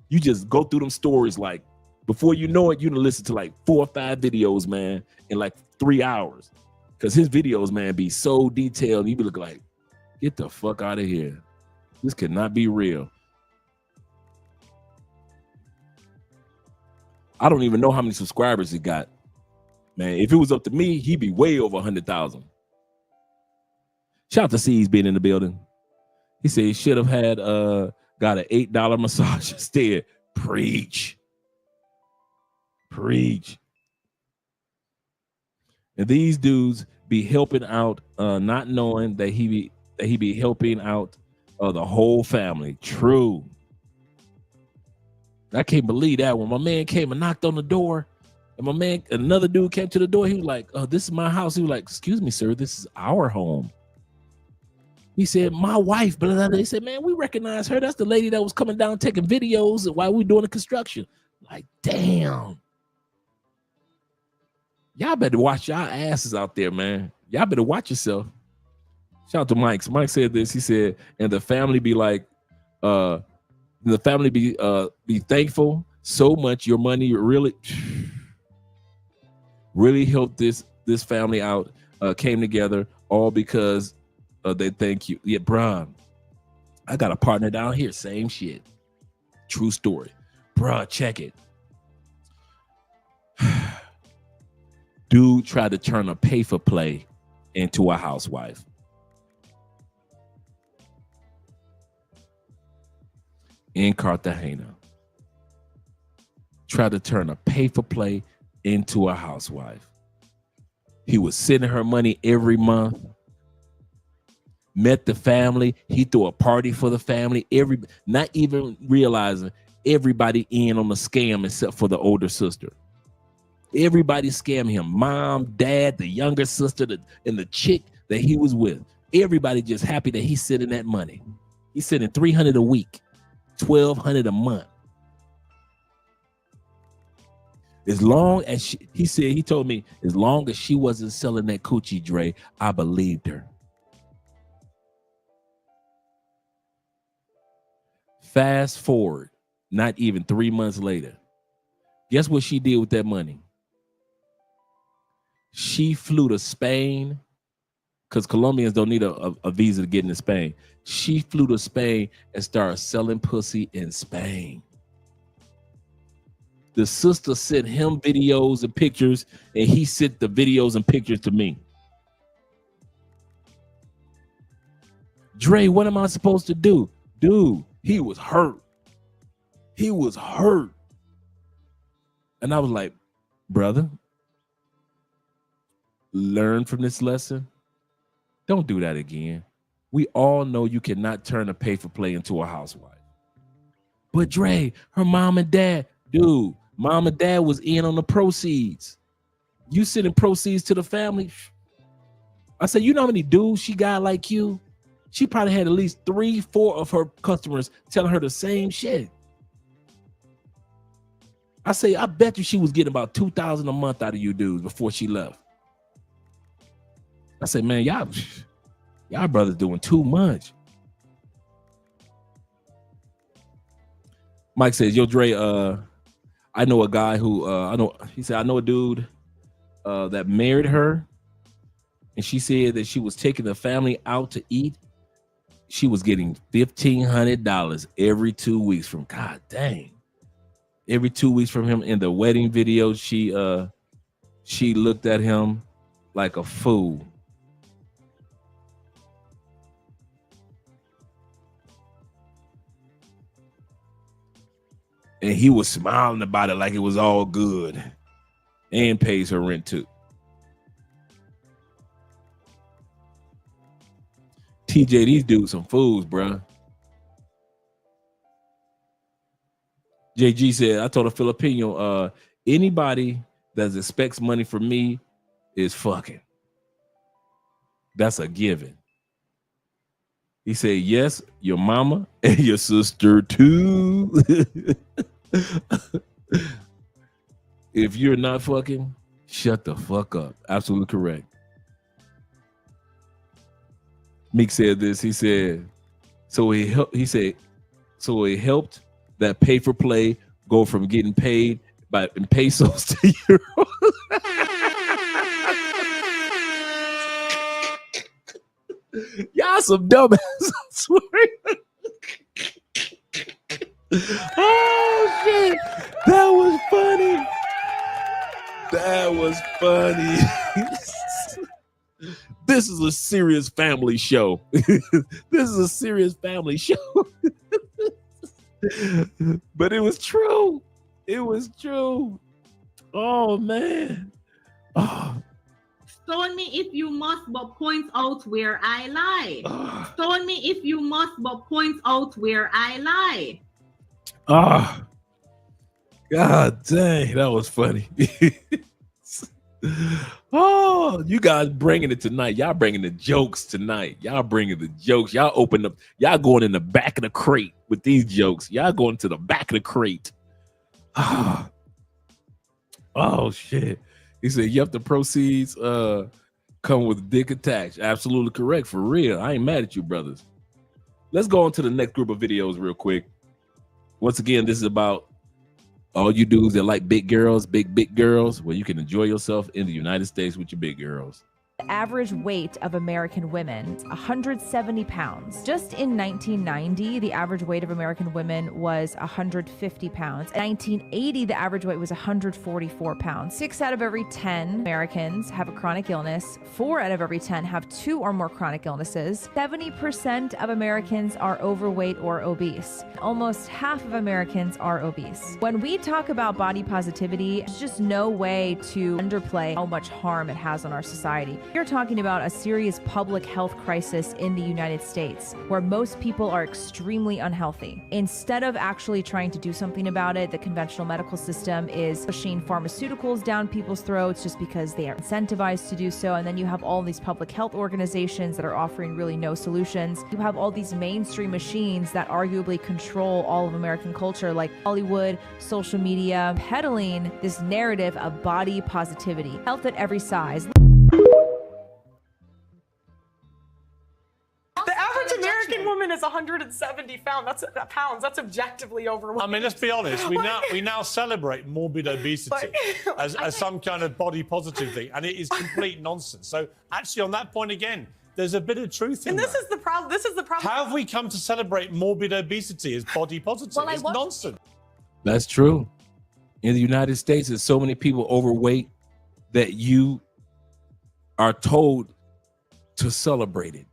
you just go through them stories like, before you know it, you done listen to like 4 or 5 videos, man, in like 3 hours. Because his videos, man, be so detailed, and you be looking like, get the fuck out of here. This could not be real. I don't even know how many subscribers he got. Man, if it was up to me, he'd be way over 100,000. Shout out to C's being in the building. He said he should have had got an $8 massage instead. Preach. Preach. And these dudes be helping out, not knowing that he be helping out the whole family. True. I can't believe that. When my man came and knocked on the door, and another dude came to the door, he was like, "Oh, this is my house." He was like, "Excuse me, sir, this is our home." He said, "My wife," blah, blah, blah. They said, "Man, we recognize her. That's the lady that was coming down taking videos while we doing the construction." Like, damn. Y'all better watch y'all asses out there, man. Y'all better watch yourself. Shout out to Mike. So Mike said this. He said, and the family be like, the family be thankful so much. Your money really helped this family out, came together, all because they thank you. Yeah, bruh. I got a partner down here, same shit. True story. Bruh, check it. Dude tried to turn a pay-for-play into a housewife. In Cartagena. Tried to turn a pay-for-play into a housewife. He was sending her money every month. Met the family. He threw a party for the family. Not even realizing everybody in on the scam except for the older sister. Everybody scammed him. Mom, dad, the younger sister, and the chick that he was with. Everybody just happy that he's sending that money. He's sending $300 a week. $1,200 a month. As long as he told me, as long as she wasn't selling that coochie, Dre, I believed her. Fast forward, not even 3 months later. Guess what she did with that money? She flew to Spain, because Colombians don't need a visa to get into Spain. She flew to Spain and started selling pussy in Spain. The sister sent him videos and pictures, and he sent the videos and pictures to me. Dre, what am I supposed to do? Dude, he was hurt. He was hurt. And I was like, brother, learn from this lesson. Don't do that again. We all know you cannot turn a pay-for-play into a housewife. But Dre, her mom and dad, dude, mom and dad was in on the proceeds. You sending proceeds to the family? I said, you know how many dudes she got like you? She probably had at least 3-4 of her customers telling her the same shit. I say, I bet you she was getting about $2,000 a month out of you dudes before she left. I say, man, y'all brothers doing too much. Mike says, yo, Dre, I know a guy who, he said, I know a dude that married her, and she said that she was taking the family out to eat. She was getting $1,500 every 2 weeks from, God dang. Every 2 weeks from him. In the wedding video, she looked at him like a fool. And he was smiling about it like it was all good, and pays her rent too. TJ, these dudes some fools, bro. JG said, I told a Filipino, anybody that expects money from me is fucking. That's a given. He said, yes, your mama and your sister too. If you're not fucking, shut the fuck up. Absolutely correct. Meek said this. He said, so it helped that pay for play go from getting paid in pesos to euros. Y'all some dumbasses, I swear. Oh shit, that was funny. That was funny. This is a serious family show. This is a serious family show. But it was true. It was true. Oh man. Oh. Stone me if you must, but point out where I lie. Stone me if you must, but point out where I lie. Ah, God dang, that was funny. Oh, you guys bringing it tonight. Y'all bringing the jokes tonight. Y'all bringing the jokes. Y'all open up. Y'all going in the back of the crate with these jokes. Y'all going to the back of the crate. Oh shit. He said, yep, the proceeds come with dick attached. Absolutely correct. For real. I ain't mad at you, brothers. Let's go on to the next group of videos real quick. Once again, this is about all you dudes that like big girls, big girls, where you can enjoy yourself in the United States with your big girls. The average weight of American women, 170 pounds. Just in 1990, the average weight of American women was 150 pounds. In 1980, the average weight was 144 pounds. 6 out of every 10 Americans have a chronic illness. 4 out of every 10 have 2 or more chronic illnesses. 70% of Americans are overweight or obese. Almost half of Americans are obese. When we talk about body positivity, there's just no way to underplay how much harm it has on our society. You're talking about a serious public health crisis in the United States, where most people are extremely unhealthy. Instead of actually trying to do something about it, the conventional medical system is pushing pharmaceuticals down people's throats just because they are incentivized to do so. And then you have all these public health organizations that are offering really no solutions. You have all these mainstream machines that arguably control all of American culture, like Hollywood, social media, peddling this narrative of body positivity, health at every size. The average American woman is 170 pounds. That's objectively overweight. I mean, let's be honest. We now celebrate morbid obesity as some kind of body positive thing, and it is complete nonsense. So actually, on that point again, there's a bit of truth in and that. This is the problem. How have we come to celebrate morbid obesity as body positive? Well, it's nonsense. That's true. In the United States, there's so many people overweight that you are told to celebrate it.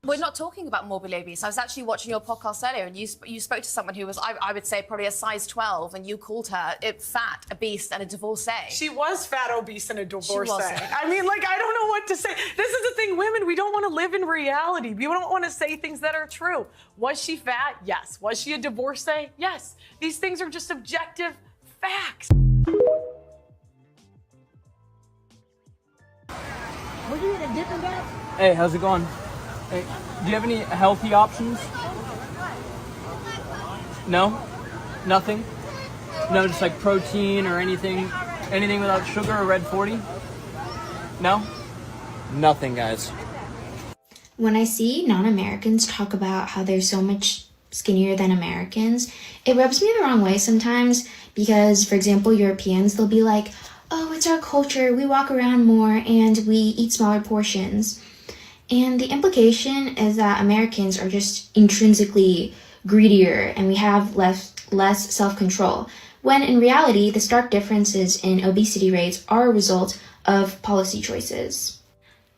We're not talking about morbidly obese. I was actually watching your podcast earlier, and you spoke to someone who was, I would say, probably a size 12, and you called her fat, obese, and a divorcee. She was fat, obese, and a divorcee. wasn't. I mean, like, I don't know what to say. This is the thing, women, we don't want to live in reality. We don't want to say things that are true. Was she fat? Yes. Was she a divorcee? Yes. These things are just objective facts. Hey, how's it going? Hey, do you have any healthy options? No? Nothing? No, just like protein or anything without sugar or red 40? No? Nothing, guys. When I see non-Americans talk about how they're so much skinnier than Americans, it rubs me the wrong way sometimes because, for example, Europeans, they'll be like, oh, it's our culture, we walk around more and we eat smaller portions. And the implication is that Americans are just intrinsically greedier and we have less self-control, when in reality, the stark differences in obesity rates are a result of policy choices.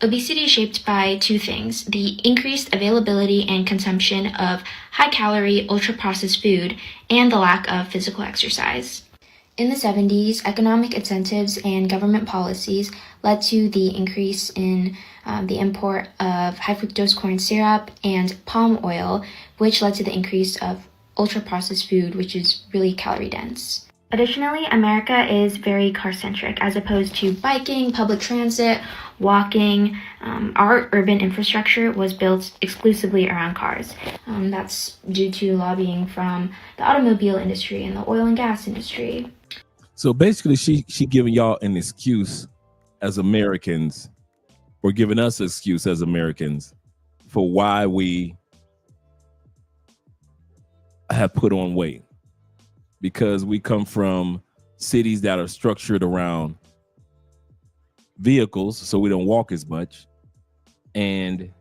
Obesity is shaped by two things: the increased availability and consumption of high-calorie, ultra-processed food, and the lack of physical exercise. In the 70s, economic incentives and government policies led to the increase in the import of high fructose corn syrup and palm oil, which led to the increase of ultra-processed food, which is really calorie dense. Additionally, America is very car-centric as opposed to biking, public transit, walking. Our urban infrastructure was built exclusively around cars. That's due to lobbying from the automobile industry and the oil and gas industry. So basically, she giving y'all an excuse as Americans, or giving us an excuse as Americans for why we have put on weight. Because we come from cities that are structured around vehicles, so we don't walk as much. And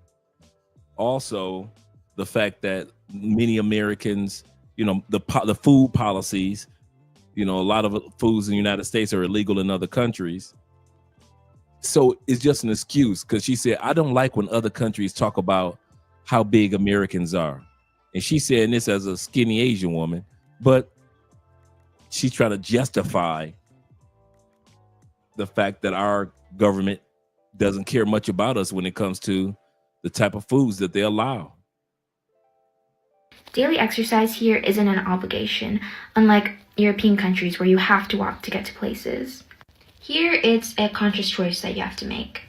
also the fact that many Americans, you know, the food policies, you know, a lot of foods in the United States are illegal in other countries. So it's just an excuse, because she said, I don't like when other countries talk about how big Americans are. And she's saying this as a skinny Asian woman, but she's trying to justify the fact that our government doesn't care much about us when it comes to the type of foods that they allow. Daily exercise here isn't an obligation, unlike European countries where you have to walk to get to places. Here, it's a conscious choice that you have to make.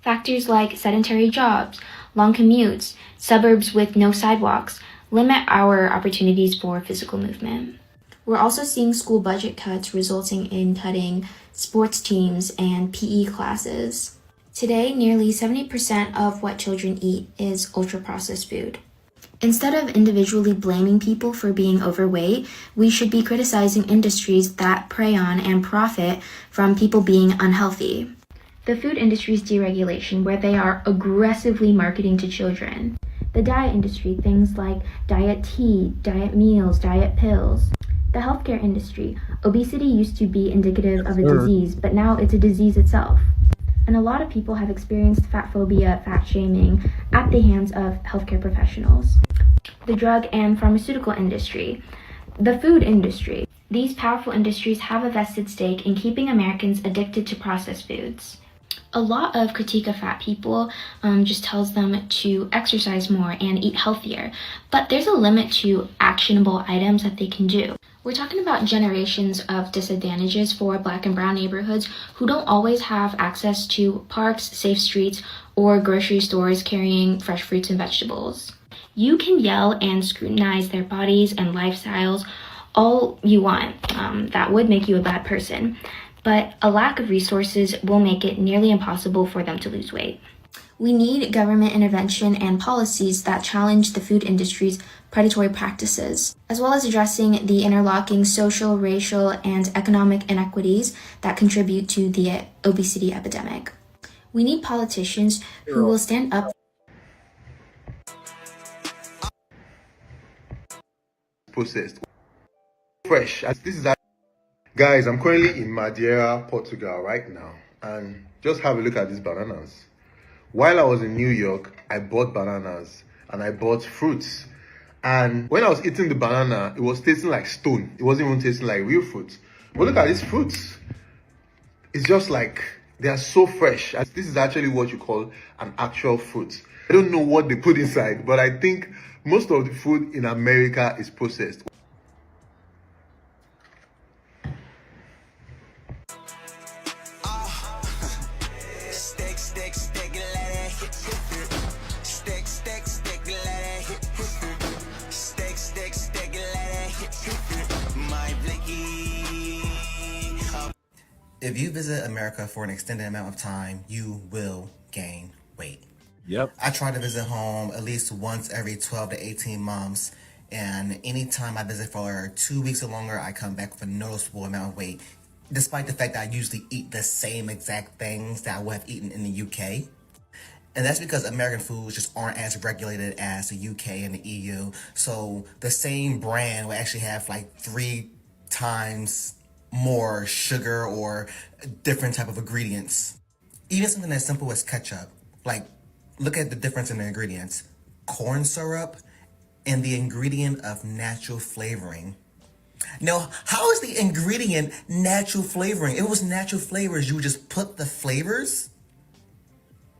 Factors like sedentary jobs, long commutes, suburbs with no sidewalks limit our opportunities for physical movement. We're also seeing school budget cuts resulting in cutting sports teams and PE classes. Today, nearly 70% of what children eat is ultra-processed food. Instead of individually blaming people for being overweight, we should be criticizing industries that prey on and profit from people being unhealthy. The food industry's deregulation, where they are aggressively marketing to children. The diet industry, things like diet tea, diet meals, diet pills. The healthcare industry, obesity used to be indicative of a disease, but now it's a disease itself. And a lot of people have experienced fat phobia, fat shaming at the hands of healthcare professionals. The drug and pharmaceutical industry, the food industry. These powerful industries have a vested stake in keeping Americans addicted to processed foods. A lot of critique of fat people just tells them to exercise more and eat healthier, but there's a limit to actionable items that they can do. We're talking about generations of disadvantages for Black and brown neighborhoods who don't always have access to parks, safe streets, or grocery stores carrying fresh fruits and vegetables. You can yell and scrutinize their bodies and lifestyles all you want. That would make you a bad person. But a lack of resources will make it nearly impossible for them to lose weight. We need government intervention and policies that challenge the food industry's predatory practices, as well as addressing the interlocking social, racial, and economic inequities that contribute to the obesity epidemic. We need politicians who will stand up. Processed, fresh. This is Guys, I'm currently in Madeira, Portugal right now, and just have a look at these bananas. While I was in New York, I bought bananas and I bought fruits. And when I was eating the banana, it was tasting like stone. It wasn't even tasting like real fruit. But look at these fruits. It's just like, they are so fresh. This is actually what you call an actual fruit. I don't know what they put inside, but I think most of the food in America is processed. If you visit America for an extended amount of time, you will gain weight. Yep. I try to visit home at least once every 12 to 18 months. And anytime I visit for 2 weeks or longer, I come back with a noticeable amount of weight, despite the fact that I usually eat the same exact things that I would have eaten in the UK. And that's because American foods just aren't as regulated as the UK and the EU. So the same brand will actually have like 3 times more sugar or different type of ingredients. Even something as simple as ketchup. Like, look at the difference in the ingredients. Corn syrup and the ingredient of natural flavoring. Now, how is the ingredient natural flavoring? If it was natural flavors, you would just put the flavors.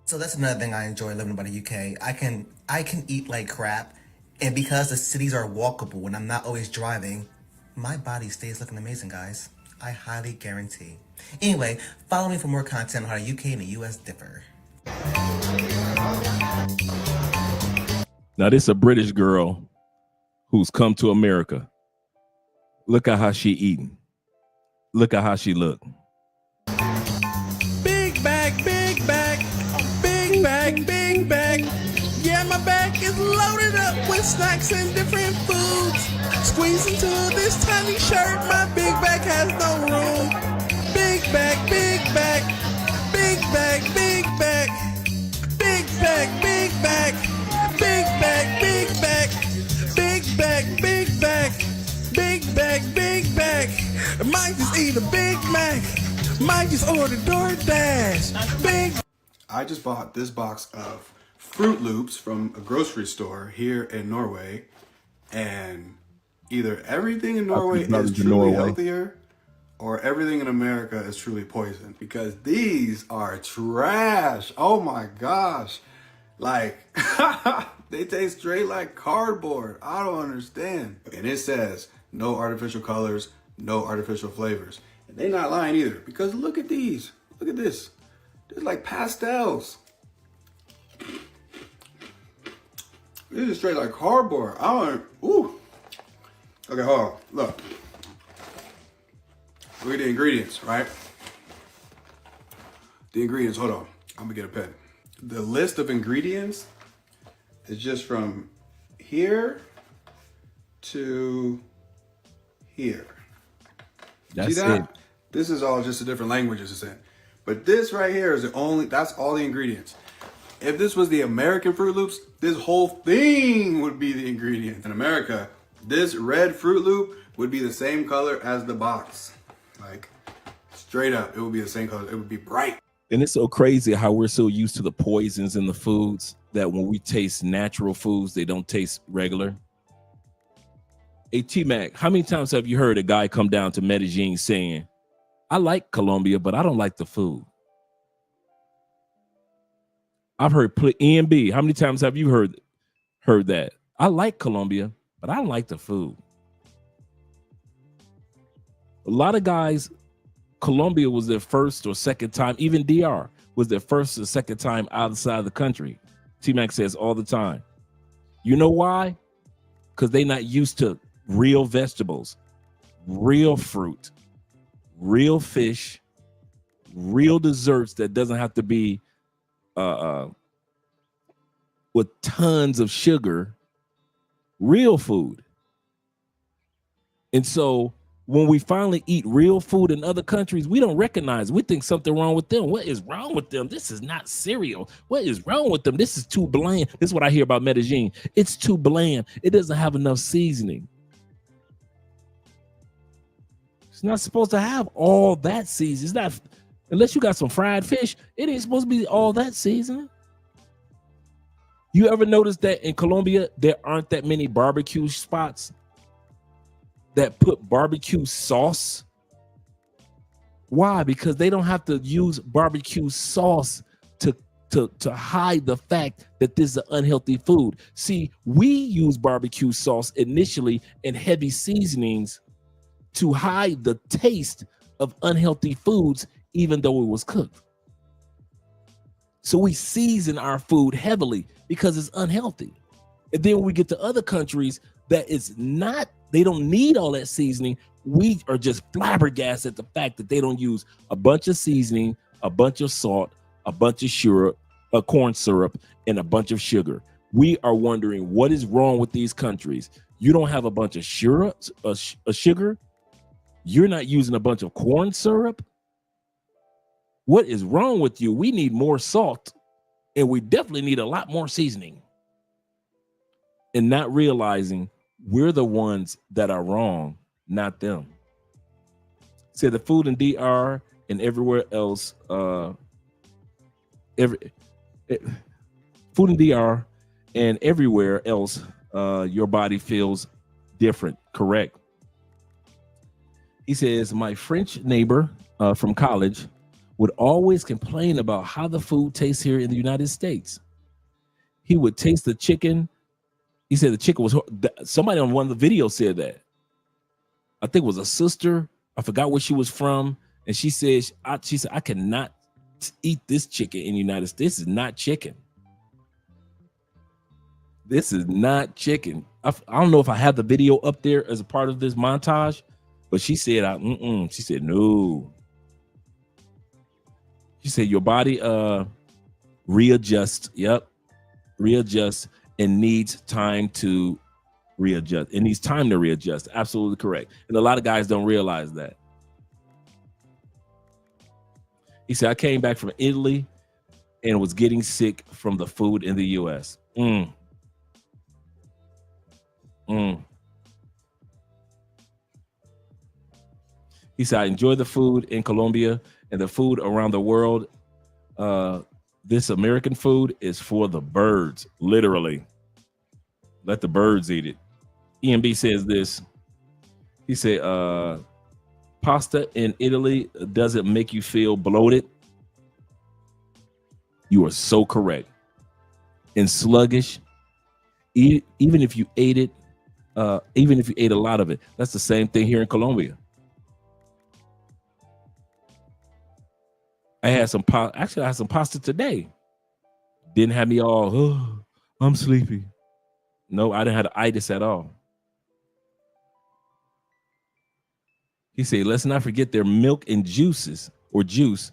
So that's another thing I enjoy living about the UK. I can eat like crap, and because the cities are walkable and I'm not always driving, my body stays looking amazing, guys. I highly guarantee. Anyway, follow me for more content on how the UK and the US differ. Now, this is a British girl who's come to America. Look at how she eating. Look at how she look. Big bag, big bag, big bag, big bag. Yeah, my bag is loaded up with snacks and different foods. Squeeze into this tiny shirt, my big bag has no room. Big bag, big bag, big bag, big bag, big bag, big bag, big bag, big bag, big bag, big bag, big bag, big bag. Might just eat a Big Mac, might just order DoorDash. Big. I just bought this box of Fruit Loops from a grocery store here in Norway, and either everything in Norway is truly healthier or everything in America is truly poison, because these are trash. Oh my gosh. Like, they taste straight like cardboard. I don't understand. And it says no artificial colors, no artificial flavors. And they're not lying either, because look at these. Look at this. They're like pastels. This is straight like cardboard. I don't, ooh. Okay, hold on, look. Look at the ingredients, right? The ingredients, hold on. I'm gonna get a pen. The list of ingredients is just from here to here. That's See that? it. This is all just the different languages it's in. But this right here is that's all the ingredients. If this was the American Fruit Loops, this whole thing would be the ingredients. In America, this red Fruit Loop would be the same color as the box. Like, straight up, it would be the same color. It would be bright. And it's so crazy how we're so used to the poisons in the foods that when we taste natural foods, they don't taste regular. Hey, T-Mac, how many times have you heard a guy come down to Medellin saying, I like Colombia, but I don't like the food? I've heard EMB. How many times have you heard that? I like Colombia, but I don't like the food. A lot of guys, Colombia was their first or second time, even DR was their first or second time outside of the country. T-Mac says all the time. You know why? Because they're not used to real vegetables, real fruit, real fish, real desserts that doesn't have to be with tons of sugar, real food. And so when we finally eat real food in other countries, we don't recognize. We think something wrong with them. What is wrong with them? This is not cereal. What is wrong with them? This is too bland. This is what I hear about Medellin. It's too bland. It doesn't have enough seasoning. It's not supposed to have all that season. It's not, unless you got some fried fish, it ain't supposed to be all that seasoning. You ever notice that in Colombia, there aren't that many barbecue spots that put barbecue sauce? Why? Because they don't have to use barbecue sauce to hide the fact that this is an unhealthy food. See, we use barbecue sauce initially and heavy seasonings to hide the taste of unhealthy foods, even though it was cooked. So we season our food heavily because it's unhealthy. And then when we get to other countries that it's not, they don't need all that seasoning, we are just flabbergasted at the fact that they don't use a bunch of seasoning, a bunch of salt, a bunch of syrup, a corn syrup, and a bunch of sugar. We are wondering what is wrong with these countries. You don't have a bunch of syrup, sugar. You're not using a bunch of corn syrup. What is wrong with you? We need more salt, and we definitely need a lot more seasoning. And not realizing we're the ones that are wrong, not them. Say the food in DR and everywhere else, food in DR and everywhere else, your body feels different. Correct. He says, my French neighbor from college would always complain about how the food tastes here in the United States. He would taste the chicken. He said the chicken was, somebody on one of the videos said that. I think it was a sister. I forgot where she was from. And she said, I cannot eat this chicken in the United States. This is not chicken. This is not chicken. I don't know if I have the video up there as a part of this montage, but she said, she said, no. She said, your body readjusts. Yep. Readjusts and needs time to readjust. It needs time to readjust. Absolutely correct. And a lot of guys don't realize that. He said, I came back from Italy and was getting sick from the food in the U.S. He said, I enjoy the food in Colombia and the food around the world. This American food is for the birds, literally. Let the birds eat it. EMB says this. He said, pasta in Italy doesn't make you feel bloated. You are so correct. And sluggish, even if you ate it, even if you ate a lot of it, that's the same thing here in Colombia. I had some pasta today. Didn't have me all, oh, I'm sleepy. No, I didn't have the itis at all. He said, let's not forget their milk and juices or juice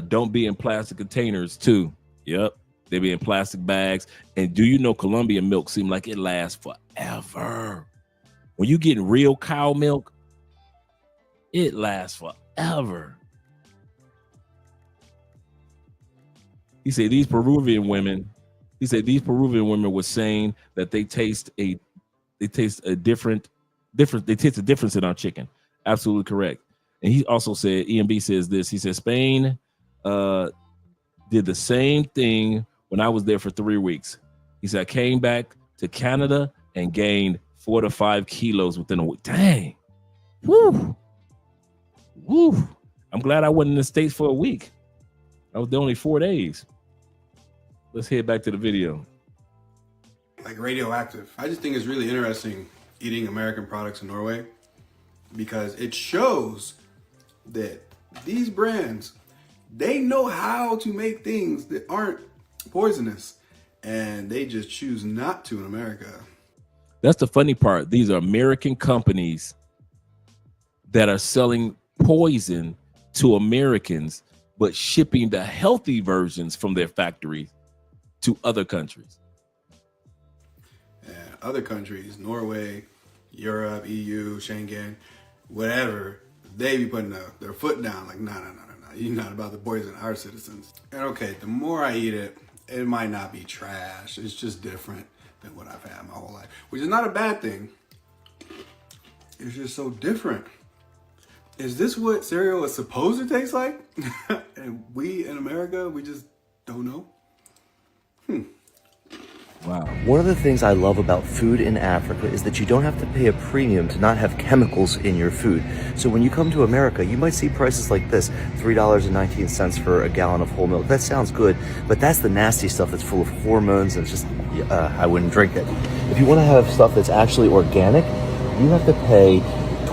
don't be in plastic containers too. Yep, they be in plastic bags. And do you know Colombian milk seems like it lasts forever? When you get real cow milk, it lasts forever. He said these Peruvian women were saying that they taste a difference in our chicken. Absolutely correct. And he also said, EMB says this, he said Spain did the same thing when I was there for 3 weeks. He said I came back to Canada and gained 4 to 5 kilos within a week. Dang. Woo. I'm glad I wasn't in the States for a week. I was there only 4 days. Let's head back to the video. Like radioactive. I just think it's really interesting eating American products in Norway because it shows that these brands, they know how to make things that aren't poisonous and they just choose not to in America. That's the funny part. These are American companies that are selling poison to Americans, but shipping the healthy versions from their factories to other countries. And other countries, Norway, Europe, EU, Schengen, whatever, they be putting their foot down like, no. You're not about to poison our citizens. And okay, the more I eat it, it might not be trash. It's just different than what I've had my whole life, which is not a bad thing. It's just so different. is this what cereal is supposed to taste like? And we in America, we just don't know. Wow. One of the things I love about food in Africa is that you don't have to pay a premium to not have chemicals in your food. So when you come to America, you might see prices like this, $3.19 for a gallon of whole milk. That sounds good, but that's the nasty stuff that's full of hormones and just, I wouldn't drink it. If you want to have stuff that's actually organic, you have to pay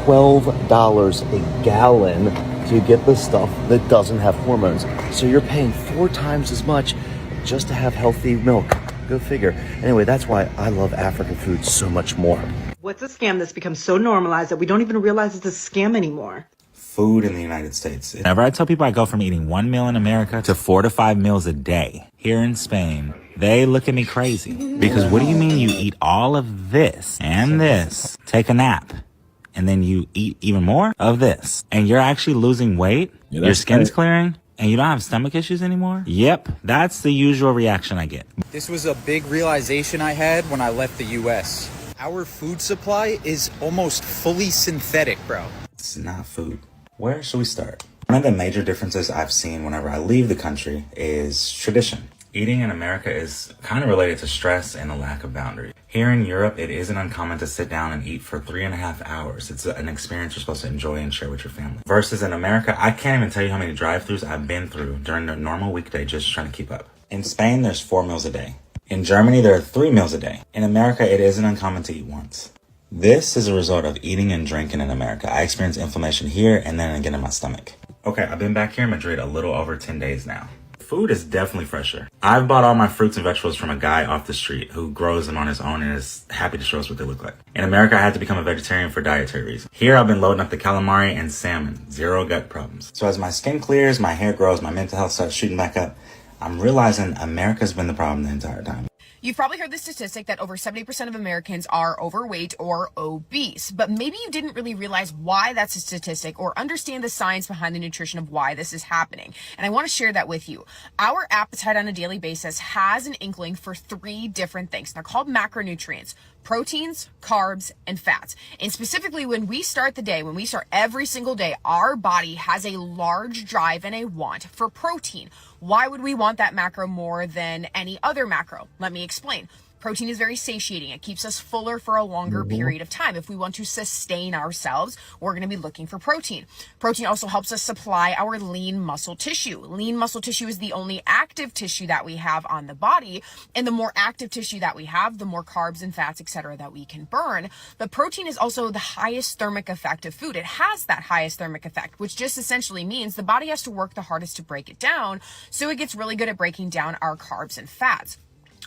$12 a gallon to get the stuff that doesn't have hormones. So you're paying 4 times as much just to have healthy milk. Go figure. Anyway, that's why I love African food so much more. What's a scam that's become so normalized that we don't even realize it's a scam anymore? Food in the United States. Whenever I tell people I go from eating 1 meal in America to 4 to 5 meals a day here in Spain, they look at me crazy. Because what do you mean you eat all of this and this, take a nap, and then you eat even more of this, and you're actually losing weight? Yeah, your skin's right. clearing? And you don't have stomach issues anymore? Yep, that's the usual reaction I get. This was a big realization I had when I left the US. Our food supply is almost fully synthetic, bro. It's not food. Where should we start? One of the major differences I've seen whenever I leave the country is tradition. Eating in America is kind of related to stress and a lack of boundary. Here in Europe, it isn't uncommon to sit down and eat for 3.5 hours. It's an experience you're supposed to enjoy and share with your family. Versus in America, I can't even tell you how many drive-thrus I've been through during a normal weekday just trying to keep up. In Spain, there's 4 meals a day. In Germany, there are 3 meals a day. In America, it isn't uncommon to eat once. This is a result of eating and drinking in America. I experience inflammation here and then again in my stomach. Okay, I've been back here in Madrid a little over 10 days now. Food is definitely fresher. I've bought all my fruits and vegetables from a guy off the street who grows them on his own and is happy to show us what they look like. In America, I had to become a vegetarian for dietary reasons. Here, I've been loading up the calamari and salmon. 0 gut problems. So as my skin clears, my hair grows, my mental health starts shooting back up, I'm realizing America's been the problem the entire time. You've probably heard the statistic that over 70% of Americans are overweight or obese, but maybe you didn't really realize why that's a statistic or understand the science behind the nutrition of why this is happening. And I want to share that with you. Our appetite on a daily basis has an inkling for 3 different things. They're called macronutrients: proteins, carbs, and fats. And specifically when we start the day, when we start every single day, our body has a large drive and a want for protein. Why would we want that macro more than any other macro? Let me explain. Protein is very satiating. It keeps us fuller for a longer period of time. If we want to sustain ourselves, we're going to be looking for protein. Protein also helps us supply our lean muscle tissue. Lean muscle tissue is the only active tissue that we have on the body. And the more active tissue that we have, the more carbs and fats, etc., that we can burn. But protein is also the highest thermic effect of food. It has that highest thermic effect, which just essentially means the body has to work the hardest to break it down. So it gets really good at breaking down our carbs and fats.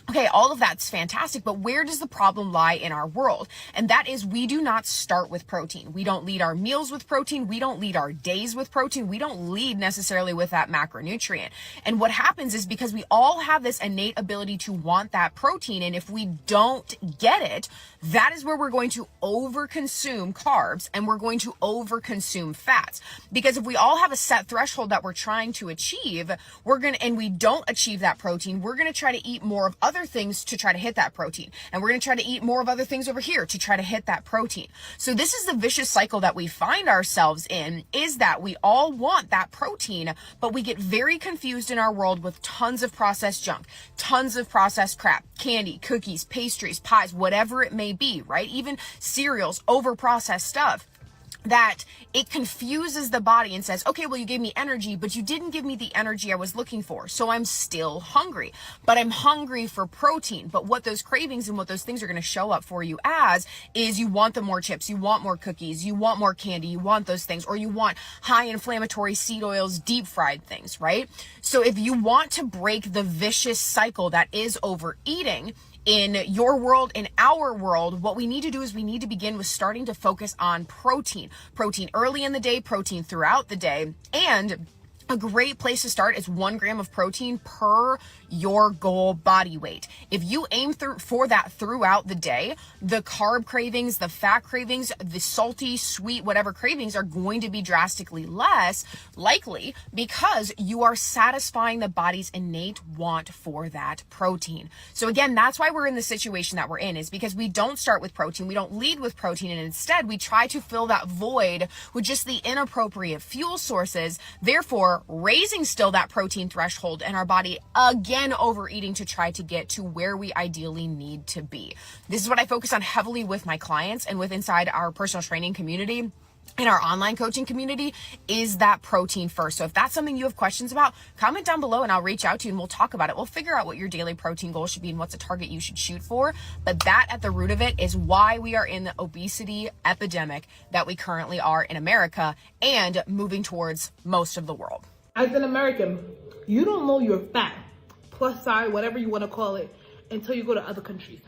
Okay, all of that's fantastic, but where does the problem lie in our world? And that is, we do not start with protein. We don't lead our meals with protein. We don't lead our days with protein. We don't lead necessarily with that macronutrient. And what happens is, because we all have this innate ability to want that protein, and if we don't get it, that is where we're going to overconsume carbs and we're going to overconsume fats. Because if we all have a set threshold that we're trying to achieve, and we don't achieve that protein, we're going to try to eat more of other things to try to hit that protein. And we're going to try to eat more of other things over here to try to hit that protein. So this is the vicious cycle that we find ourselves in, is that we all want that protein, but we get very confused in our world with tons of processed junk, tons of processed crap, candy, cookies, pastries, pies, whatever it may be, right? Even cereals, over-processed stuff. That it confuses the body and says, okay, well, you gave me energy, but you didn't give me the energy I was looking for. So I'm still hungry, but I'm hungry for protein. But what those cravings and what those things are going to show up for you as is you want the more chips, you want more cookies, you want more candy, you want those things, or you want high inflammatory seed oils, deep fried things, right? So if you want to break the vicious cycle that is overeating, in your world, in our world, what we need to do is we need to begin with starting to focus on protein. Protein early in the day, protein throughout the day, and A great place to start is 1 gram of protein per your goal body weight. If you aim for that throughout the day, the carb cravings, the fat cravings, the salty, sweet, whatever cravings are going to be drastically less likely because you are satisfying the body's innate want for that protein. So again, that's why we're in the situation that we're in, is because we don't start with protein, we don't lead with protein, and instead we try to fill that void with just the inappropriate fuel sources, therefore raising still that protein threshold and our body again overeating to try to get to where we ideally need to be. This is what I focus on heavily with my clients and with inside our personal training community. In our online coaching community, is that protein first. So if that's something you have questions about, comment down below and I'll reach out to you and we'll talk about it. We'll figure out what your daily protein goal should be and what's a target you should shoot for. But that at the root of it is why we are in the obesity epidemic that we currently are in America and moving towards most of the world. As an American, you don't know you're fat, plus size, whatever you want to call it, until you go to other countries.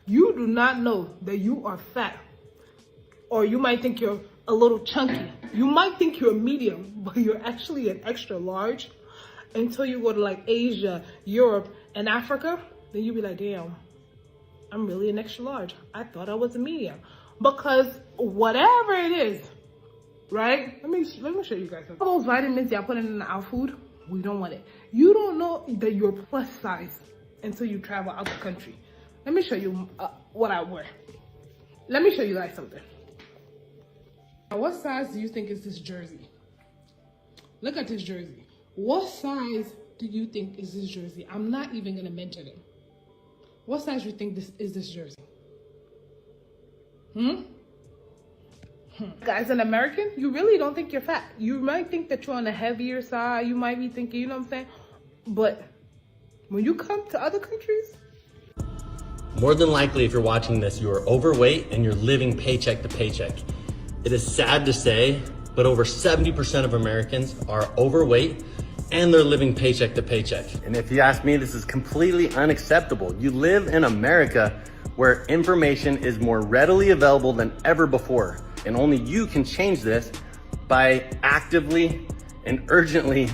You do not know that you are fat, or you might think you're a little chunky. You might think you're a medium, but you're actually an extra large until you go to like Asia, Europe, and Africa. Then you'll be like, damn, I'm really an extra large. I thought I was a medium. Because whatever it is, right? Let me show you guys something. All those vitamins y'all putting in our food, we don't want it. You don't know that you're plus size until you travel out the country. Let me show you what I wear. Let me show you guys something. Now, what size do you think is this jersey? Look at this jersey. What size do you think is this jersey? I'm not even gonna mention it. What size do you think this jersey? As an American, you really don't think you're fat. You might think that you're on the heavier side. You might be thinking, you know what I'm saying? But when you come to other countries, more than likely, if you're watching this, you are overweight and you're living paycheck to paycheck. It is sad to say, but over 70% of Americans are overweight and they're living paycheck to paycheck. And if you ask me, this is completely unacceptable. You live in America where information is more readily available than ever before. And only you can change this by actively and urgently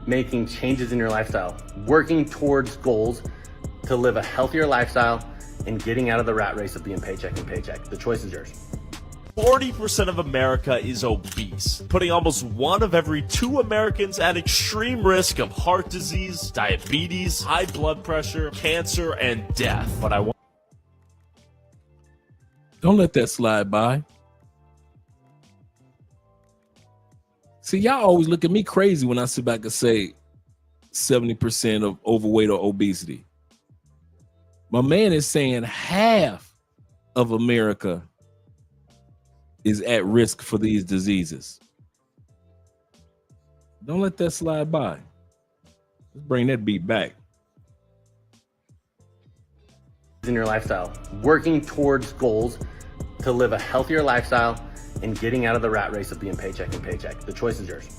making changes in your lifestyle, working towards goals to live a healthier lifestyle and getting out of the rat race of being paycheck and paycheck. The choice is yours. 40% of America is obese, putting almost 1 of every 2 Americans at extreme risk of heart disease, diabetes, high blood pressure, cancer, and death. But I want... Don't let that slide by. See, y'all always look at me crazy when I sit back and say 70% of overweight or obesity. My man is saying half of America is at risk for these diseases. Don't let that slide by. Let's bring that beat back. In your lifestyle, working towards goals to live a healthier lifestyle and getting out of the rat race of being paycheck and paycheck. The choice is yours.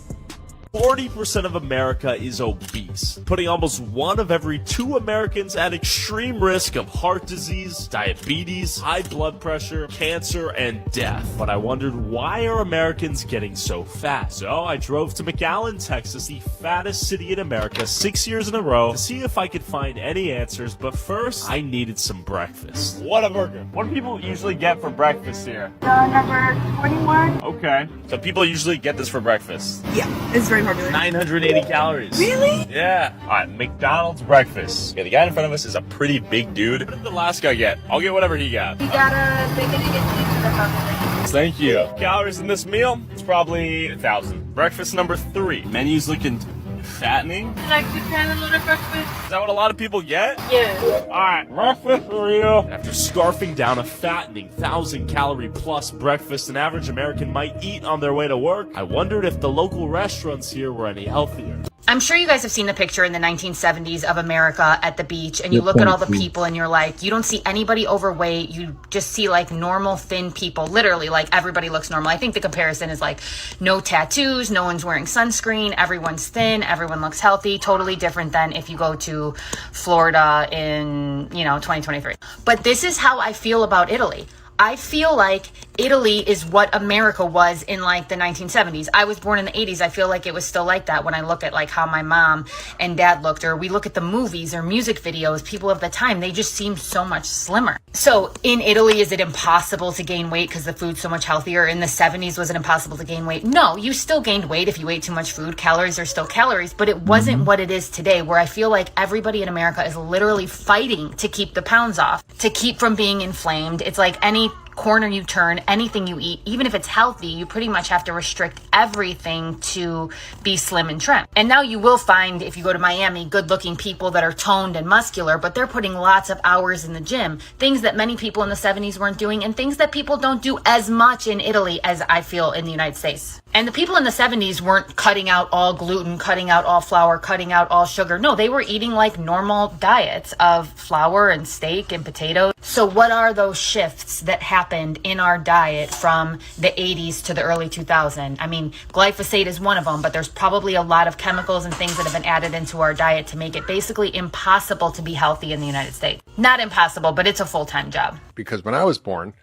40% of America is obese, putting almost 1 of every 2 Americans at extreme risk of heart disease, diabetes, high blood pressure, cancer, and death. But I wondered, why are Americans getting so fat? So I drove to McAllen, Texas, the fattest city in America, 6 years in a row, to see if I could find any answers. But first, I needed some breakfast. What a burger. What do people usually get for breakfast here? Number 21. Okay. So people usually get this for breakfast. Yeah, it's very popular. 980 calories. Really? Yeah. All right, McDonald's breakfast. Okay, the guy in front of us is a pretty big dude. What did the last guy get? I'll get whatever he got. He got a bacon, egg, and cheese with a hamburger. Thank you. Calories in this meal, it's probably 1,000. Breakfast number 3. Menu's looking fattening. Like the kind of little breakfast. Is that what a lot of people get? Yeah. All right, breakfast for you. After scarfing down a fattening 1,000-calorie plus breakfast an average American might eat on their way to work, I wondered if the local restaurants here were any healthier. I'm sure you guys have seen the picture in the 1970s of America at the beach, and you look at all the people and you're like, you don't see anybody overweight. You just see like normal thin people, literally like everybody looks normal. I think the comparison is like no tattoos, no one's wearing sunscreen, everyone's thin, everyone looks healthy, totally different than if you go to Florida in, 2023. But this is how I feel about Italy. I feel like Italy is what America was in like the 1970s. I was born in the 80s. I feel like it was still like that when I look at like how my mom and dad looked, or we look at the movies or music videos, people of the time, they just seem so much slimmer. So in Italy, is it impossible to gain weight because the food's so much healthier? In the 70s, was it impossible to gain weight? No, you still gained weight if you ate too much food. Calories are still calories, but it wasn't what it is today, where I feel like everybody in America is literally fighting to keep the pounds off, to keep from being inflamed. It's like any corner you turn, anything you eat, even if it's healthy, you pretty much have to restrict everything to be slim and trim. And now you will find, if you go to Miami, good looking people that are toned and muscular, but they're putting lots of hours in the gym, things that many people in the 70s weren't doing, and things that people don't do as much in Italy as I feel in the United States. And the people in the 70s weren't cutting out all gluten, cutting out all flour, cutting out all sugar. No, they were eating like normal diets of flour and steak and potatoes. So what are those shifts that happened in our diet from the 80s to the early 2000s? I mean, glyphosate is one of them, but there's probably a lot of chemicals and things that have been added into our diet to make it basically impossible to be healthy in the United States. Not impossible, but it's a full-time job. Because when I was born,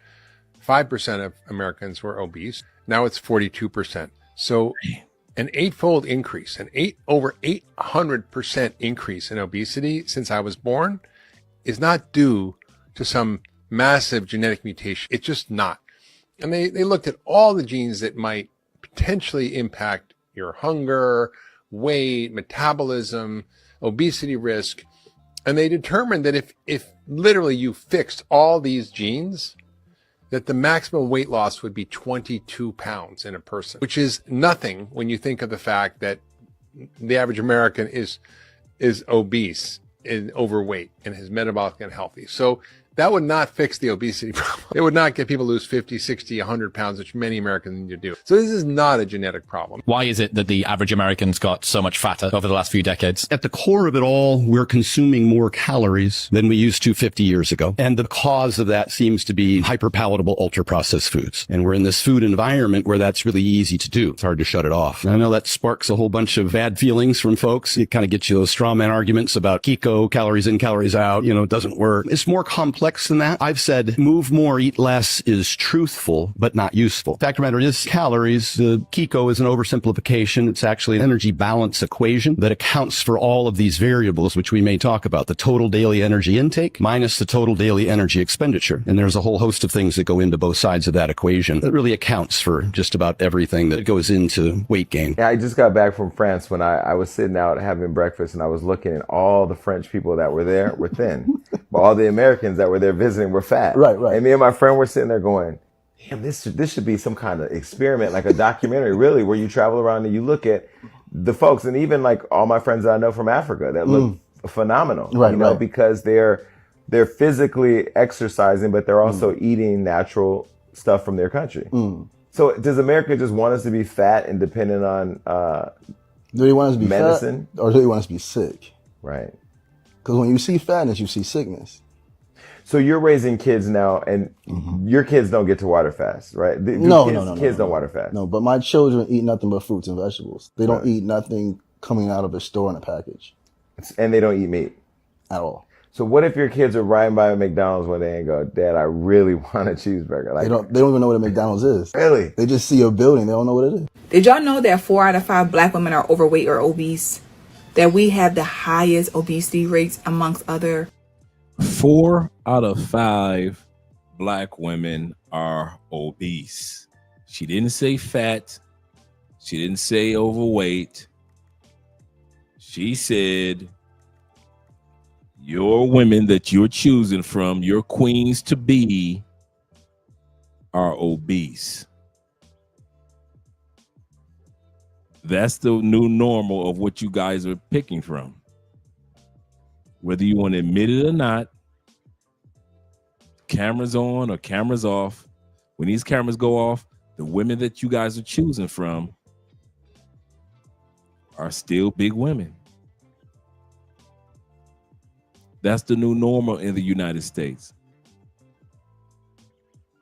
5% of Americans were obese. Now it's 42%. So an eightfold increase, over 800% increase in obesity since I was born is not due to some massive genetic mutation. It's just not. And they looked at all the genes that might potentially impact your hunger, weight, metabolism, obesity risk. And they determined that if literally you fixed all these genes, that the maximum weight loss would be 22 pounds in a person, which is nothing when you think of the fact that the average American is obese and overweight and is metabolically unhealthy. So that would not fix the obesity problem. It would not get people to lose 50, 60, 100 pounds, which many Americans need to do. So this is not a genetic problem. Why is it that the average American's got so much fatter over the last few decades? At the core of it all, we're consuming more calories than we used to 50 years ago. And the cause of that seems to be hyper-palatable, ultra-processed foods. And we're in this food environment where that's really easy to do. It's hard to shut it off. And I know that sparks a whole bunch of bad feelings from folks. It kind of gets you those straw man arguments about Kiko, calories in, calories out. You know, it doesn't work. It's more complex than that. I've said move more, eat less is truthful, but not useful. Fact of the matter is calories. The Kiko is an oversimplification. It's actually an energy balance equation that accounts for all of these variables, which we may talk about. The total daily energy intake minus the total daily energy expenditure. And there's a whole host of things that go into both sides of that equation that really accounts for just about everything that goes into weight gain. Yeah, I just got back from France when I was sitting out having breakfast, and I was looking at all the French people that were there were thin. But all the Americans that were there visiting were fat. Right. And me and my friend were sitting there going, damn, this should be some kind of experiment, like a documentary, really, where you travel around and you look at the folks, and even like all my friends that I know from Africa that look phenomenal, because they're physically exercising, but they're also eating natural stuff from their country. So does America just want us to be fat and dependent on do they want us to be medicine? Fat, or do they want us to be sick? Right. Because when you see fatness, you see sickness. So you're raising kids now, and your kids don't get to water fast, right? Kids don't water fast. No, but my children eat nothing but fruits and vegetables. They don't eat nothing coming out of a store in a package. And they don't eat meat? At all. So what if your kids are riding by a McDonald's one day and go, Dad, I really want a cheeseburger? Like, they don't even know what a McDonald's is. Really? They just see a building. They don't know what it is. Did y'all know that 4 out of 5 black women are overweight or obese? That we have the highest obesity rates amongst other 4 out of 5 black women are obese. She didn't say fat. She didn't say overweight. She said your women that you're choosing from, your queens to be, are obese. That's the new normal of what you guys are picking from. Whether you want to admit it or not, cameras on or cameras off, when these cameras go off, the women that you guys are choosing from are still big women. That's the new normal in the United States.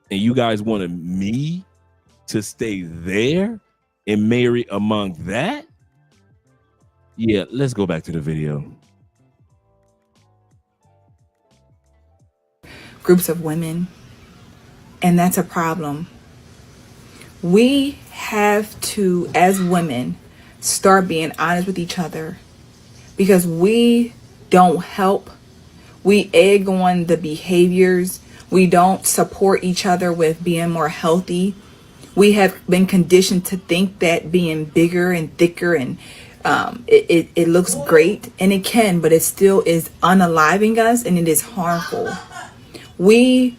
And you guys wanted me to stay there and marry among that? Yeah, let's go back to the video. groups of women And that's a problem. We have to, as women, start being honest with each other, because we don't help. We egg on the behaviors. We don't support each other with being more healthy. We have been conditioned to think that being bigger and thicker and it looks great, and it can, but it still is unaliving us, and it is harmful. We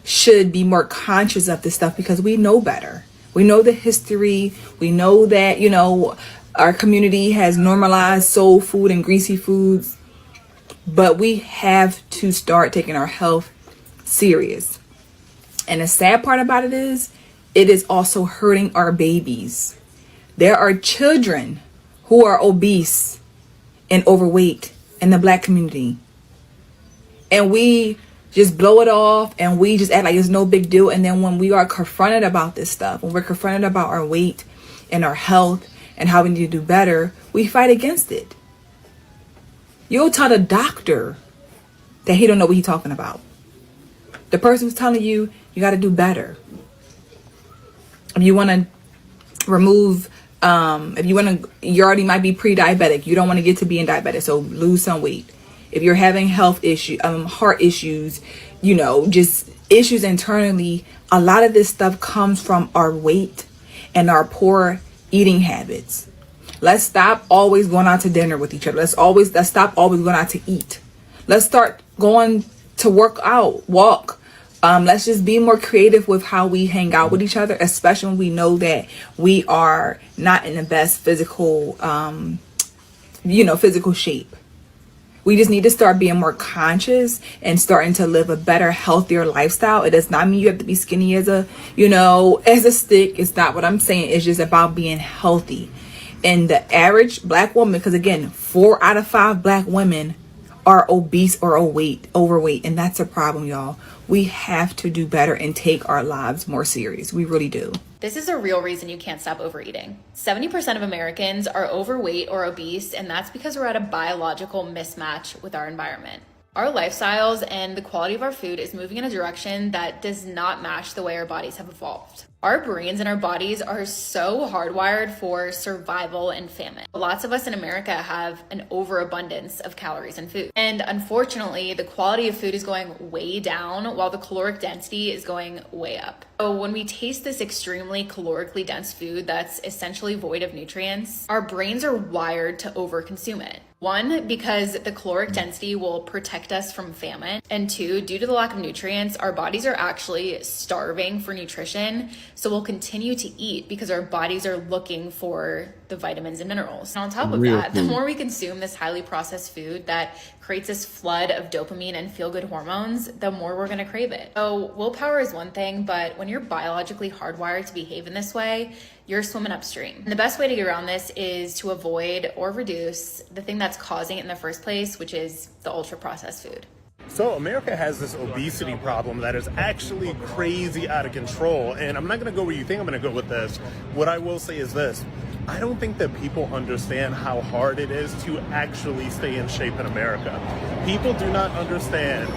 should be more conscious of this stuff because we know better. We know the history. We know that, you know, our community has normalized soul food and greasy foods, but we have to start taking our health serious. And the sad part about it is also hurting our babies. There are children who are obese and overweight in the Black community, and we just blow it off and we just act like it's no big deal. And then when we are confronted about this stuff, when we're confronted about our weight and our health and how we need to do better, we fight against it. You'll tell the doctor that he don't know what he's talking about. The person who's telling you, you got to do better. If you want to remove, you already might be pre-diabetic. You don't want to get to being diabetic, so lose some weight. If you're having health issues, heart issues, you know, just issues internally, a lot of this stuff comes from our weight and our poor eating habits. Let's stop always going out to dinner with each other. Let's stop always going out to eat. Let's start going to work out, walk. Let's just be more creative with how we hang out with each other, especially when we know that we are not in the best physical shape. We just need to start being more conscious and starting to live a better, healthier lifestyle. It does not mean you have to be skinny as a stick. It's not what I'm saying. It's just about being healthy. And the average Black woman, because again, 4 out of 5 Black women are obese or overweight. And that's a problem, y'all. We have to do better and take our lives more serious. We really do. This is a real reason you can't stop overeating. 70% of Americans are overweight or obese, and that's because we're at a biological mismatch with our environment. Our lifestyles and the quality of our food is moving in a direction that does not match the way our bodies have evolved. Our brains and our bodies are so hardwired for survival and famine. Lots of us in America have an overabundance of calories in food. And unfortunately, the quality of food is going way down while the caloric density is going way up. So when we taste this extremely calorically dense food that's essentially void of nutrients, our brains are wired to overconsume it. 1, because the caloric density will protect us from famine. And 2, due to the lack of nutrients, our bodies are actually starving for nutrition. So we'll continue to eat because our bodies are looking for the vitamins and minerals. And on top of that, the more we consume this highly processed food that creates this flood of dopamine and feel-good hormones, the more we're gonna crave it. So willpower is one thing, but when you're biologically hardwired to behave in this way, you're swimming upstream. And the best way to get around this is to avoid or reduce the thing that's causing it in the first place, which is the ultra-processed food. So America has this obesity problem that is actually crazy out of control. And I'm not going to go where you think I'm going to go with this. What I will say is this. I don't think that people understand how hard it is to actually stay in shape in America. People do not understand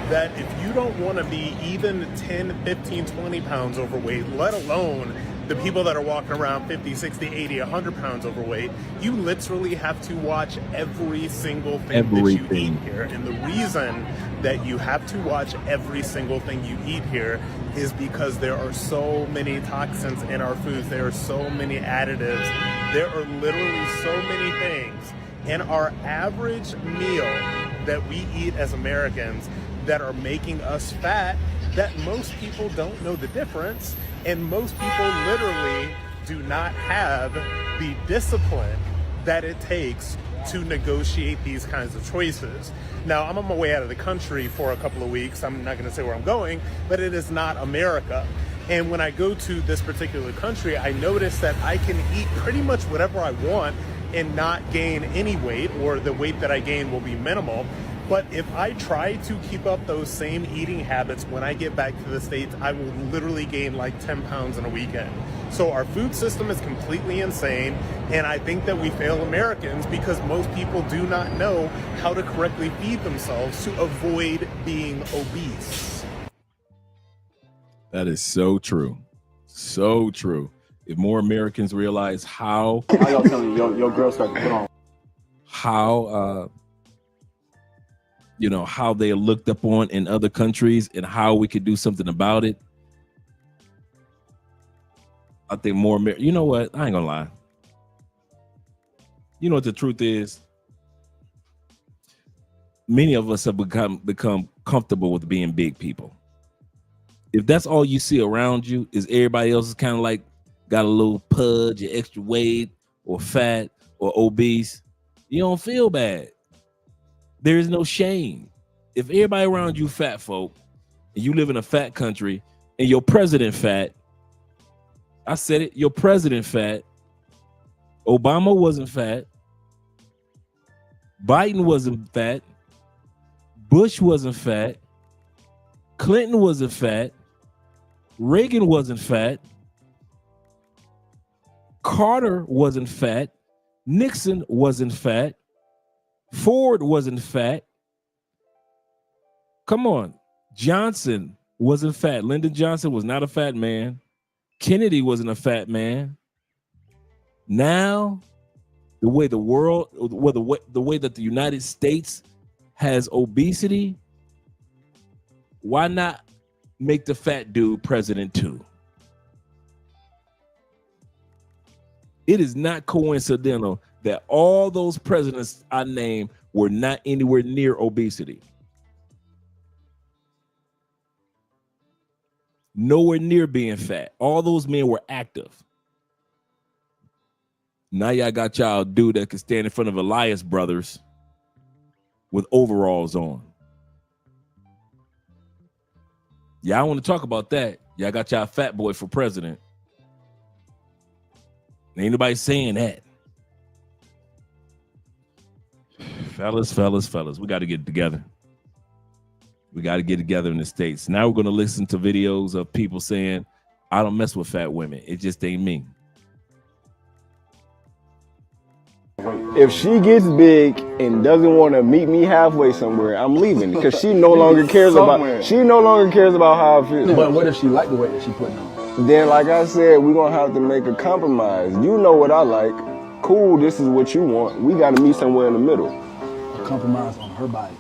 that if you don't want to be even 10, 15, 20 pounds overweight, let alone the people that are walking around 50, 60, 80, 100 pounds overweight, you literally have to watch every single thing that you eat here. And the reason that you have to watch every single thing you eat here is because there are so many toxins in our foods. There are so many additives. There are literally so many things in our average meal that we eat as Americans that are making us fat that most people don't know the difference. And most people literally do not have the discipline that it takes to negotiate these kinds of choices. Now, I'm on my way out of the country for a couple of weeks. I'm not going to say where I'm going, but it is not America. And when I go to this particular country, I notice that I can eat pretty much whatever I want and not gain any weight, or the weight that I gain will be minimal. But if I try to keep up those same eating habits when I get back to the States, I will literally gain like 10 pounds in a weekend. So our food system is completely insane. And I think that we fail Americans because most people do not know how to correctly feed themselves to avoid being obese. That is so true. So true. If more Americans realize how y'all telling your girl start to put on? How how they are looked up on in other countries and how we could do something about it. I think more you know what? I ain't gonna lie. You know what the truth is? Many of us have become comfortable with being big people. If that's all you see around you is everybody else is kind of like got a little pudge or extra weight or fat or obese, you don't feel bad. There is no shame. If everybody around you fat folk and you live in a fat country and your president fat, I said it, your president fat, Obama wasn't fat, Biden wasn't fat, Bush wasn't fat, Clinton wasn't fat, Reagan wasn't fat, Carter wasn't fat, Nixon wasn't fat, Ford wasn't fat. Come on. Johnson wasn't fat. Lyndon Johnson was not a fat man. Kennedy wasn't a fat man. Now, the way the world, the way that the United States has obesity, why not make the fat dude president too? It is not coincidental that all those presidents I named were not anywhere near obesity. Nowhere near being fat. All those men were active. Now y'all got y'all dude that can stand in front of Elias Brothers with overalls on. Y'all want to talk about that? Y'all got y'all fat boy for president. Ain't nobody saying that. Fellas, we got to get together. We got to get together in the States. Now we're going to listen to videos of people saying, I don't mess with fat women. It just ain't me. If she gets big and doesn't want to meet me halfway somewhere, I'm leaving because she no longer cares about how I feel. But what if she like the way that she putting on? Then, like I said, we're going to have to make a compromise. You know what I like. Cool, this is what you want. We got to meet somewhere in the middle. A compromise on her body.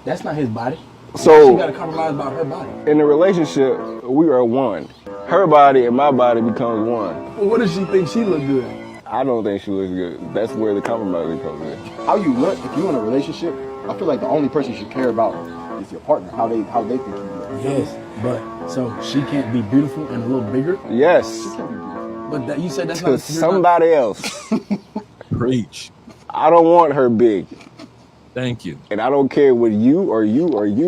That's not his body. So she got to compromise about her body. In a relationship, we are one. Her body and my body becomes one. Well, what if she thinks she look good? I don't think she looks good. That's where the compromise comes in. How you look, if you're in a relationship, I feel like the only person you should care about is your partner, how they think you look. Yes, but so she can't be beautiful and a little bigger? Yes. She can't be beautiful. But that, you said that's to not somebody else. Preach. I don't want her big. Thank you. And I don't care what you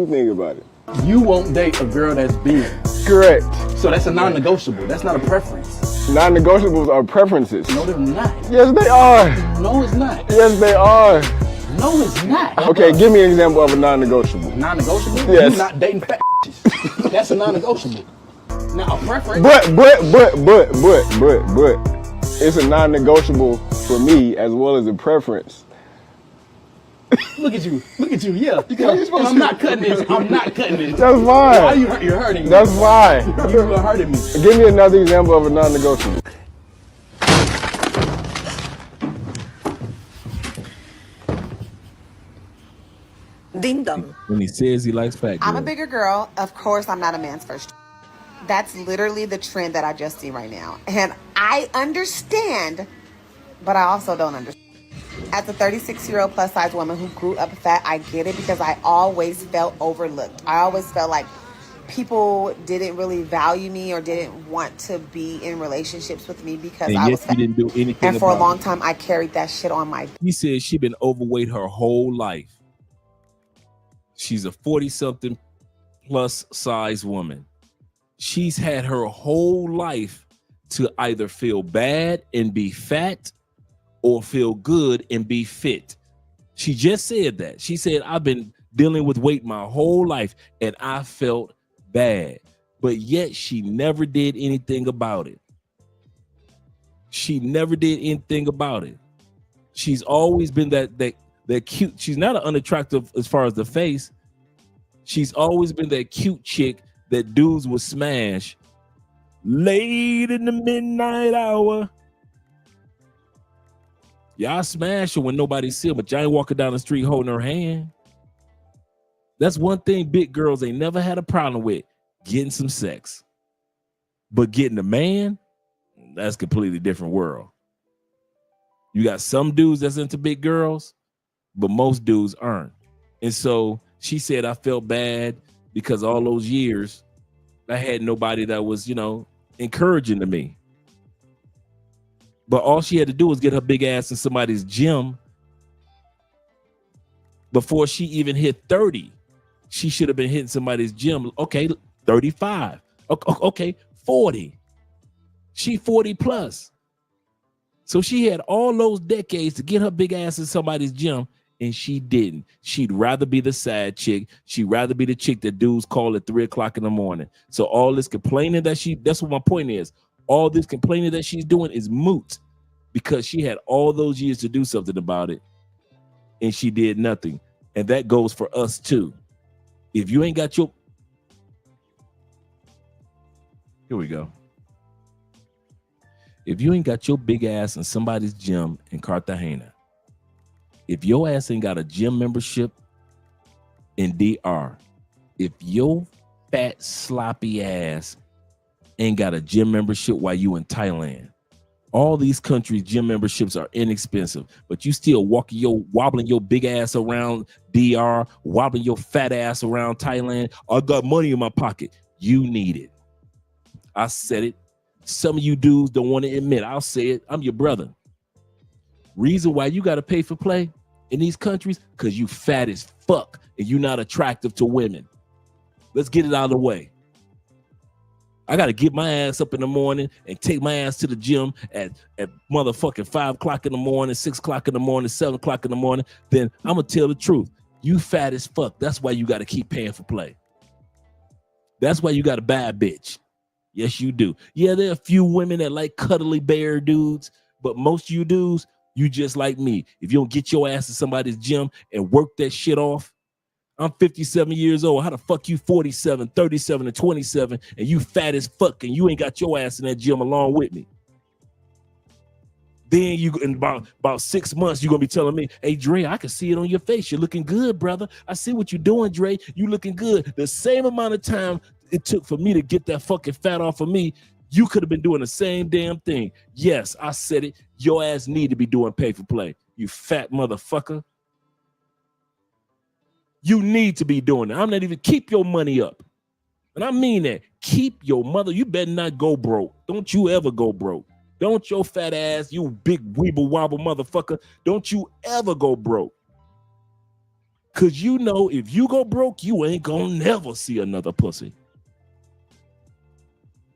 think about it. You won't date a girl that's big. Correct. So that's a non-negotiable. That's not a preference. Non-negotiables are preferences. No, they're not. Yes, they are. No, it's not. Yes, they are. No, it's not. Okay, give me an example of a non-negotiable. Non-negotiable? Yes. You're not dating fat bitches. That's a non-negotiable. Now, a preference. But, it's a non-negotiable for me as well as a preference. Look at you, yeah. I'm not cutting this. That's fine. Why you're hurting me? That's fine. You are hurting me. Give me another example of a non-negotiable. Ding dong. When he says he likes fat girls. I'm a bigger girl. Of course, I'm not a man's first. That's literally the trend that I just see right now. And I understand, but I also don't understand. As a 36-year-old plus-size woman who grew up fat, I get it because I always felt overlooked. I always felt like people didn't really value me or didn't want to be in relationships with me because I was fat. Didn't do anything and for a about long it. time, I carried that shit on my... He said she been overweight her whole life. She's a 40-something plus size woman. She's had her whole life to either feel bad and be fat or feel good and be fit. She just said that. She said, I've been dealing with weight my whole life and I felt bad, but yet she never did anything about it. She never did anything about it. She's always been that cute. She's not an unattractive as far as the face. She's always been that cute chick that dudes would smash Late in the midnight hour. Y'all smash her when nobody see her, but y'all ain't walking down the street holding her hand. That's one thing big girls ain't never had a problem with, getting some sex. But getting a man, that's a completely different world. You got some dudes that's into big girls, but most dudes aren't. And so she said, I felt bad because all those years I had nobody that was, encouraging to me. But all she had to do was get her big ass in somebody's gym before she even hit 30. She should have been hitting somebody's gym. Okay, 35. Okay, 40. She 40 plus. So she had all those decades to get her big ass in somebody's gym, and she didn't. She'd rather be the side chick. She'd rather be the chick that dudes call at 3 o'clock in the morning. So all this complaining that's what my point is. All this complaining that she's doing is moot because she had all those years to do something about it and she did nothing. And that goes for us too. If you ain't got your... Here we go. If you ain't got your big ass in somebody's gym in Cartagena, if your ass ain't got a gym membership in DR, if your fat sloppy ass ain't got a gym membership while you in Thailand. All these countries, gym memberships are inexpensive, but you still wobbling your big ass around DR, wobbling your fat ass around Thailand. I got money in my pocket. You need it. I said it. Some of you dudes don't want to admit. I'll say it. I'm your brother. Reason why you got to pay for play in these countries, because you fat as fuck and you're not attractive to women. Let's get it out of the way. I got to get my ass up in the morning and take my ass to the gym at motherfucking 5 o'clock in the morning, 6 o'clock in the morning, 7 o'clock in the morning. Then I'm going to tell the truth. You fat as fuck. That's why you got to keep paying for play. That's why you got a bad bitch. Yes, you do. Yeah, there are a few women that like cuddly bear dudes, but most of you dudes, you just like me. If you don't get your ass to somebody's gym and work that shit off, I'm 57 years old. How the fuck you 47, 37, and 27, and you fat as fuck, and you ain't got your ass in that gym along with me? Then you, in about 6 months, you're going to be telling me, hey, Dre, I can see it on your face. You're looking good, brother. I see what you're doing, Dre. You looking good. The same amount of time it took for me to get that fucking fat off of me, you could have been doing the same damn thing. Yes, I said it. Your ass need to be doing pay for play. You fat motherfucker. You need to be doing that. I'm not even, keep your money up. And I mean that. Keep your mother. You better not go broke. Don't you ever go broke. Don't your fat ass, you big weeble wobble motherfucker. Don't you ever go broke. Because you know if you go broke, you ain't gonna never see another pussy.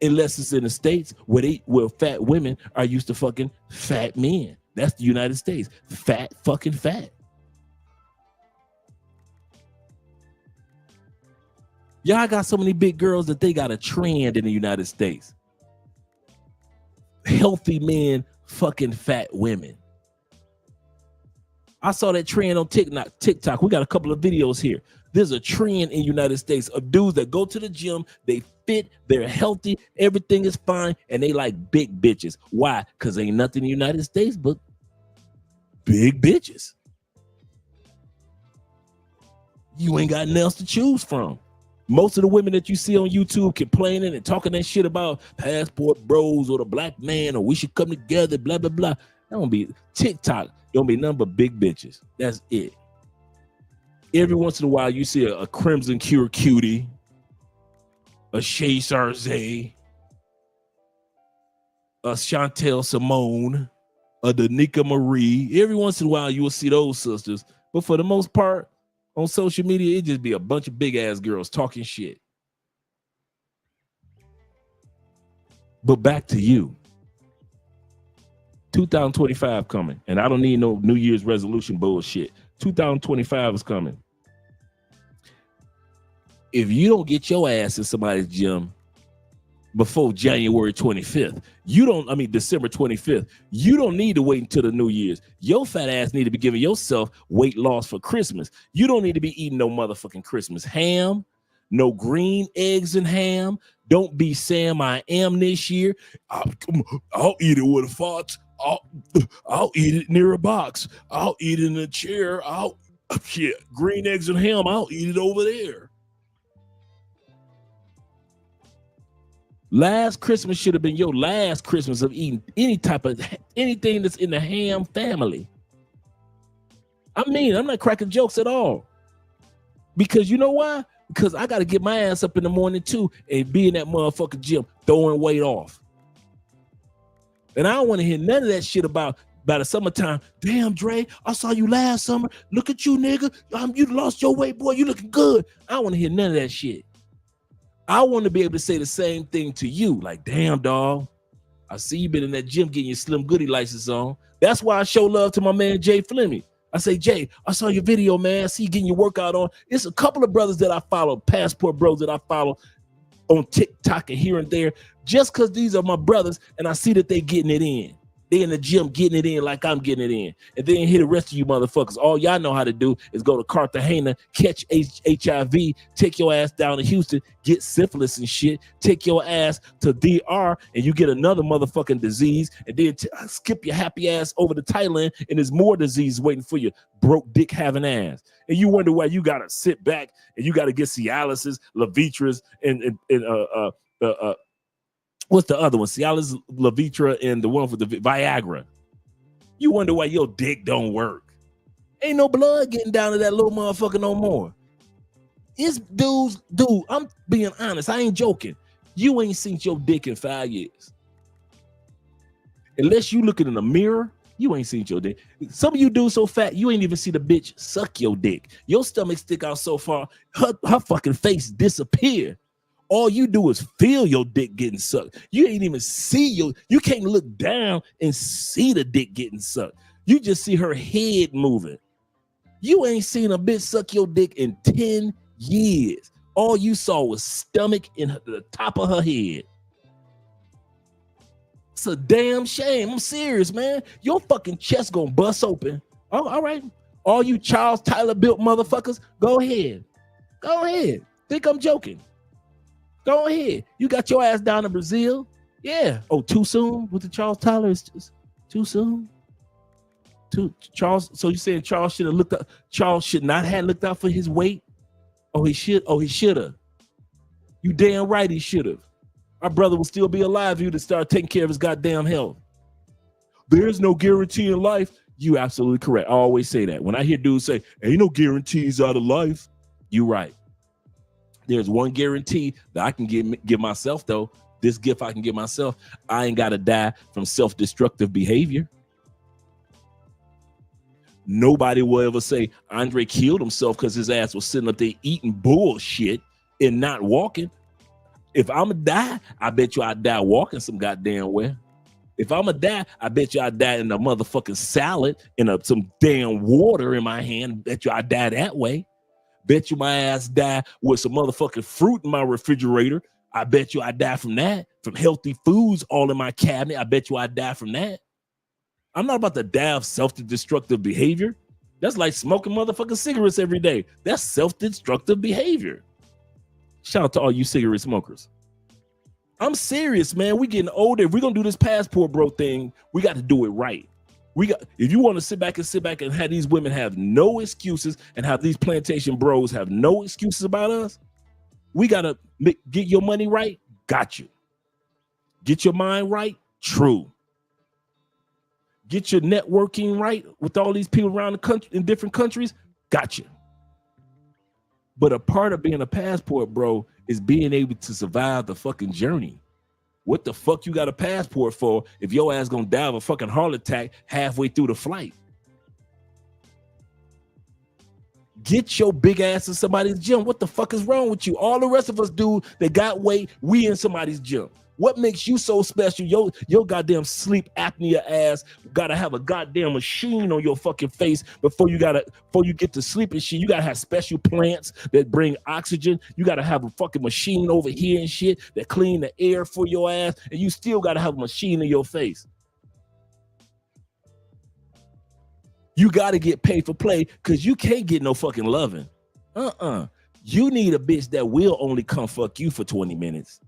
Unless it's in the States where fat women are used to fucking fat men. That's the United States. Fat fucking fat. Y'all got so many big girls that they got a trend in the United States. Healthy men fucking fat women. I saw that trend on TikTok. We got a couple of videos here. There's a trend in the United States of dudes that go to the gym, they fit, they're healthy, everything is fine, and they like big bitches. Why? Because ain't nothing in the United States but big bitches. You ain't got nothing else to choose from. Most of the women that you see on YouTube complaining and talking that shit about passport bros or the black man or we should come together, blah, blah, blah. That don't be TikTok. Don't be nothing but big bitches. That's it. Every once in a while, you see a Crimson Cure cutie, a Shay Sarze, a Chantel Simone, a Danica Marie. Every once in a while, you will see those sisters. But for the most part, on social media, it just be a bunch of big ass girls talking shit. But back to you. 2025 coming, and I don't need no New Year's resolution bullshit. 2025 is coming. If you don't get your ass in somebody's gym before January 25th, December 25th, you don't need to wait until the New Year's. Your fat ass need to be giving yourself weight loss for Christmas. You don't need to be eating no motherfucking Christmas ham, No green eggs and ham. Don't be Sam I am this year. I'll eat it with a fox. I'll eat it near a box. I'll eat it in a chair. Green eggs and ham. I'll eat it over there. Last Christmas should have been your last Christmas of eating anything that's in the ham family. I mean, I'm not cracking jokes at all. Because you know why? Because I got to get my ass up in the morning too and be in that motherfucking gym throwing weight off. And I don't want to hear none of that shit about the summertime. Damn, Dre, I saw you last summer. Look at you, nigga. You lost your weight, boy. You looking good. I don't want to hear none of that shit. I want to be able to say the same thing to you. Like, damn, dog. I see you been in that gym getting your Slim Goody license on. That's why I show love to my man, Jay Fleming. I say, Jay, I saw your video, man. I see you getting your workout on. It's a couple of brothers that I follow, Passport Bros that I follow on TikTok and here and there, just because these are my brothers and I see that they getting it in. They in the gym getting it in like I'm getting it in. And then hit the rest of you motherfuckers. All y'all know how to do is go to Cartagena, catch HIV, take your ass down to Houston, get syphilis and shit, take your ass to DR and you get another motherfucking disease, and then skip your happy ass over to Thailand and there's more disease waiting for you, broke dick having ass. And you wonder why you gotta sit back and you gotta get Cialis, Levitras, and what's the other one? Cialis, Levitra, and the one for the Viagra. You wonder why your dick don't work. Ain't no blood getting down to that little motherfucker no more. It's dude, I'm being honest. I ain't joking. You ain't seen your dick in 5 years. Unless you looking in the mirror, you ain't seen your dick. Some of you dudes so fat, you ain't even see the bitch suck your dick. Your stomach stick out so far, her fucking face disappear. All you do is feel your dick getting sucked. You ain't even see you can't look down and see the dick getting sucked. You just see her head moving. You ain't seen a bitch suck your dick in 10 years. All you saw was stomach and the top of her head. It's a damn shame. I'm serious, man. Your fucking chest gonna bust open. Oh, all right. All you Charles Tyler built motherfuckers, go ahead. Go ahead. Think I'm joking. Go ahead. You got your ass down to Brazil. Yeah. Oh, too soon with the Charles Tyler? It's just too soon. Charles. So you saying Charles should have looked up? Charles should not have looked out for his weight? Oh, he should. Oh, he should have. You damn right he should have. Our brother will still be alive if you to start taking care of his goddamn health. There's no guarantee in life. You absolutely correct. I always say that. When I hear dudes say, ain't no guarantees out of life, you right. There's one guarantee that I can give myself, though. This gift I can give myself. I ain't got to die from self-destructive behavior. Nobody will ever say Andre killed himself because his ass was sitting up there eating bullshit and not walking. If I'm going to die, I bet you I'd die walking some goddamn way. If I'm going to die, I bet you I'd die in a motherfucking salad and some damn water in my hand. Bet you I'd die that way. Bet you my ass die with some motherfucking fruit in my refrigerator. I bet you I die from that. From healthy foods all in my cabinet. I bet you I die from that. I'm not about to die of self-destructive behavior. That's like smoking motherfucking cigarettes every day. That's self-destructive behavior. Shout out to all you cigarette smokers. I'm serious, man. We getting older. If we're gonna do this passport bro thing, we got to do it right. If you want to sit back and have these women have no excuses and have these plantation bros have no excuses about us, we gotta get your money right. Got you. Get your mind right. True. Get your networking right with all these people around the country in different countries. Got you. But a part of being a passport bro is being able to survive the fucking journey. What the fuck you got a passport for if your ass gonna die of a fucking heart attack halfway through the flight? Get your big ass in somebody's gym. What the fuck is wrong with you? All the rest of us do that got weight, we in somebody's gym. What makes you so special? Your goddamn sleep apnea ass gotta have a goddamn machine on your fucking face before you get to sleep and shit. You gotta have special plants that bring oxygen. You gotta have a fucking machine over here and shit that clean the air for your ass, and you still gotta have a machine in your face. You gotta get paid for play because you can't get no fucking loving. You need a bitch that will only come fuck you for 20 minutes.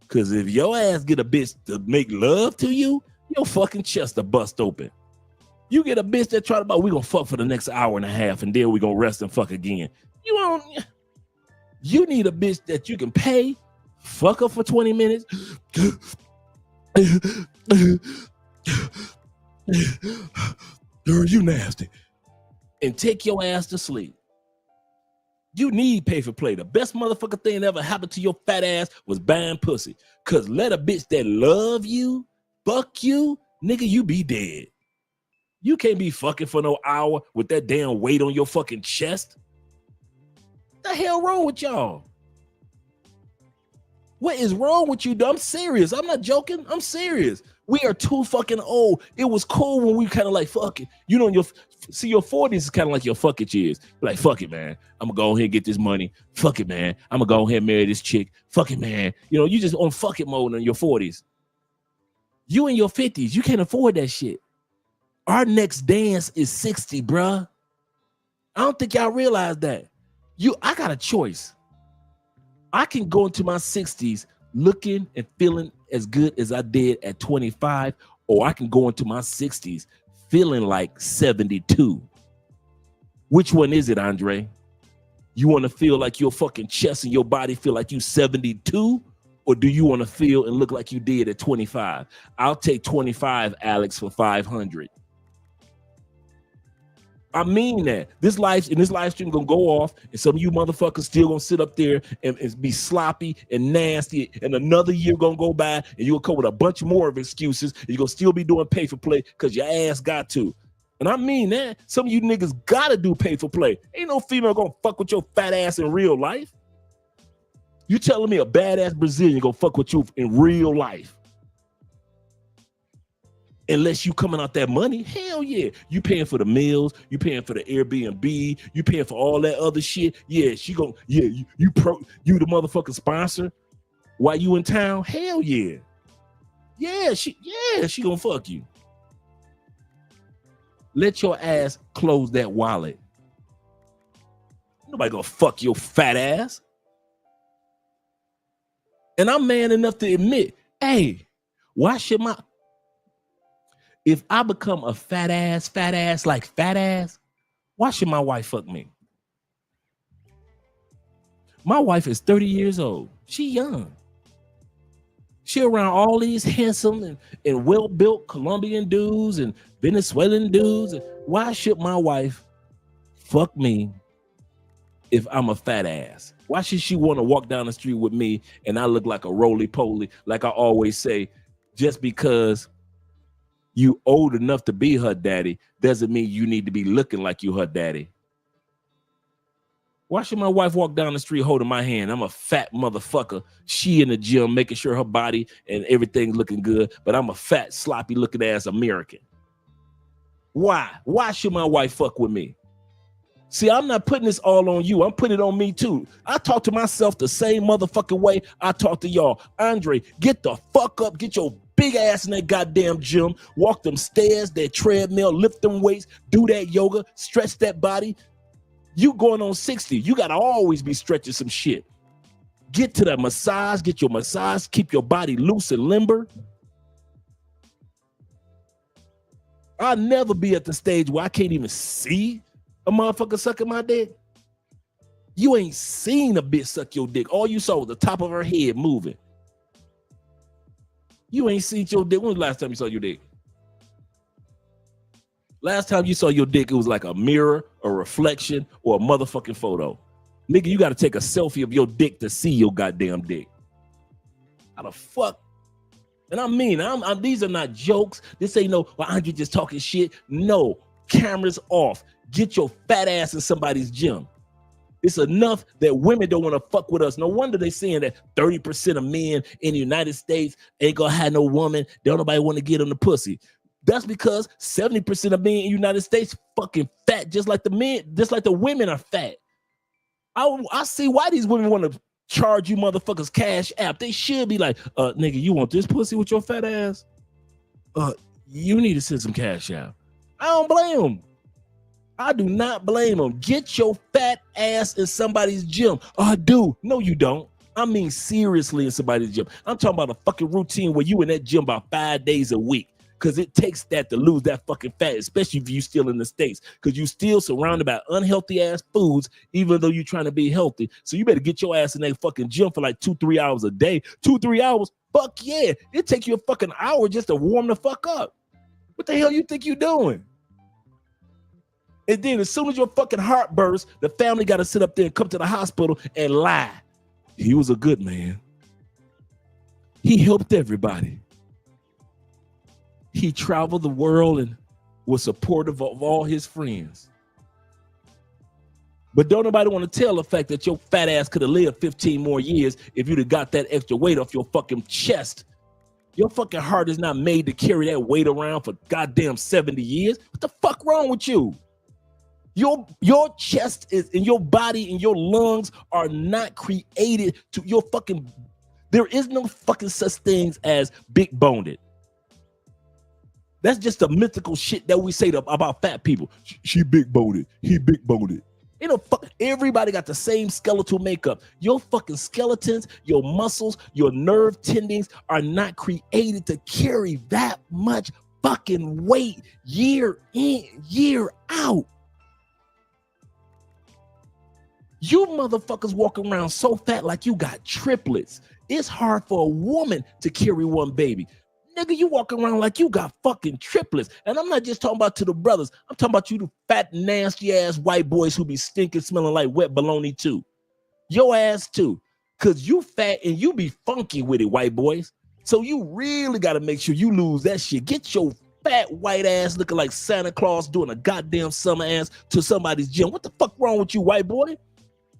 Cause if your ass get a bitch to make love to you, your fucking chest will bust open. You get a bitch that try to we gonna fuck for the next hour and a half and then we gonna rest and fuck again. You need a bitch that you can pay, fuck her for 20 minutes. Girl, you nasty. And take your ass to sleep. You need pay for play. The best motherfucking thing that ever happened to your fat ass was buying pussy. Cause let a bitch that love you, fuck you, nigga, you be dead. You can't be fucking for no hour with that damn weight on your fucking chest. What the hell wrong with y'all? What is wrong with you? I'm serious. I'm not joking. I'm serious. We are too fucking old. It was cool when we kind of like, fuck it. You know, your 40s is kind of like your fuck it years. Like, fuck it, man. I'm going to go ahead and get this money. Fuck it, man. I'm going to go ahead and marry this chick. Fuck it, man. You know, you just on fuck it mode in your 40s. You in your 50s, you can't afford that shit. Our next dance is 60, bruh. I don't think y'all realize that. I got a choice. I can go into my 60s looking and feeling as good as I did at 25, or I can go into my 60s feeling like 72. Which one is it, Andre? You want to feel like your fucking chest and your body feel like you 72? Or do you want to feel and look like you did at 25? I'll take 25, Alex, for 500. I mean that. This live stream gonna go off, and some of you motherfuckers still gonna sit up there and be sloppy and nasty, and another year gonna go by, and you'll come with a bunch more of excuses, and you're gonna still be doing pay for play because your ass got to. And I mean that. Some of you niggas gotta do pay for play. Ain't no female gonna fuck with your fat ass in real life. You telling me a badass Brazilian gonna fuck with you in real life? Unless you coming out that money, hell yeah. You paying for the meals, you paying for the Airbnb, you paying for all that other shit. Yeah, you the motherfucking sponsor while you in town. Hell yeah. Yeah, she gonna fuck you. Let your ass close that wallet. Nobody gonna fuck your fat ass. And I'm man enough to admit, hey, why should if I become a fat ass, why should my wife fuck me? My wife is 30 years old. She young. She around all these handsome and well-built Colombian dudes and Venezuelan dudes. Why should my wife fuck me if I'm a fat ass? Why should she want to walk down the street with me and I look like a roly-poly, like I always say, just because you old enough to be her daddy doesn't mean you need to be looking like you her daddy. Why should my wife walk down the street holding my hand? I'm a fat motherfucker. She in the gym making sure her body and everything's looking good, but I'm a fat, sloppy looking ass American. Why? Why should my wife fuck with me? See, I'm not putting this all on you. I'm putting it on me too. I talk to myself the same motherfucking way I talk to y'all. Andre, get the fuck up. Get your big ass in that goddamn gym. Walk them stairs, that treadmill, lift them weights, do that yoga, stretch that body. You going on 60. You got to always be stretching some shit. Get to that massage. Get your massage. Keep your body loose and limber. I'll never be at the stage where I can't even see a motherfucker sucking my dick. You ain't seen a bitch suck your dick. All you saw was the top of her head moving. You ain't seen your dick. When was the last time you saw your dick? Last time you saw your dick, it was like a mirror, a reflection, or a motherfucking photo. Nigga, you got to take a selfie of your dick to see your goddamn dick. How the fuck? And I mean, these are not jokes. This ain't no, well, Andre just talking shit. No, cameras off. Get your fat ass in somebody's gym. It's enough that women don't want to fuck with us. No wonder they saying that 30% of men in the United States ain't gonna have no woman. Don't nobody want to get on the pussy. That's because 70% of men in the United States fucking fat, just like the men, just like the women are fat. I see why these women want to charge you motherfuckers cash app. They should be like, nigga, you want this pussy with your fat ass? You need to send some cash out. I don't blame them. I do not blame them. Get your fat ass in somebody's gym. Oh, I do. No, you don't. I mean, seriously, in somebody's gym. I'm talking about a fucking routine where you in that gym about 5 days a week. Because it takes that to lose that fucking fat, especially if you still in the States. Because you still surrounded by unhealthy ass foods, even though you're trying to be healthy. So you better get your ass in that fucking gym for like 2-3 hours a day. 2-3 hours? Fuck yeah. It take you a fucking hour just to warm the fuck up. What the hell you think you doing? And then as soon as your fucking heart bursts, the family got to sit up there and come to the hospital and lie. He was a good man. He helped everybody. He traveled the world and was supportive of all his friends. But don't nobody want to tell the fact that your fat ass could have lived 15 more years if you'd have got that extra weight off your fucking chest. Your fucking heart is not made to carry that weight around for goddamn 70 years. What the fuck wrong with you? Your chest is, and your body and your lungs are not created to your fucking, there is no fucking such things as big boned. That's just the mythical shit that we say about fat people. She big boned. He big boned. You know, everybody got the same skeletal makeup. Your fucking skeletons, your muscles, your nerve tendons are not created to carry that much fucking weight year in, year out. You motherfuckers walk around so fat like you got triplets. It's hard for a woman to carry one baby. Nigga, you walk around like you got fucking triplets. And I'm not just talking about to the brothers. I'm talking about you the fat, nasty ass white boys who be stinking, smelling like wet bologna too. Your ass too. Cause you fat and you be funky with it, white boys. So you really got to make sure you lose that shit. Get your fat white ass looking like Santa Claus doing a goddamn summer ass to somebody's gym. What the fuck wrong with you, white boy?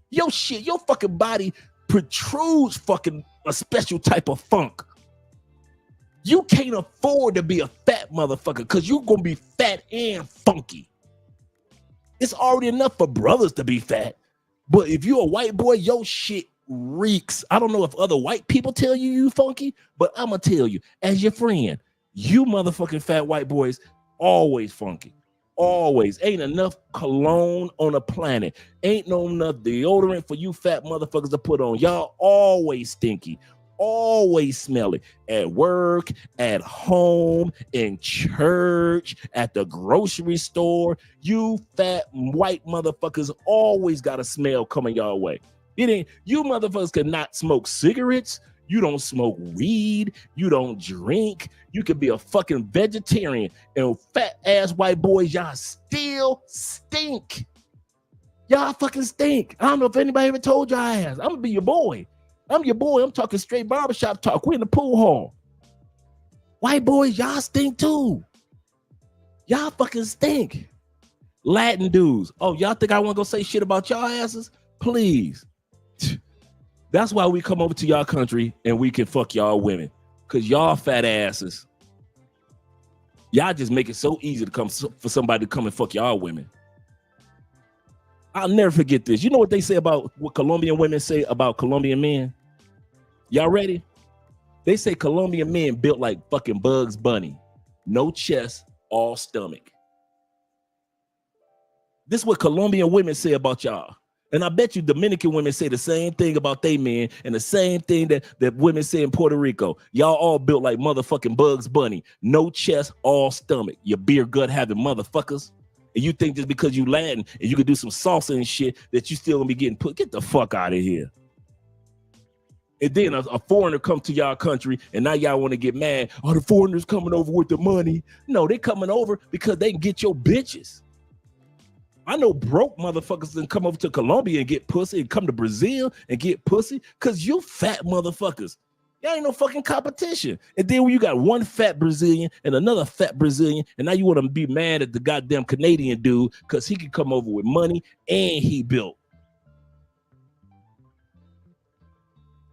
Your shit, your fucking body protrudes fucking a special type of funk. You can't afford to be a fat motherfucker because you're going to be fat and funky. It's already enough for brothers to be fat. But if you're a white boy, your shit reeks. I don't know if other white people tell you funky, but I'm going to tell you, as your friend, you motherfucking fat white boys, always funky. Always. Ain't enough cologne on the planet. Ain't no enough deodorant for you fat motherfuckers to put on. Y'all always stinky. Always smelly at work, at home, in church, at the grocery store. You fat white motherfuckers always got a smell coming y'all way. It ain't, you motherfuckers cannot smoke cigarettes. You don't smoke weed. You don't drink. You could be a fucking vegetarian. And fat ass white boys, y'all still stink. Y'all fucking stink. I don't know if anybody ever told y'all ass. I'm gonna be your boy. I'm your boy. I'm talking straight barbershop talk. We're in the pool hall. White boys, y'all stink too. Y'all fucking stink. Latin dudes. Oh, y'all think I want to go say shit about y'all asses? Please. That's why we come over to y'all country and we can fuck y'all women. Because y'all fat asses. Y'all just make it so easy to come for somebody to come and fuck y'all women. I'll never forget this. You know what they say about what Colombian women say about Colombian men? Y'all ready? They say Colombian men built like fucking Bugs Bunny. No chest, all stomach. This is what Colombian women say about y'all. And I bet you Dominican women say the same thing about they men and the same thing that women say in Puerto Rico. Y'all all built like motherfucking Bugs Bunny. No chest, all stomach. You beer gut having motherfuckers. And you think just because you Latin and you can do some salsa and shit that you still gonna be getting put, get the fuck out of here. And then a foreigner come to y'all country and now y'all want to get mad. Oh, the foreigners coming over with the money. No, they coming over because they can get your bitches. I know broke motherfuckers that come over to Colombia and get pussy and come to Brazil and get pussy because you fat motherfuckers. Y'all ain't no fucking competition. And then when you got one fat Brazilian and another fat Brazilian, and now you want to be mad at the goddamn Canadian dude because he can come over with money and he built.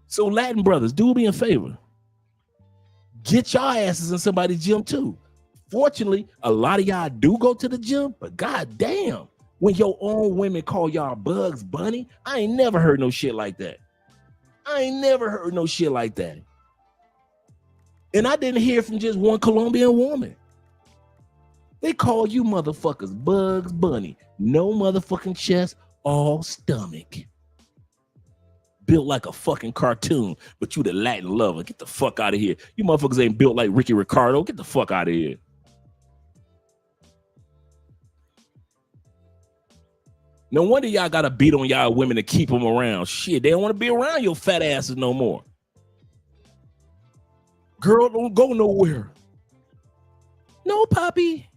So Latin brothers, do me a favor. Get y'all asses in somebody's gym too. Fortunately, a lot of y'all do go to the gym, but goddamn, when your own women call y'all Bugs Bunny, I ain't never heard no shit like that. I ain't never heard no shit like that. And I didn't hear from just one Colombian woman. They call you motherfuckers Bugs Bunny. No motherfucking chest, all stomach. Built like a fucking cartoon, but you the Latin lover. Get the fuck out of here. You motherfuckers ain't built like Ricky Ricardo. Get the fuck out of here. No wonder y'all gotta beat on y'all women to keep them around. Shit, they don't want to be around your fat asses no more. Girl, don't go nowhere. No, Poppy.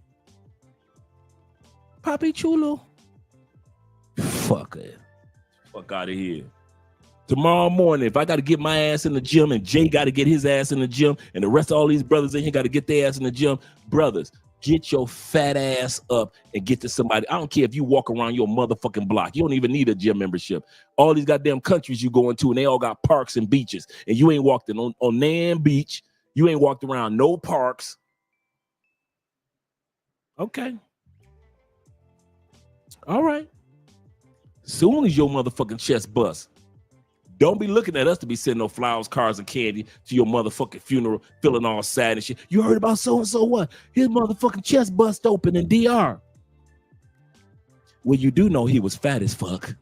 Poppy Chulo. Fuck it. Fuck out of here. Tomorrow morning, if I got to get my ass in the gym and Jay got to get his ass in the gym and the rest of all these brothers in here got to get their ass in the gym, brothers, get your fat ass up and get to somebody. I don't care if you walk around your motherfucking block. You don't even need a gym membership. All these goddamn countries you go into and they all got parks and beaches. And you ain't walked in on Nan Beach. You ain't walked around no parks. Okay. All right. Soon as your motherfucking chest busts, don't be looking at us to be sending no flowers, cars, and candy to your motherfucking funeral, feeling all sad and shit. You heard about so-and-so what? His motherfucking chest bust open in DR. Well, you do know he was fat as fuck.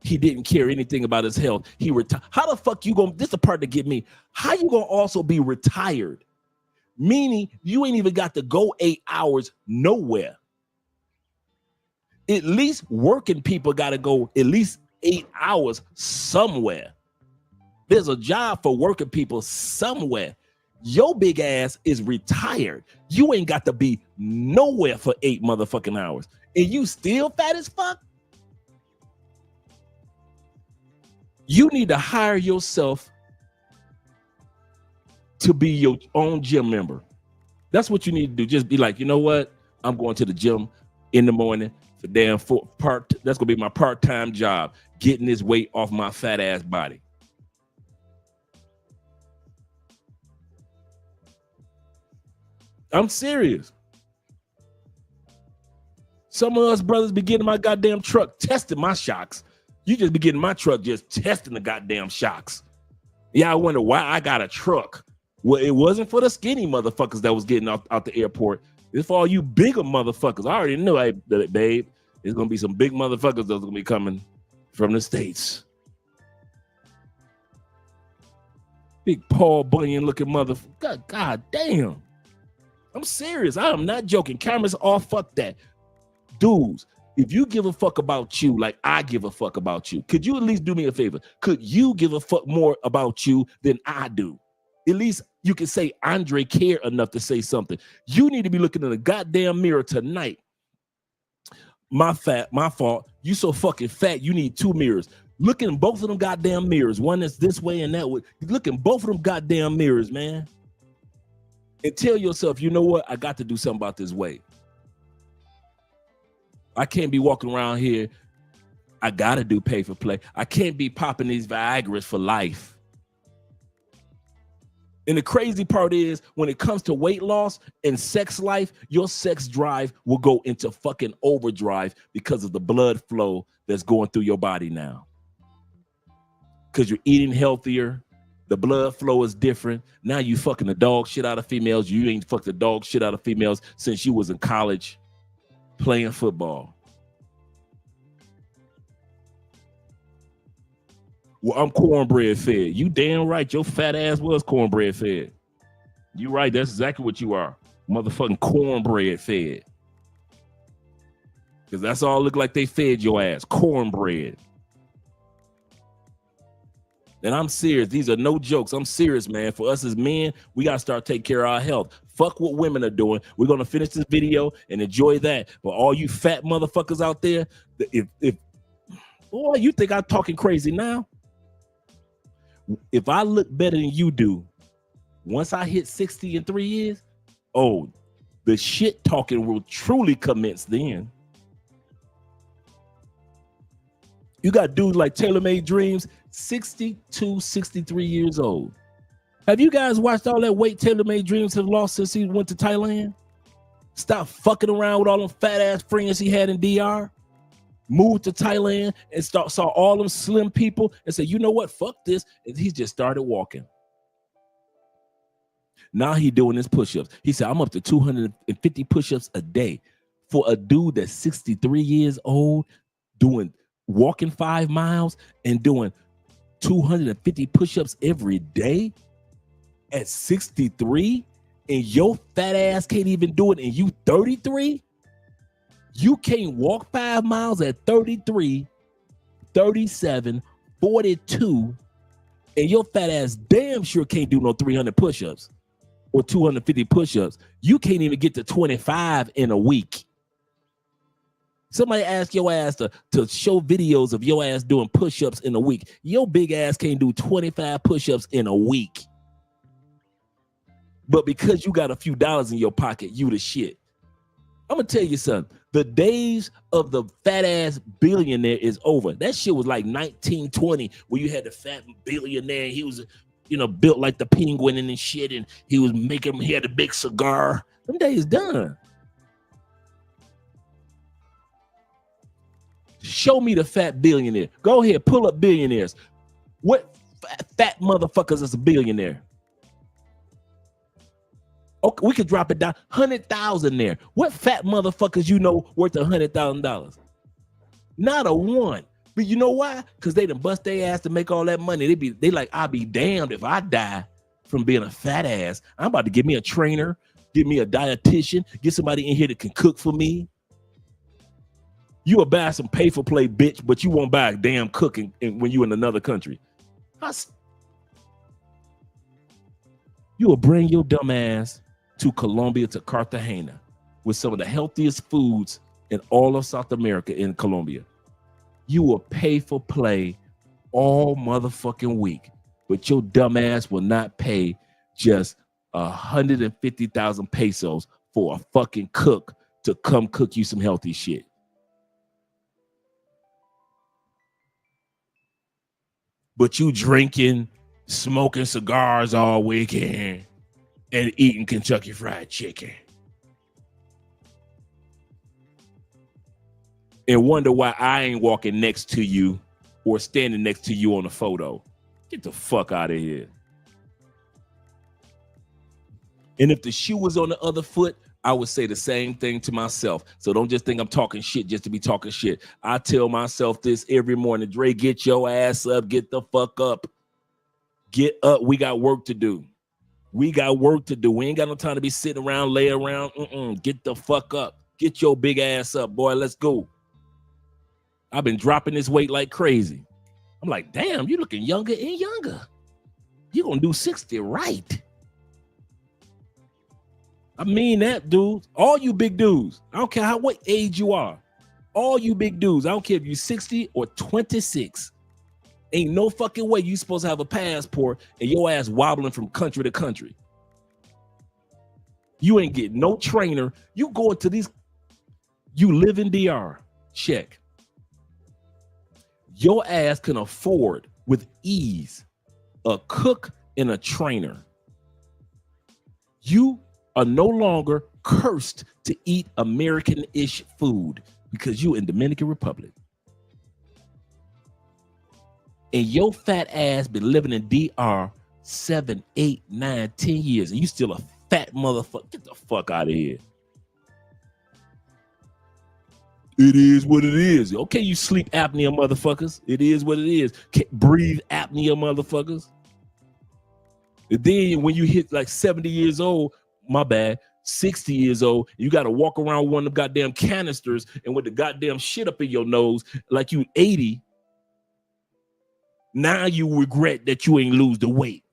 He didn't care anything about his health. He retired. How the fuck you gonna, this is the part that get me. How you gonna also be retired? Meaning you ain't even got to go 8 hours nowhere. At least working people got to go at least 8 hours somewhere. There's a job for working people somewhere. Your big ass is retired. You ain't got to be nowhere for 8 motherfucking hours. And you still fat as fuck? You need to hire yourself to be your own gym member. That's what you need to do. Just be like, you know what? I'm going to the gym in the morning. That's gonna be my part-time job, getting this weight off my fat ass body. I'm serious. Some of us brothers be getting my goddamn truck testing my shocks. You just be getting my truck just testing the goddamn shocks. Yeah, I wonder why I got a truck. Well, it wasn't for the skinny motherfuckers that was getting out the airport. It's for all you bigger motherfuckers. I already knew, hey, babe, there's going to be some big motherfuckers that's going to be coming from the States. Big Paul Bunyan looking motherfucker. God damn. I'm serious. I am not joking. Cameras off. Fuck that. Dudes, if you give a fuck about you like I give a fuck about you, could you at least do me a favor? Could you give a fuck more about you than I do? At least you can say Andre care enough to say something. You need to be looking in the goddamn mirror tonight. My fault. You so fucking fat, you need 2 mirrors. Look in both of them goddamn mirrors. One that's this way and that way. Look in both of them goddamn mirrors, man. And tell yourself, you know what? I got to do something about this weight. I can't be walking around here. I got to do pay for play. I can't be popping these Viagra's for life. And the crazy part is when it comes to weight loss and sex life, your sex drive will go into fucking overdrive because of the blood flow that's going through your body now. Because you're eating healthier. The blood flow is different. Now you fucking the dog shit out of females. You ain't fucked the dog shit out of females since you was in college playing football. Well, I'm cornbread fed. You damn right. Your fat ass was cornbread fed. You right. That's exactly what you are. Motherfucking cornbread fed. Because that's all look like they fed your ass. Cornbread. And I'm serious. These are no jokes. I'm serious, man. For us as men, we got to start taking care of our health. Fuck what women are doing. We're going to finish this video and enjoy that. But all you fat motherfuckers out there, boy, you think I'm talking crazy now? If I look better than you do, once I hit 60 in 3 years, oh, the shit talking will truly commence then. You got dudes like Taylor Made Dreams, 62, 63 years old. Have you guys watched all that weight Taylor Made Dreams have lost since he went to Thailand? Stop fucking around with all them fat ass friends he had in DR. Moved to Thailand and saw all them slim people and said, you know what, fuck this. And he just started walking. Now he doing his push-ups. He said, I'm up to 250 push-ups a day. For a dude that's 63 years old, walking 5 miles and doing 250 push-ups every day at 63, and your fat ass can't even do it, and you 33? You can't walk 5 miles at 33, 37, 42, and your fat ass damn sure can't do no 300 push-ups or 250 push-ups. You can't even get to 25 in a week. Somebody ask your ass to show videos of your ass doing push-ups in a week. Your big ass can't do 25 push-ups in a week. But because you got a few dollars in your pocket, you the shit. I'm going to tell you something. The days of the fat ass billionaire is over. That shit was like 1920 where you had the fat billionaire. He was, built like the penguin and shit. And he had a big cigar. Them days done. Show me the fat billionaire. Go ahead, pull up billionaires. What fat motherfuckers is a billionaire? Okay, we could drop it down. 100,000 there. What fat motherfuckers worth $100,000? Not a one. But you know why? Because they done bust their ass to make all that money. They like, I'll be damned if I die from being a fat ass. I'm about to get me a trainer, get me a dietitian, get somebody in here that can cook for me. You will buy some pay for play, bitch, but you won't buy a damn cooking when you in another country. You will bring your dumb ass to Colombia, to Cartagena, with some of the healthiest foods in all of South America in Colombia. You will pay for play all motherfucking week, but your dumb ass will not pay just 150,000 pesos for a fucking cook to come cook you some healthy shit. But you drinking, smoking cigars all weekend and eating Kentucky Fried Chicken. And wonder why I ain't walking next to you or standing next to you on a photo. Get the fuck out of here. And if the shoe was on the other foot, I would say the same thing to myself. So don't just think I'm talking shit just to be talking shit. I tell myself this every morning. Dre, get your ass up. Get the fuck up. Get up. We got work to do. We got work to do. We ain't got no time to be sitting around, lay around. Get the fuck up. Get your big ass up, boy. Let's go. I've been dropping this weight like crazy. I'm like, damn, you looking younger and younger. You're going to do 60 right. I mean that, dudes. All you big dudes. I don't care what age you are. All you big dudes. I don't care if you're 60 or 26. Ain't no fucking way you supposed to have a passport and your ass wobbling from country to country. You ain't getting no trainer. You going to these. You live in DR. Check. Your ass can afford with ease a cook and a trainer. You are no longer cursed to eat American-ish food because you in Dominican Republic. And your fat ass been living in DR 7, 8, 9, 10 years, and you still a fat motherfucker. Get the fuck out of here. It is what it is. Okay, you sleep apnea motherfuckers. It is what it is. Can't breathe apnea motherfuckers. And then when you hit like 70 years old, my bad, 60 years old, you got to walk around with one of them goddamn canisters and with the goddamn shit up in your nose like you 80. Now you regret that you ain't lose the weight.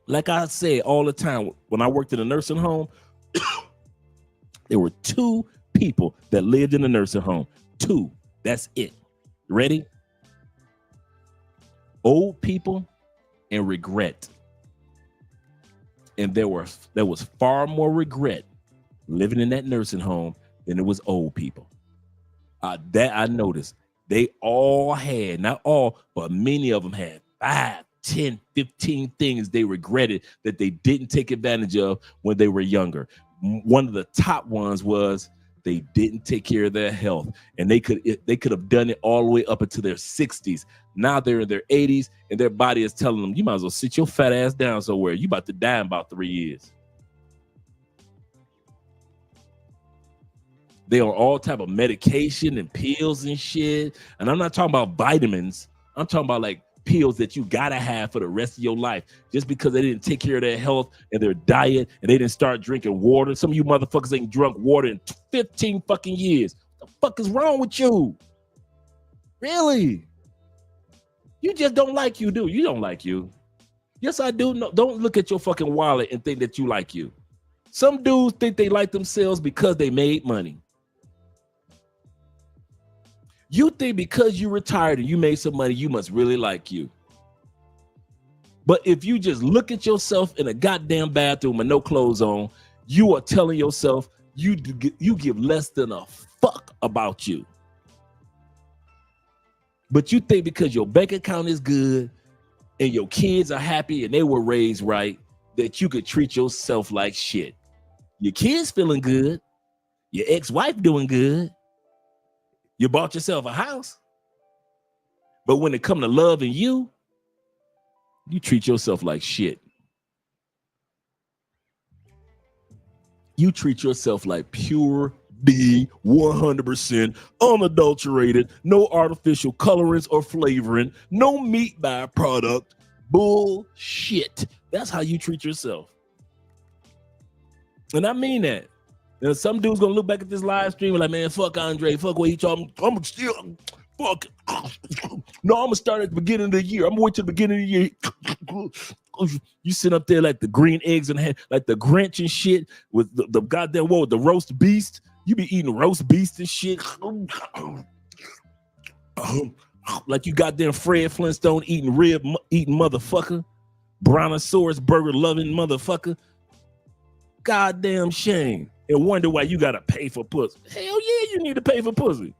Like I say all the time, when I worked in a nursing home, there were 2 people that lived in a nursing home. 2. That's it. Ready? Old people and regret. And there was far more regret living in that nursing home than it was old people. That I noticed. They all had, not all, but many of them had 5, 10, 15 things they regretted that they didn't take advantage of when they were younger. One of the top ones was They didn't take care of their health, and they could have done it all the way up into their 60s. Now they're in their 80s, and their body is telling them, you might as well sit your fat ass down somewhere. You about to die in about 3 years. They are all type of medication and pills and shit. And I'm not talking about vitamins. I'm talking about like pills that you gotta have for the rest of your life, just because they didn't take care of their health and their diet, and they didn't start drinking water. Some of you motherfuckers ain't drunk water in 15 fucking years. What the fuck is wrong with you? Really? You just don't like you, do you? Don't like you. Yes, I do. No, don't look at your fucking wallet and think that you like you. Some dudes think they like themselves because they made money. You think because you retired and you made some money, you must really like you. But if you just look at yourself in a goddamn bathroom with no clothes on, you are telling yourself you give less than a fuck about you. But you think because your bank account is good and your kids are happy and they were raised right, that you could treat yourself like shit. Your kids feeling good. Your ex-wife doing good. You bought yourself a house. But when it comes to loving you, you treat yourself like shit. You treat yourself like pure B, 100% unadulterated, no artificial colorants or flavoring, no meat byproduct, bullshit. That's how you treat yourself. And I mean that. Now, some dude's gonna look back at this live stream and like, man, fuck Andre, fuck what he talking. I'm still fuck. No, I'm gonna start at the beginning of the year. I'm gonna wait till the beginning of the year. You sit up there like the green eggs and like the Grinch and shit with the goddamn the roast beast. You be eating roast beast and shit. Like you goddamn Fred Flintstone eating motherfucker, brontosaurus burger loving motherfucker. Goddamn shame. And wonder why you gotta pay for pussy. Hell yeah, you need to pay for pussy.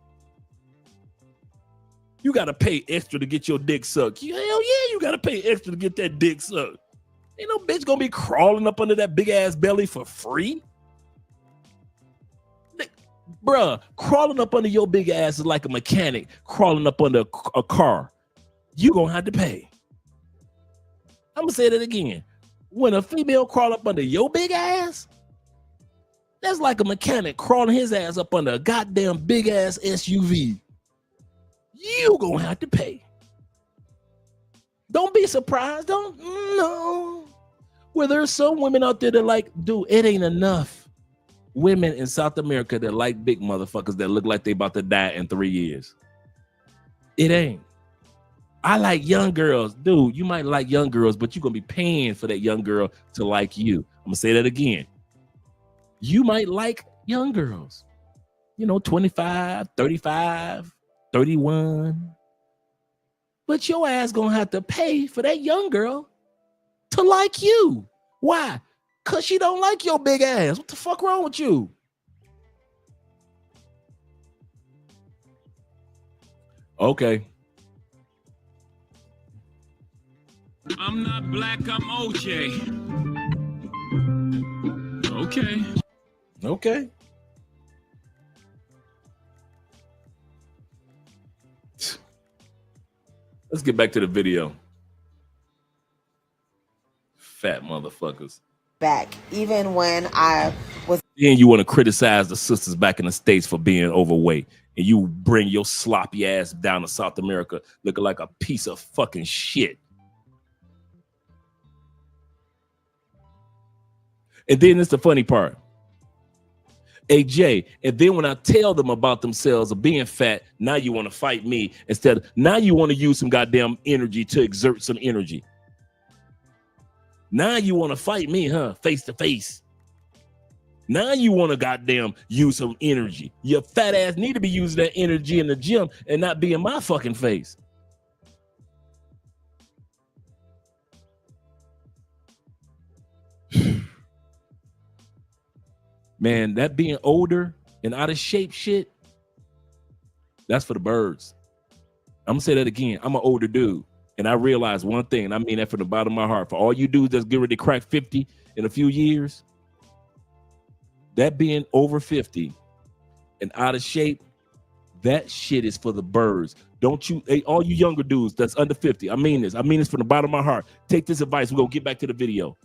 You gotta pay extra to get your dick sucked. Hell yeah, you gotta pay extra to get that dick sucked. Ain't no bitch gonna be crawling up under that big ass belly for free. Bruh, crawling up under your big ass is like a mechanic crawling up under a car. You gonna have to pay. I'm gonna say that again. When a female crawl up under your big ass, that's like a mechanic crawling his ass up under a goddamn big ass SUV. You gonna have to pay. Don't be surprised. No. Well, there's some women out there that like, dude, it ain't enough women in South America that like big motherfuckers that look like they about to die in 3 years. It ain't. I like young girls. Dude, you might like young girls, but you're gonna be paying for that young girl to like you. I'm gonna say that again. You might like young girls, 25, 35, 31. But your ass gonna have to pay for that young girl to like you. Why? Because she don't like your big ass. What the fuck wrong with you? Okay. I'm not black, I'm OJ. Okay. Let's get back to the video. Fat motherfuckers. Back, even when I was. Then you want to criticize the sisters back in the States for being overweight, and you bring your sloppy ass down to South America looking like a piece of fucking shit. And then it's the funny part. Hey, Jay, and then when I tell them about themselves of being fat, now you want to fight me now you want to use some goddamn energy to exert some energy. Now you want to fight me, huh? Face to face. Now you want to goddamn use some energy. Your fat ass need to be using that energy in the gym and not be in my fucking face. Man, that being older and out of shape shit, that's for the birds. I'm gonna say that again. I'm an older dude, and I realize one thing, and I mean that from the bottom of my heart. For all you dudes that's getting ready to crack 50 in a few years, that being over 50 and out of shape, that shit is for the birds. Don't you, hey, all you younger dudes that's under 50, I mean this from the bottom of my heart. Take this advice. We're going to get back to the video.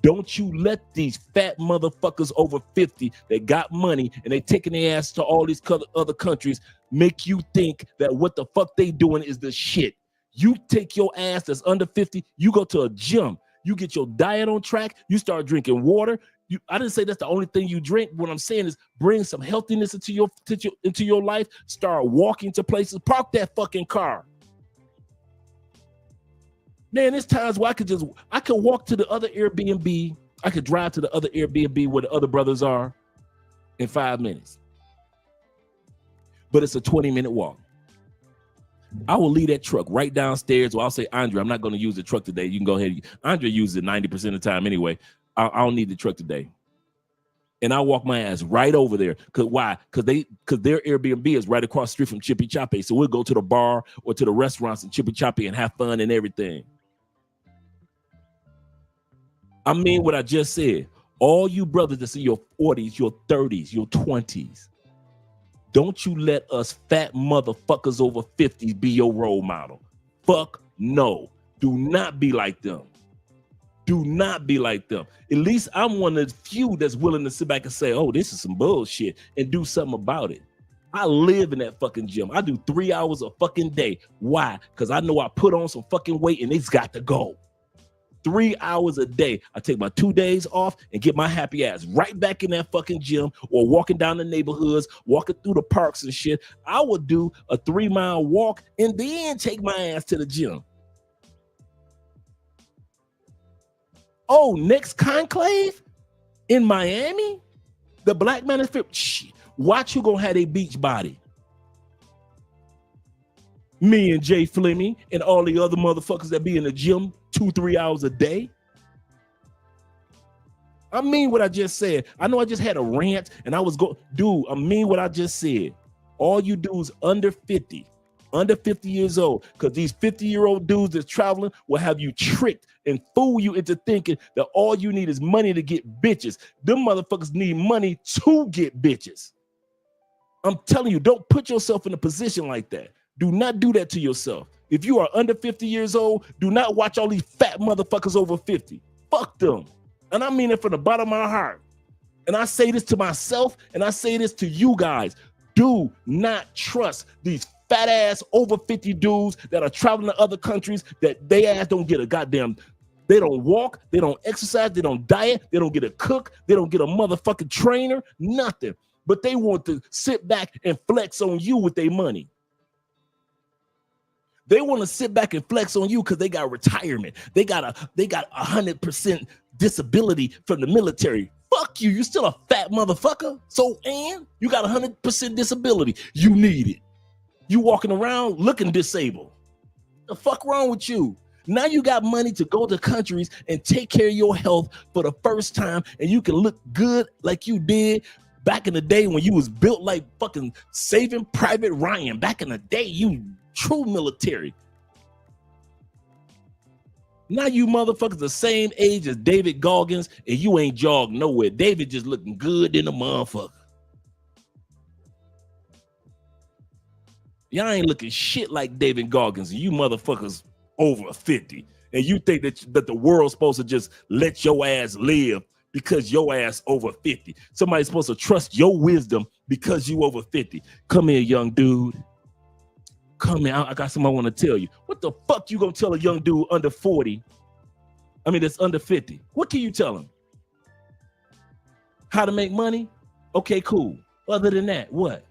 Don't you let these fat motherfuckers over 50 that got money and they taking their ass to all these other countries make you think that what the fuck they doing is the shit. You take your ass that's under 50, you go to a gym, you get your diet on track, you start drinking water. I didn't say that's the only thing you drink. What I'm saying is bring some healthiness into your life. Start walking to places. Park that fucking car. Man, there's times where I could walk to the other Airbnb. I could drive to the other Airbnb where the other brothers are in 5 minutes. But it's a 20-minute walk. I will leave that truck right downstairs, or I'll say, Andre, I'm not going to use the truck today. You can go ahead. Andre uses it 90% of the time anyway. I don't need the truck today. And I walk my ass right over there. Why? Because their Airbnb is right across the street from Chippy Choppy. So we'll go to the bar or to the restaurants in Chippy Choppy and have fun and everything. I mean what I just said. All you brothers that's in your 40s, your 30s, your 20s, don't you let us fat motherfuckers over 50s be your role model. Fuck no. Do not be like them. Do not be like them. At least I'm one of the few that's willing to sit back and say, oh, this is some bullshit, and do something about it. I live in that fucking gym. I do 3 hours a fucking day. Why? Because I know I put on some fucking weight and it's got to go. 3 hours a day. I take my 2 days off and get my happy ass right back in that fucking gym, or walking down the neighborhoods, walking through the parks and shit. I would do a 3-mile walk and then take my ass to the gym. Oh, next conclave in Miami, the Black Manifest. Shit, watch who gonna have a beach body. Me and Jay Fleming and all the other motherfuckers that be in the gym 2-3 hours a day. I mean what I just said. I know I just had a rant and I was dude, I mean what I just said. All you dudes under 50 years old, because these 50-year-old dudes that's traveling will have you tricked and fool you into thinking that all you need is money to get bitches. Them motherfuckers need money to get bitches. I'm telling you, don't put yourself in a position like that. Do not do that to yourself. If you are under 50 years old, do not watch all these fat motherfuckers over 50. Fuck them. And I mean it from the bottom of my heart. And I say this to myself, and I say this to you guys. Do not trust these fat ass over 50 dudes that are traveling to other countries that they ass don't get a goddamn, they don't walk, they don't exercise, they don't diet, they don't get a cook, they don't get a motherfucking trainer, nothing. But they want to sit back and flex on you with their money. They want to sit back and flex on you because they got retirement. They got 100% disability from the military. Fuck you, you still a fat motherfucker. So, and you got 100% disability. You need it. You walking around looking disabled. The fuck wrong with you? Now you got money to go to countries and take care of your health for the first time, and you can look good like you did back in the day when you was built like fucking Saving Private Ryan. Back in the day, you true military. Now you motherfuckers the same age as David Goggins, and you ain't jogged nowhere. David just looking good in a motherfucker. Y'all ain't looking shit like David Goggins, and you motherfuckers over 50. And you think that the world's supposed to just let your ass live because your ass over 50. Somebody's supposed to trust your wisdom because you over 50. Come here, young dude. Come here. I got something I want to tell you. What the fuck you gonna tell a young dude under 40? I mean, that's under 50. What can you tell him? How to make money? Okay, cool. Other than that, what?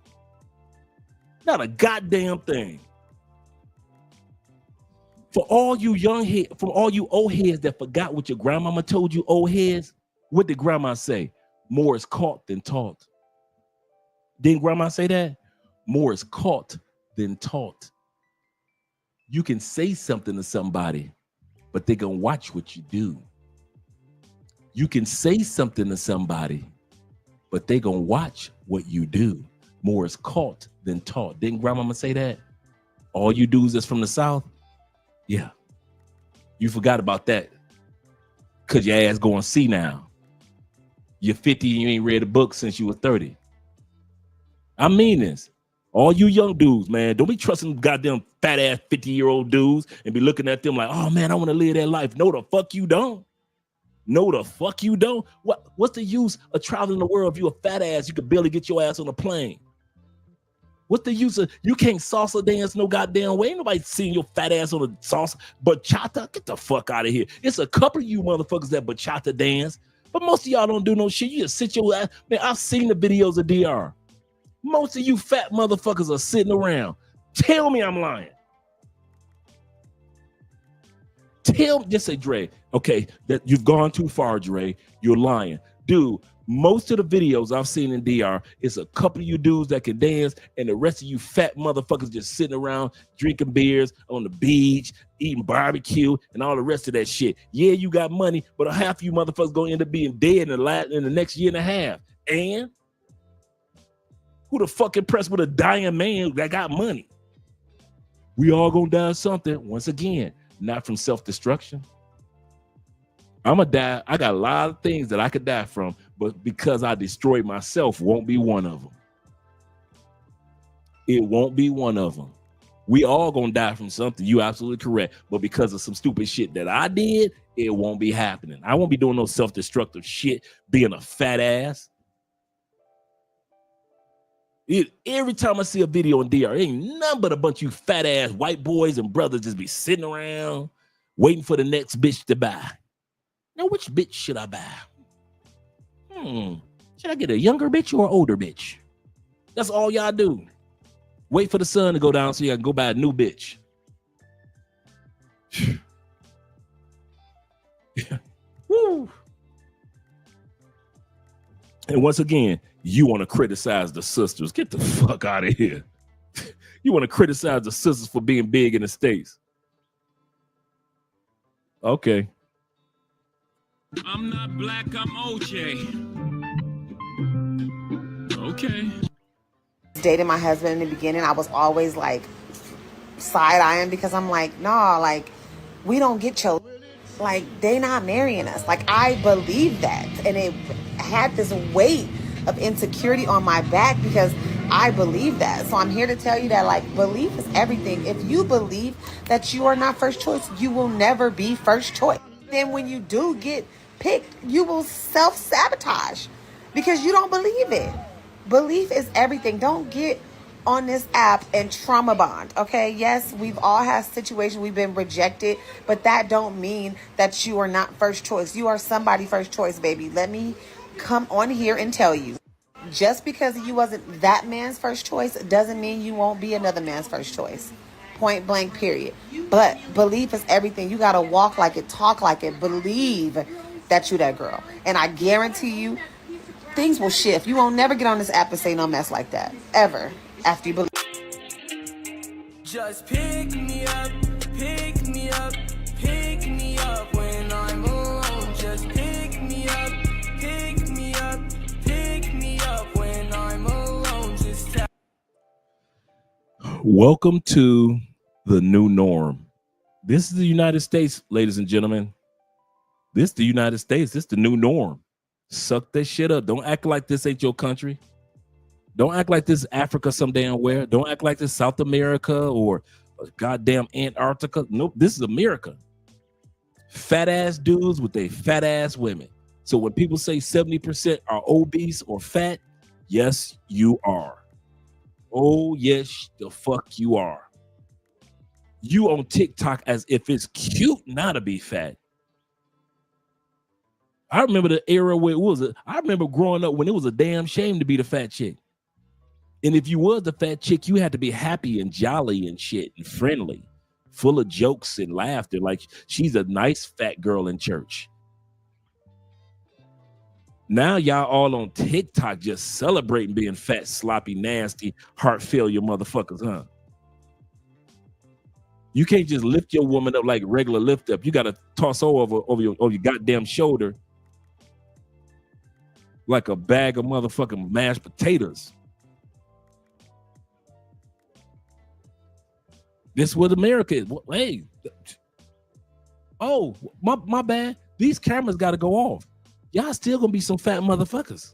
Not a goddamn thing. For all you from all you old heads that forgot what your grandmama told you, old heads, what did grandma say? More is caught than taught. Didn't grandma say that? More is caught than taught. You can say something to somebody, but they're gonna watch what you do. You can say something to somebody, but they're gonna watch what you do. More is caught than taught. Didn't grandmama say that? All you dudes that's from the South? Yeah. You forgot about that because your ass going see now. You're 50 and you ain't read a book since you were 30. I mean this. All you young dudes, man, don't be trusting goddamn fat ass 50-year-old dudes and be looking at them like, oh man, I want to live that life. No, the fuck you don't. No, the fuck you don't. What's the use of traveling the world if you a fat ass? You could barely get your ass on a plane. What's the use of you can't salsa dance no goddamn way? Ain't nobody seeing your fat ass on a salsa bachata. Get the fuck out of here. It's a couple of you motherfuckers that bachata dance, but most of y'all don't do no shit. You just sit your ass. Man, I've seen the videos of DR. Most of you fat motherfuckers are sitting around. Tell me I'm lying. Just say, Dre, okay, that you've gone too far, Dre. You're lying. Dude, most of the videos I've seen in DR is a couple of you dudes that can dance, and the rest of you fat motherfuckers just sitting around drinking beers on the beach, eating barbecue, and all the rest of that shit. Yeah, you got money, but half of you motherfuckers gonna end up being dead in the next year and a half. And who the fuck impressed with a dying man that got money? We all gonna die of something. Once again, not from self-destruction. I'm gonna die. I got a lot of things that I could die from, but because I destroyed myself, won't be one of them. It won't be one of them. We all gonna die from something. You absolutely correct. But because of some stupid shit that I did, it won't be happening. I won't be doing no self-destructive shit, being a fat ass. Every time I see a video in DR, ain't nothing but a bunch of you fat ass white boys and brothers just be sitting around waiting for the next bitch to buy. Now, which bitch should I buy? Should I get a younger bitch or an older bitch? That's all y'all do. Wait for the sun to go down so you can go buy a new bitch. Woo. And once again, you want to criticize the sisters. Get the fuck out of here. You want to criticize the sisters for being big in the States. Okay. I'm not black, I'm OJ. Okay. Dating my husband in the beginning, I was always like side-eyeing because I'm like, nah, like we don't get children. Like they not marrying us. Like I believe that. And it had this weight of insecurity on my back because I believe that. So I'm here to tell you that like belief is everything. If you believe that you are not first choice, you will never be first choice. Then when you do get picked, you will self-sabotage because you don't believe it. Belief is everything. Don't get on this app and trauma bond, okay? Yes, we've all had situations we've been rejected, but that don't mean that you are not first choice. You are somebody first choice, baby. Let me come on here and tell you. Just because you wasn't that man's first choice doesn't mean you won't be another man's first choice. Point blank, period. But belief is everything. You got to walk like it, talk like it, believe that you that girl. And I guarantee you, things will shift. You won't never get on this app and say no mess like that, ever, after you believe. Just pick me up, pick me up, pick me up when I'm alone. Just pick me up, pick me up, pick me up when I'm alone. Just tell. Welcome to the new norm. This is the United States, ladies and gentlemen. This is the United States. This is the new norm. Suck that shit up. Don't act like this ain't your country. Don't act like this is Africa some damn where. Don't act like this is South America or goddamn Antarctica. Nope, this is America. Fat ass dudes with they fat ass women. So when people say 70% are obese or fat, yes, you are. Oh, yes, the fuck you are. You on TikTok as if it's cute not to be fat. I remember the era where it was. I remember growing up when it was a damn shame to be the fat chick. And if you was the fat chick, you had to be happy and jolly and shit and friendly, full of jokes and laughter. Like she's a nice fat girl in church. Now y'all all on TikTok just celebrating being fat, sloppy, nasty, heart failure motherfuckers, huh? You can't just lift your woman up like regular lift up. You got to toss her over your goddamn shoulder like a bag of motherfucking mashed potatoes. This is what America is. Hey, oh, my bad. These cameras got to go off. Y'all still gonna be some fat motherfuckers.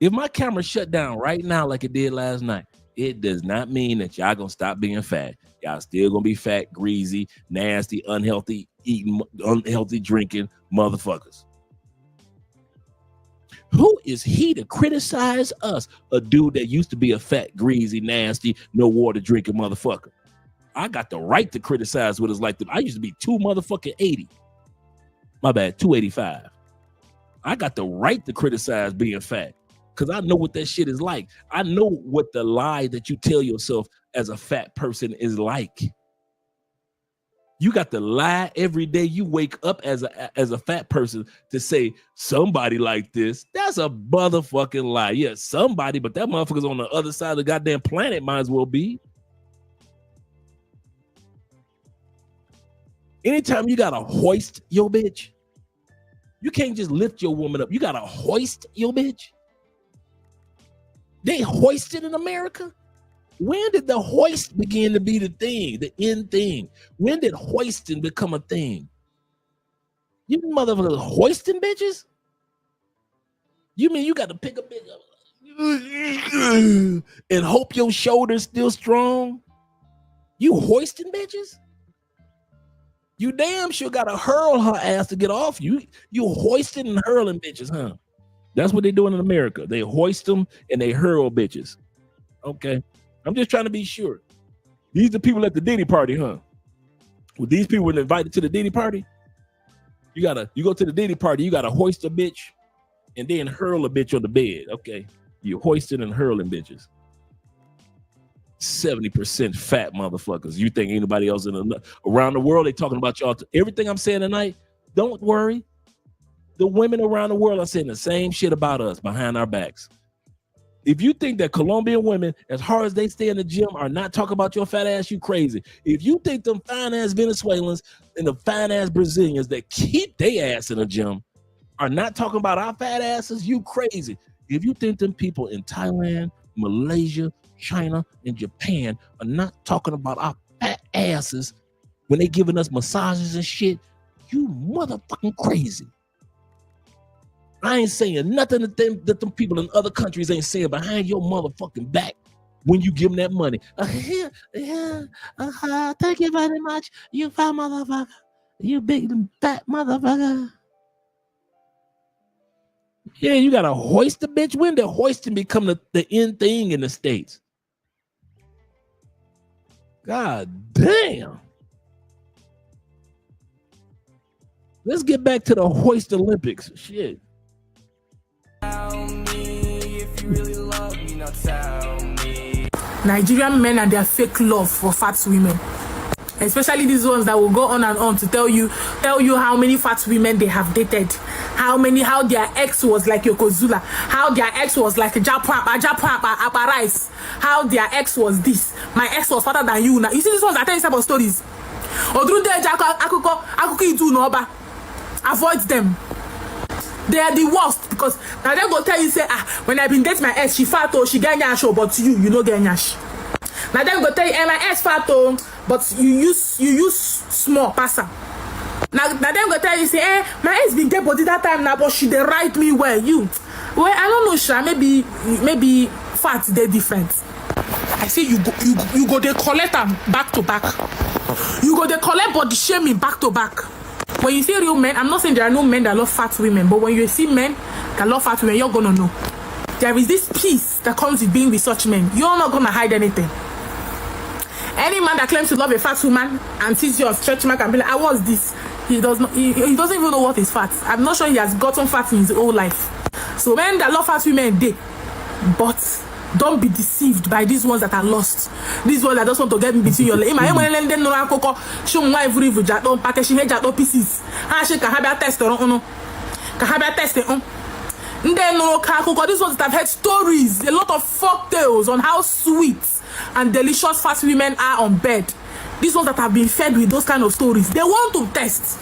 If my camera shut down right now like it did last night, it does not mean that y'all gonna stop being fat. Y'all still gonna be fat, greasy, nasty, unhealthy eating, unhealthy drinking motherfuckers. Who is he to criticize us? A dude that used to be a fat, greasy, nasty, no water drinking motherfucker. I got the right to criticize what it's like. I used to be 280. My bad, 285. I got the right to criticize being fat because I know what that shit is like. I know what the lie that you tell yourself as a fat person is like. You got to lie every day you wake up as a fat person to say somebody like this. That's a motherfucking lie. Yeah, somebody, but that motherfucker's on the other side of the goddamn planet, might as well be. Anytime you gotta hoist your bitch, you can't just lift your woman up. You gotta hoist your bitch. They hoisted in America. When did the hoist begin to be the thing, the end thing? When did hoisting become a thing? You motherfuckers hoisting bitches? You mean you got to pick a bitch up and hope your shoulder's still strong? You hoisting bitches? You damn sure got to hurl her ass to get off you. You hoisting and hurling bitches, huh? That's what they doing in America. They hoist them and they hurl bitches. Okay. I'm just trying to be sure. These are the people at the Diddy party, huh? Well, these people were invited to the Diddy party. You go to the Diddy party, you gotta hoist a bitch and then hurl a bitch on the bed. Okay. You hoisting and hurling bitches. 70% fat motherfuckers. You think anybody else around the world, they talking about y'all. Everything I'm saying tonight, don't worry. The women around the world are saying the same shit about us behind our backs. If you think that Colombian women, as hard as they stay in the gym, are not talking about your fat ass, you crazy. If you think them fine ass Venezuelans and the fine ass Brazilians that keep their ass in the gym are not talking about our fat asses, you crazy. If you think them people in Thailand, Malaysia, China, and Japan are not talking about our fat asses when they giving us massages and shit, you motherfucking crazy. I ain't saying nothing that them people in other countries ain't saying behind your motherfucking back when you give them that money. Thank you very much, you fat motherfucker. You big fat motherfucker. Yeah, you gotta hoist the bitch. When did hoisting become the end thing in the States? God damn. Let's get back to the hoist Olympics. Shit. Nigerian men and their fake love for fat women, especially these ones that will go on and on to tell you how many fat women they have dated, how their ex was like Yokozuna, how their ex was like Japa Rice, how their ex was this, my ex was fatter than you. Now you see these ones that tell you about stories. Avoid them. They are the worst because now they go tell you say when I been dating my ex, she fat she get nyash, but you know get nyash. Now they go tell you my ex fat but you use small passer. Now they go tell you say my ex been get body that time now, but she dey write me well. I don't know, Sha, maybe fat they different. I say you go they collect them back to back. You go they collect body shaming back to back. When you see real men, I'm not saying there are no men that love fat women, but when you see men that love fat women, you're gonna know. There is this peace that comes with being with such men. You're not gonna hide anything. Any man that claims to love a fat woman and sees you on stretch mark and be like, I was this, he doesn't even know what is fat. I'm not sure he has gotten fat in his whole life. So men that love fat women, they, but don't be deceived by these ones that are lost. These ones that just want to get in between your legs. Show me every don't package pieces. She can have a test or no. Can have a test on. Then no these ones that have heard stories, a lot of folk tales on how sweet and delicious fat women are on bed. These ones that have been fed with those kind of stories, they want to test.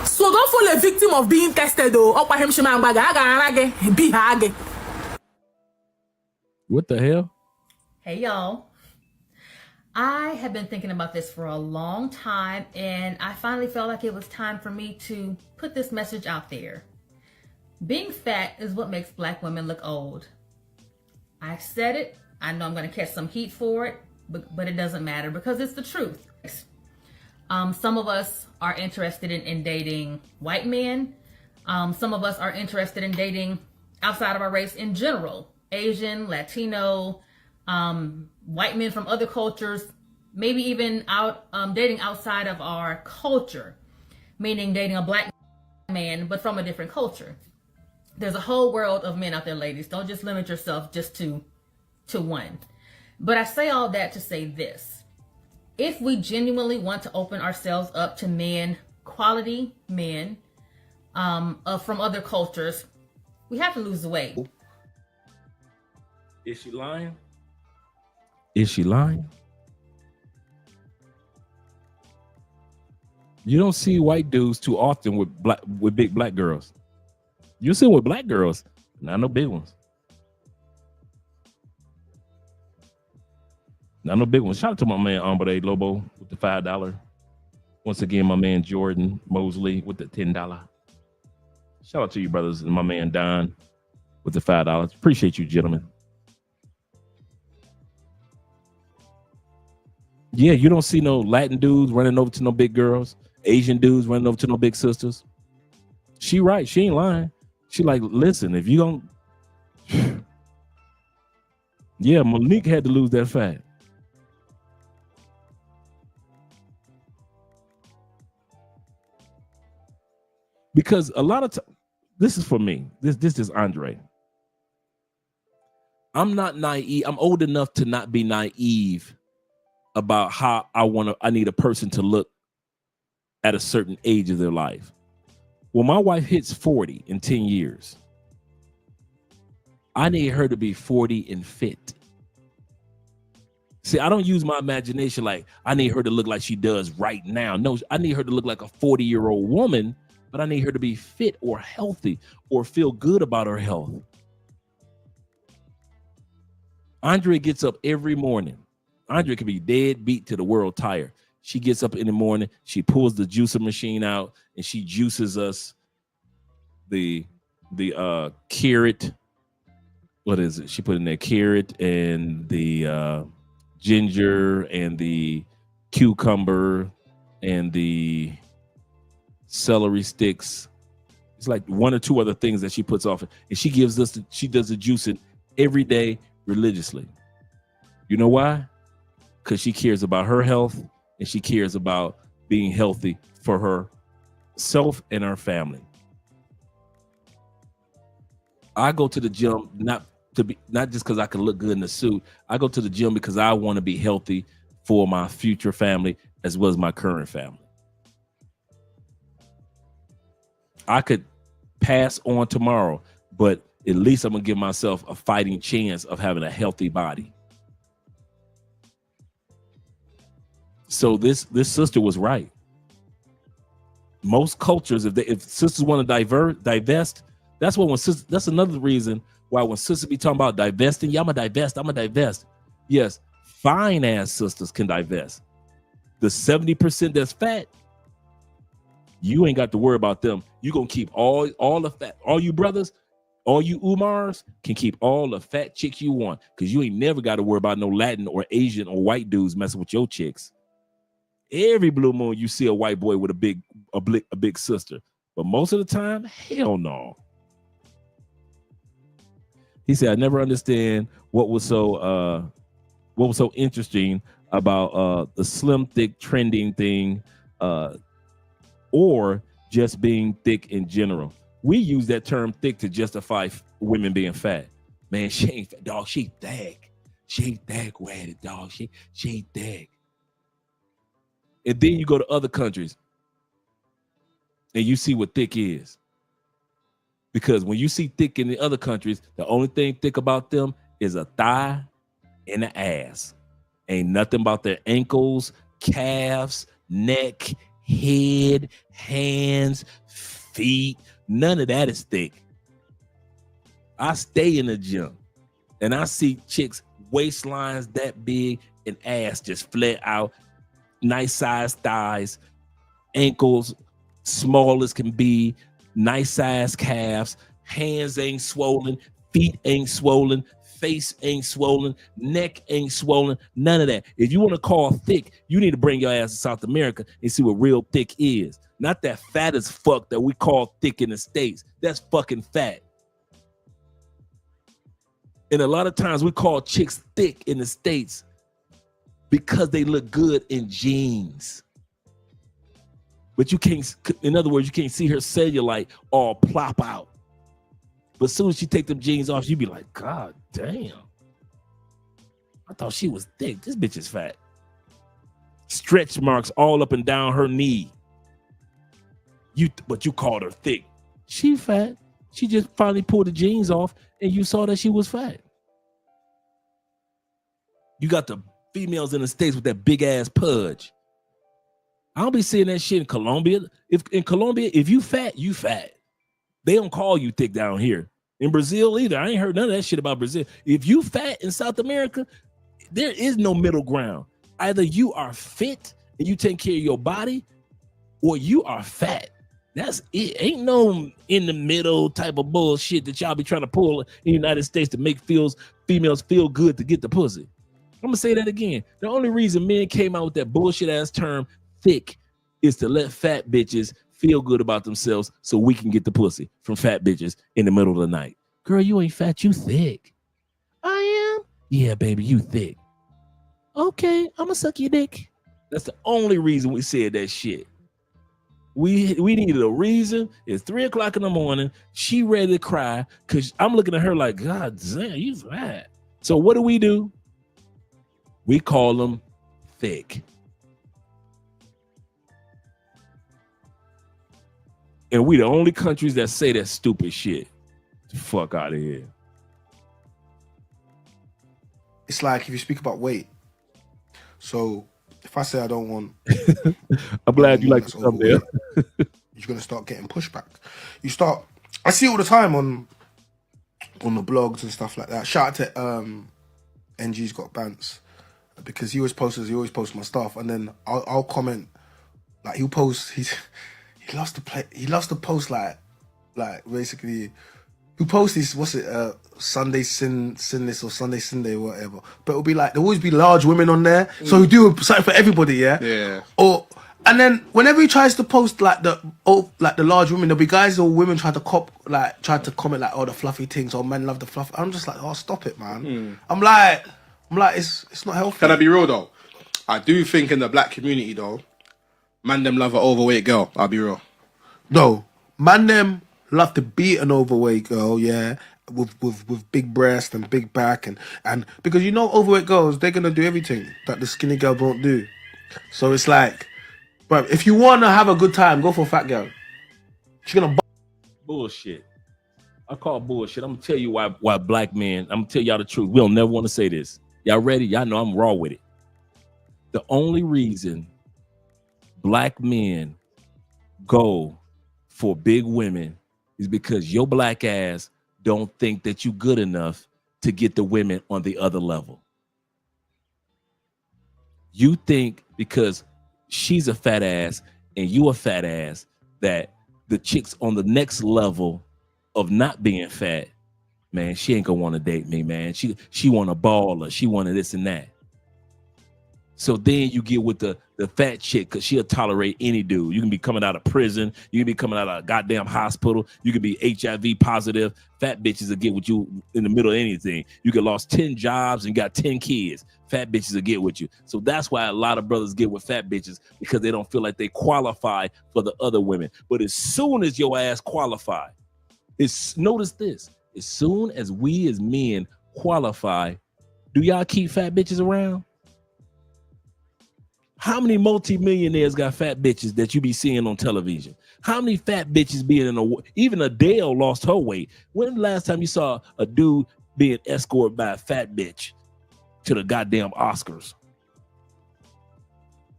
So don't fall a victim of being tested though. What the hell? Hey y'all. I have been thinking about this for a long time and I finally felt like it was time for me to put this message out there. Being fat is what makes Black women look old. I said it. I know I'm going to catch some heat for it, but it doesn't matter because it's the truth. Some of us are interested in dating white men. Some of us are interested in dating outside of our race in general. Asian, Latino, white men from other cultures, maybe even dating outside of our culture, meaning dating a black man, but from a different culture. There's a whole world of men out there, ladies. Don't just limit yourself just to one. But I say all that to say this. If we genuinely want to open ourselves up to men, quality men from other cultures, we have to lose the weight. Is she lying? Is she lying? You don't see white dudes too often with big black girls. You see them with black girls, not no big ones. Not no big ones. Shout out to my man Hombre Lobo with the $5. Once again, my man Jordan Mosley with the $10. Shout out to you, brothers, and my man Don with the $5. Appreciate you, gentlemen. Yeah, you don't see no Latin dudes running over to no big girls, Asian dudes running over to no big sisters. She right. She ain't lying. She like, listen, if you don't... Yeah, Monique had to lose that fat. Because a lot of times, this is for me. This is Andre. I'm not naive. I'm old enough to not be naive about how I need a person to look at a certain age of their life. When my wife hits 40 in 10 years, I need her to be 40 and fit. See, I don't use my imagination like I need her to look like she does right now. No, I need her to look like a 40-year-old woman, but I need her to be fit or healthy or feel good about her health. Andre gets up every morning. Andre can be dead beat to the world tired. She gets up in the morning, she pulls the juicer machine out, and she juices us the carrot. What is it? She put in there carrot and the ginger and the cucumber and the celery sticks. It's like one or two other things that she puts off, and she gives us. She does the juicing every day religiously. You know why? Because she cares about her health and she cares about being healthy for herself and her family. I go to the gym not just because I can look good in the suit. I go to the gym because I want to be healthy for my future family as well as my current family. I could pass on tomorrow, but at least I'm gonna give myself a fighting chance of having a healthy body. So this sister was right. Most cultures, if sisters want to divest, that's another reason why when sisters be talking about divesting, yeah, I'm gonna divest. Yes, fine ass sisters can divest. The 70% that's fat, you ain't got to worry about them. You gonna keep all the fat. All you brothers, all you Umars can keep all the fat chicks you want, because you ain't never got to worry about no Latin or Asian or white dudes messing with your chicks. Every blue moon you see a white boy with a big sister, but most of the time, hell no. He said, I never understand what was so interesting about the slim thick trending thing, or just being thick in general. We use that term thick to justify women being fat. Man, she ain't fat, dog. She thick. She ain't thick with it, dog. She ain't thick. And then you go to other countries and you see what thick is. Because when you see thick in the other countries, the only thing thick about them is a thigh and an ass. Ain't nothing about their ankles, calves, neck, head, hands, feet. None of that is thick. I stay in the gym and I see chicks waistlines that big and ass just flat out, nice sized thighs, ankles small as can be, nice sized calves, hands ain't swollen, feet ain't swollen, face ain't swollen, neck ain't swollen, none of that. If you want to call thick, you need to bring your ass to South America and see what real thick is. Not that fat as fuck that we call thick in the States. That's fucking fat. And a lot of times we call chicks thick in the States because they look good in jeans. But you can't, in other words, you can't see her cellulite all plop out. But as soon as she take them jeans off, you be like, God damn. I thought she was thick. This bitch is fat. Stretch marks all up and down her knee. But you called her thick. She fat. She just finally pulled the jeans off and you saw that she was fat. You got the females in the States with that big ass pudge. I don't be seeing that shit in Colombia. If you fat, you fat. They don't call you thick down here. In Brazil either. I ain't heard none of that shit about Brazil. If you fat in South America, there is no middle ground. Either you are fit and you take care of your body, or you are fat. That's it. Ain't no in the middle type of bullshit that y'all be trying to pull in the United States to make females feel good to get the pussy. I'm gonna say that again. The only reason men came out with that bullshit ass term thick is to let fat bitches feel good about themselves so we can get the pussy from fat bitches in the middle of the night. Girl, you ain't fat, you thick. I am? Yeah, baby, you thick. Okay, I'm gonna suck your dick. That's the only reason we said that shit. We needed a reason. It's 3 o'clock in the morning. She ready to cry because I'm looking at her like, God damn, you fat. So what do? We call them thick. And we the only countries that say that stupid shit. Fuck out of here. It's like if you speak about weight. So if I say I don't want, I'm glad you like to come there. You're gonna start getting pushback. I see it all the time on the blogs and stuff like that. Shout out to NG's Got Bants, because he always posts my stuff, and then I'll comment, like he loves to post like basically, who posts this, Sunday Sinless or Sunday Sunday or whatever. But it'll be like, there'll always be large women on there. So we do something for everybody, yeah? Yeah. And then whenever he tries to post like the large women, there'll be guys or women try to comment like, oh, the fluffy things, or men love the fluff. I'm just like, oh, stop it, man. I'm like, it's not healthy. Can I be real though? I do think in the black community though, man them love an overweight girl. I'll be real. No, man them love to beat an overweight girl, yeah, with big breast and big back, and because overweight girls, they're gonna do everything that the skinny girl won't do. So it's like, but if you wanna have a good time, go for a fat girl. She's gonna bullshit. I call bullshit. I'm gonna tell you why black men. I'm gonna tell y'all the truth. We don't never want to say this. Y'all ready? Y'all know I'm raw with it. The only reason black men go for big women is because your black ass don't think that you good enough to get the women on the other level. You think because she's a fat ass and you a fat ass that the chicks on the next level of not being fat, man, she ain't gonna want to date me, man. She want a baller, she wanted this and that. So then you get with the fat chick because she'll tolerate any dude. You can be coming out of prison. You can be coming out of a goddamn hospital. You can be HIV positive. Fat bitches will get with you in the middle of anything. You get lost 10 jobs and got 10 kids. Fat bitches will get with you. So that's why a lot of brothers get with fat bitches, because they don't feel like they qualify for the other women. But as soon as your ass qualify, notice this. As soon as we as men qualify, do y'all keep fat bitches around? How many multimillionaires got fat bitches that you be seeing on television? How many fat bitches being even Adele lost her weight? When the last time you saw a dude being escorted by a fat bitch to the goddamn Oscars?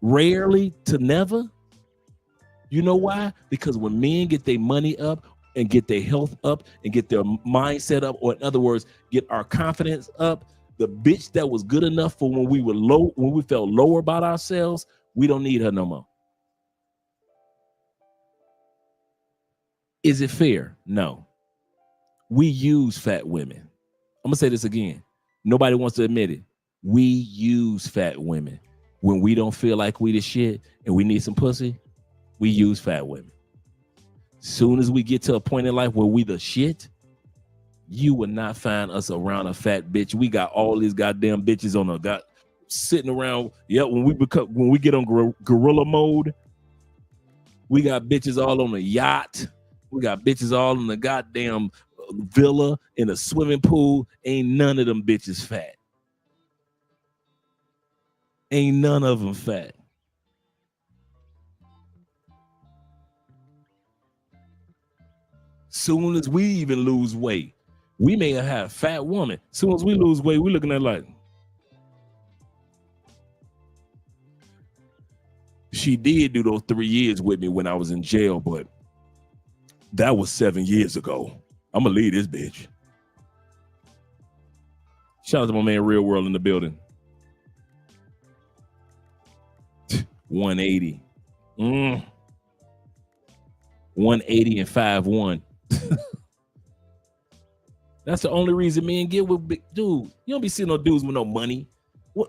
Rarely to never. You know why? Because when men get their money up and get their health up and get their mindset up, or in other words, get our confidence up, the bitch that was good enough for when we were low, when we felt lower about ourselves, we don't need her no more. Is it fair? No. We use fat women. I'm gonna say this again. Nobody wants to admit it. We use fat women. When we don't feel like we the shit and we need some pussy, we use fat women. Soon as we get to a point in life where we the shit, you will not find us around a fat bitch. We got all these goddamn bitches on a sitting around. Yeah, when we get on gorilla mode, we got bitches all on the yacht. We got bitches all in the goddamn villa in a swimming pool. Ain't none of them bitches fat. Ain't none of them fat. Soon as we even lose weight, we may have a fat woman. Soon as we lose weight, we looking at like, she did do those 3 years with me when I was in jail, but that was 7 years ago. I'm gonna leave this bitch. Shout out to my man Real World in the building. 180. 180 and 5'1". That's the only reason men get with big dude. You don't be seeing no dudes with no money.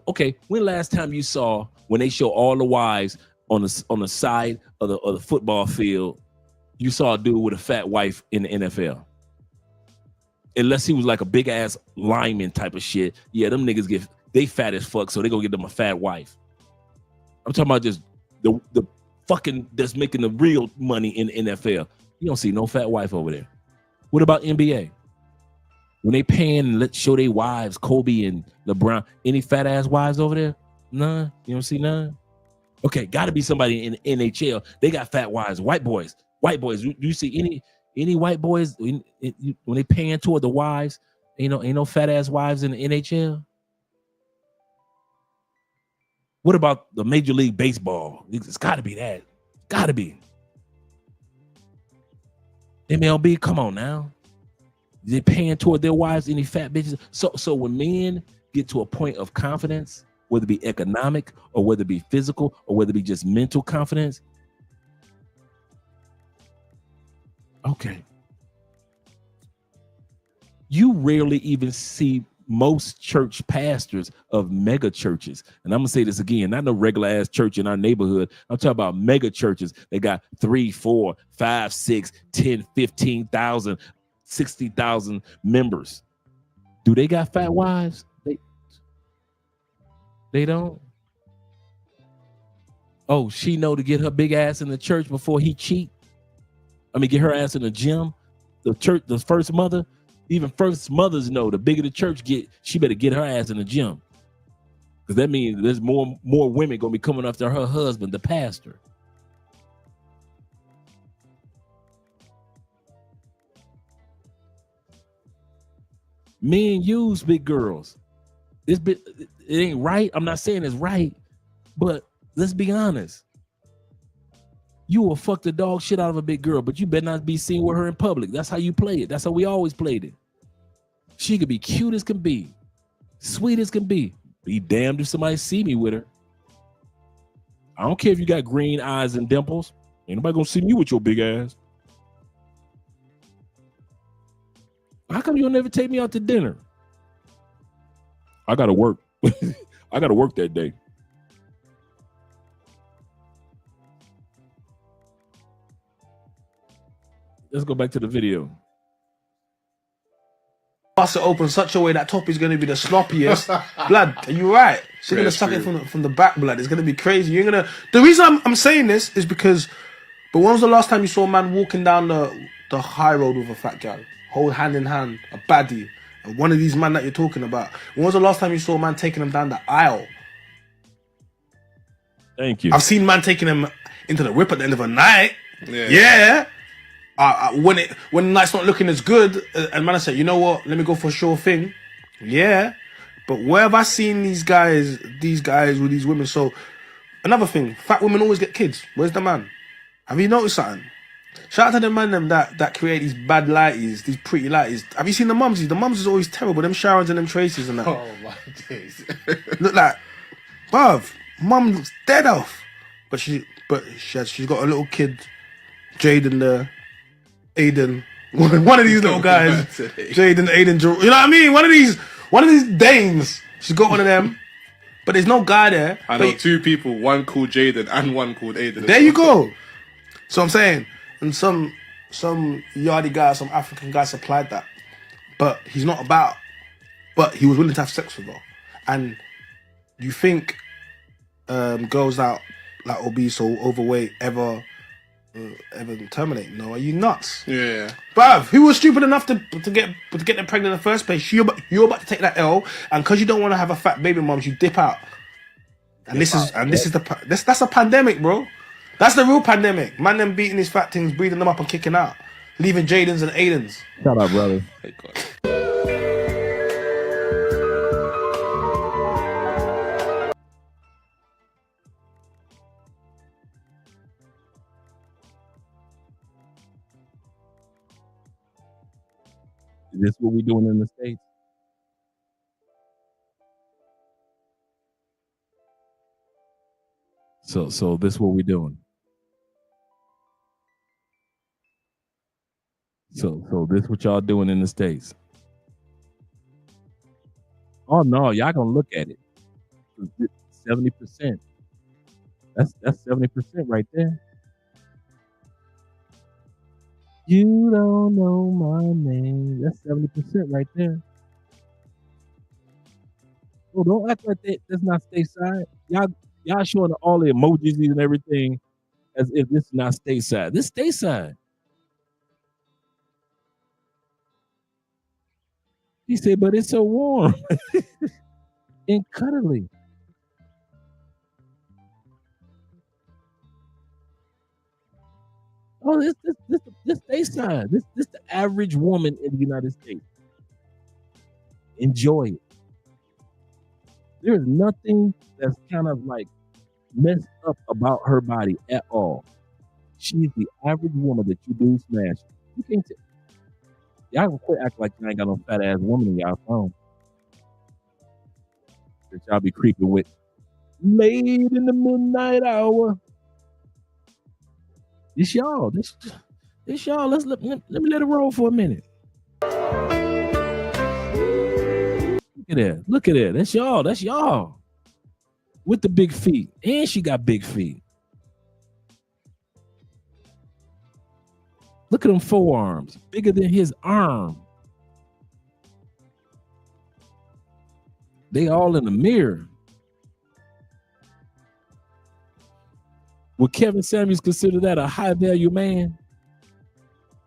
Okay, when last time you saw when they show all the wives on the side of the football field, you saw a dude with a fat wife in the NFL? Unless he was like a big ass lineman type of shit. Yeah, them niggas they fat as fuck, so they gonna get them a fat wife. I'm talking about just the fucking that's making the real money in the NFL. You don't see no fat wife over there. What about NBA? When they paying and let's show their wives, Kobe and LeBron, any fat ass wives over there? None. You don't see none? Okay, gotta be somebody in the NHL. They got fat wives, white boys. White boys. Do you see any white boys when they paying toward the wives? Ain't no fat ass wives in the NHL. What about the Major League Baseball? It's gotta be that. Gotta be. MLB, come on now. They paying toward their wives, any fat bitches. So when men get to a point of confidence, whether it be economic or whether it be physical or whether it be just mental confidence, okay. You rarely even see most church pastors of mega churches. And I'm gonna say this again, not no regular ass church in our neighborhood. I'm talking about mega churches. They got 3, 4, 5, 6, 10, 15,000, 60,000 members. Do they got fat wives? They don't. Oh, she know to get her big ass in the church before he cheat. Get her ass in the gym. The church, the first mother, even first mothers know the bigger the church get, she better get her ass in the gym. Because that means there's more women gonna be coming after her husband, the pastor. Men use big girls. It ain't right. I'm not saying it's right, but let's be honest. You will fuck the dog shit out of a big girl, but you better not be seen with her in public. That's how you play it. That's how we always played it. She could be cute as can be, sweet as can be. Be damned if somebody see me with her. I don't care if you got green eyes and dimples. Ain't nobody gonna see me with your big ass. How come you'll never take me out to dinner? I gotta work. I gotta work that day. Let's go back to the video. Bust it open such a way that top is going to be the sloppiest. Blood, are you right? She's going to suck it from the back, blood. It's going to be crazy. You're gonna. The reason I'm saying this is because. But when was the last time you saw a man walking down the high road with a fat gal, hold hand in hand, a baddie, and one of these men that you're talking about? When was the last time you saw a man taking them down the aisle? Thank you. I've seen man taking them into the whip at the end of a night. Yeah. When the night's not looking as good, and man, I say, you know what? Let me go for a sure thing. Yeah, but where have I seen these guys with these women? So another thing, fat women always get kids. Where's the man? Have you noticed something? Shout out to the man them that create these bad lighties, these pretty lighties. Have you seen the mumsies? The mums is always terrible. Them Sharons and them Tracies and that. Oh my days. Look like, bruv, mum looks dead off, but she's got a little kid, Jaden there. Aiden, one of these little guys, Jaden, Aiden, you know what I mean? One of these One of these Danes. She's got one of them. But there's no guy there. I know two people, one called Jaden and one called Aiden. There you go. So I'm saying, and some yardie guy, some African guy supplied that. But he's not about. But he was willing to have sex with her. And you think girls that like obese or overweight ever terminate? No, are you nuts? Yeah. Bruv, who was stupid enough to get them pregnant in the first place? You're about to take that L, and because you don't want to have a fat baby mom, you dip out. And this is that's a pandemic, bro. That's the real pandemic. Man, them beating these fat things, breeding them up and kicking out, leaving Jadens and Aidens. Shout out, brother. Hey, God. Is this what we doing in the States? So this what we doing. So this what y'all doing in the States. Oh no, y'all gonna look at it. 70%. That's 70% right there. You don't know my name. That's 70% right there. Oh, don't act like that's not stateside. Y'all showing all the emojis and everything as if this is not stateside. This stateside. He said, but it's so warm and cuddly. Oh, this stateside. This the average woman in the United States. Enjoy it. There is nothing that's kind of like messed up about her body at all. She's the average woman that you do smash. You can't tell. Y'all can quit acting like you ain't got no fat ass woman in y'all phone that y'all be creeping with late in the midnight hour. This y'all. This y'all. Let me let it roll for a minute. Look at that. Look at that. That's y'all. That's y'all. With the big feet. And she got big feet. Look at them forearms. Bigger than his arm. They all in the mirror. Would Kevin Samuels consider that a high value man?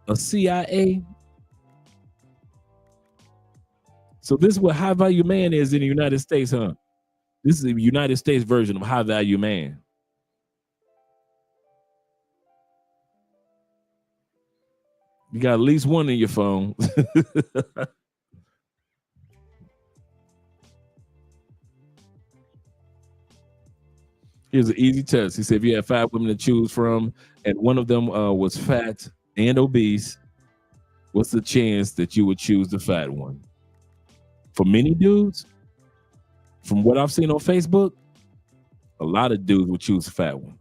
A CIA? So this is what high value man is in the United States, huh? This is the United States version of high value man. You got at least one in your phone. Here's an easy test. He said if you had 5 women to choose from and one of them was fat and obese, what's the chance that you would choose the fat one? For many dudes, from what I've seen on Facebook, a lot of dudes would choose the fat one.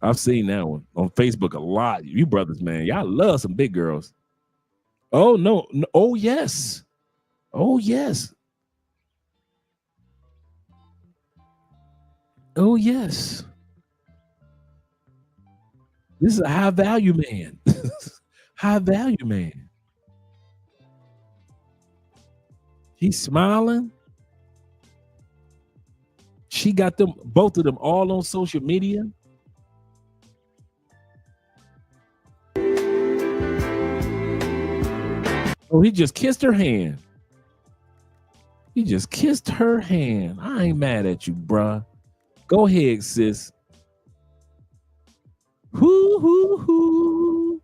I've seen that one on Facebook a lot. You brothers, man, y'all love some big girls. Oh, no. Oh, yes. Oh, yes. Oh, yes. This is a high value man. High value man. He's smiling. She got them, both of them, all on social media. Oh, he just kissed her hand. He just kissed her hand. I ain't mad at you, bruh. Go ahead, sis. Hoo, hoo, hoo.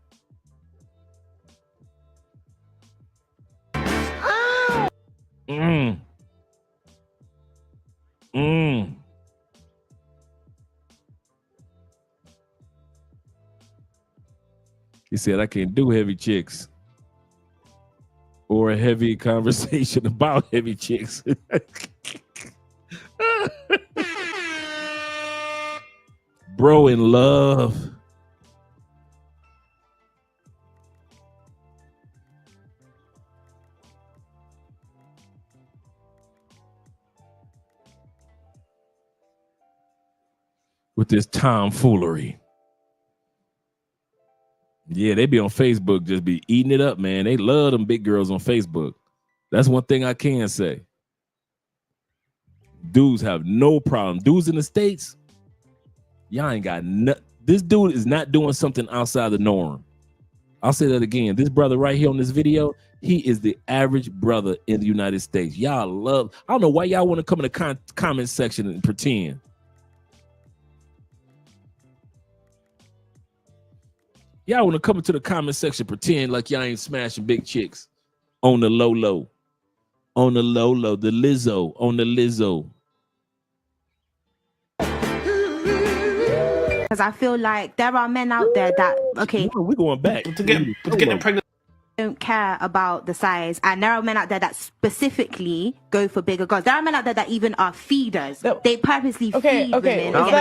He said, I can't do heavy chicks. Or a heavy conversation about heavy chicks. Bro in love. with this tomfoolery. Yeah, they be on Facebook, just be eating it up, man. They love them big girls on Facebook. That's one thing I can say. Dudes have no problem. Dudes in the States, y'all ain't got nothing. This dude is not doing something outside the norm. I'll say that again. This brother right here on this video, he is the average brother in the United States. Y'all love, I don't know why y'all want to come in the comment section and pretend. Y'all want to come into the comment section, pretend like y'all ain't smashing big chicks on the low. On the low, the Lizzo, on the Lizzo. Because I feel like there are men out there that, okay, we're going back to get them pregnant. Don't care about the size, and there are men out there that specifically go for bigger girls. There are men out there that even are feeders. They purposely feed women. Men don't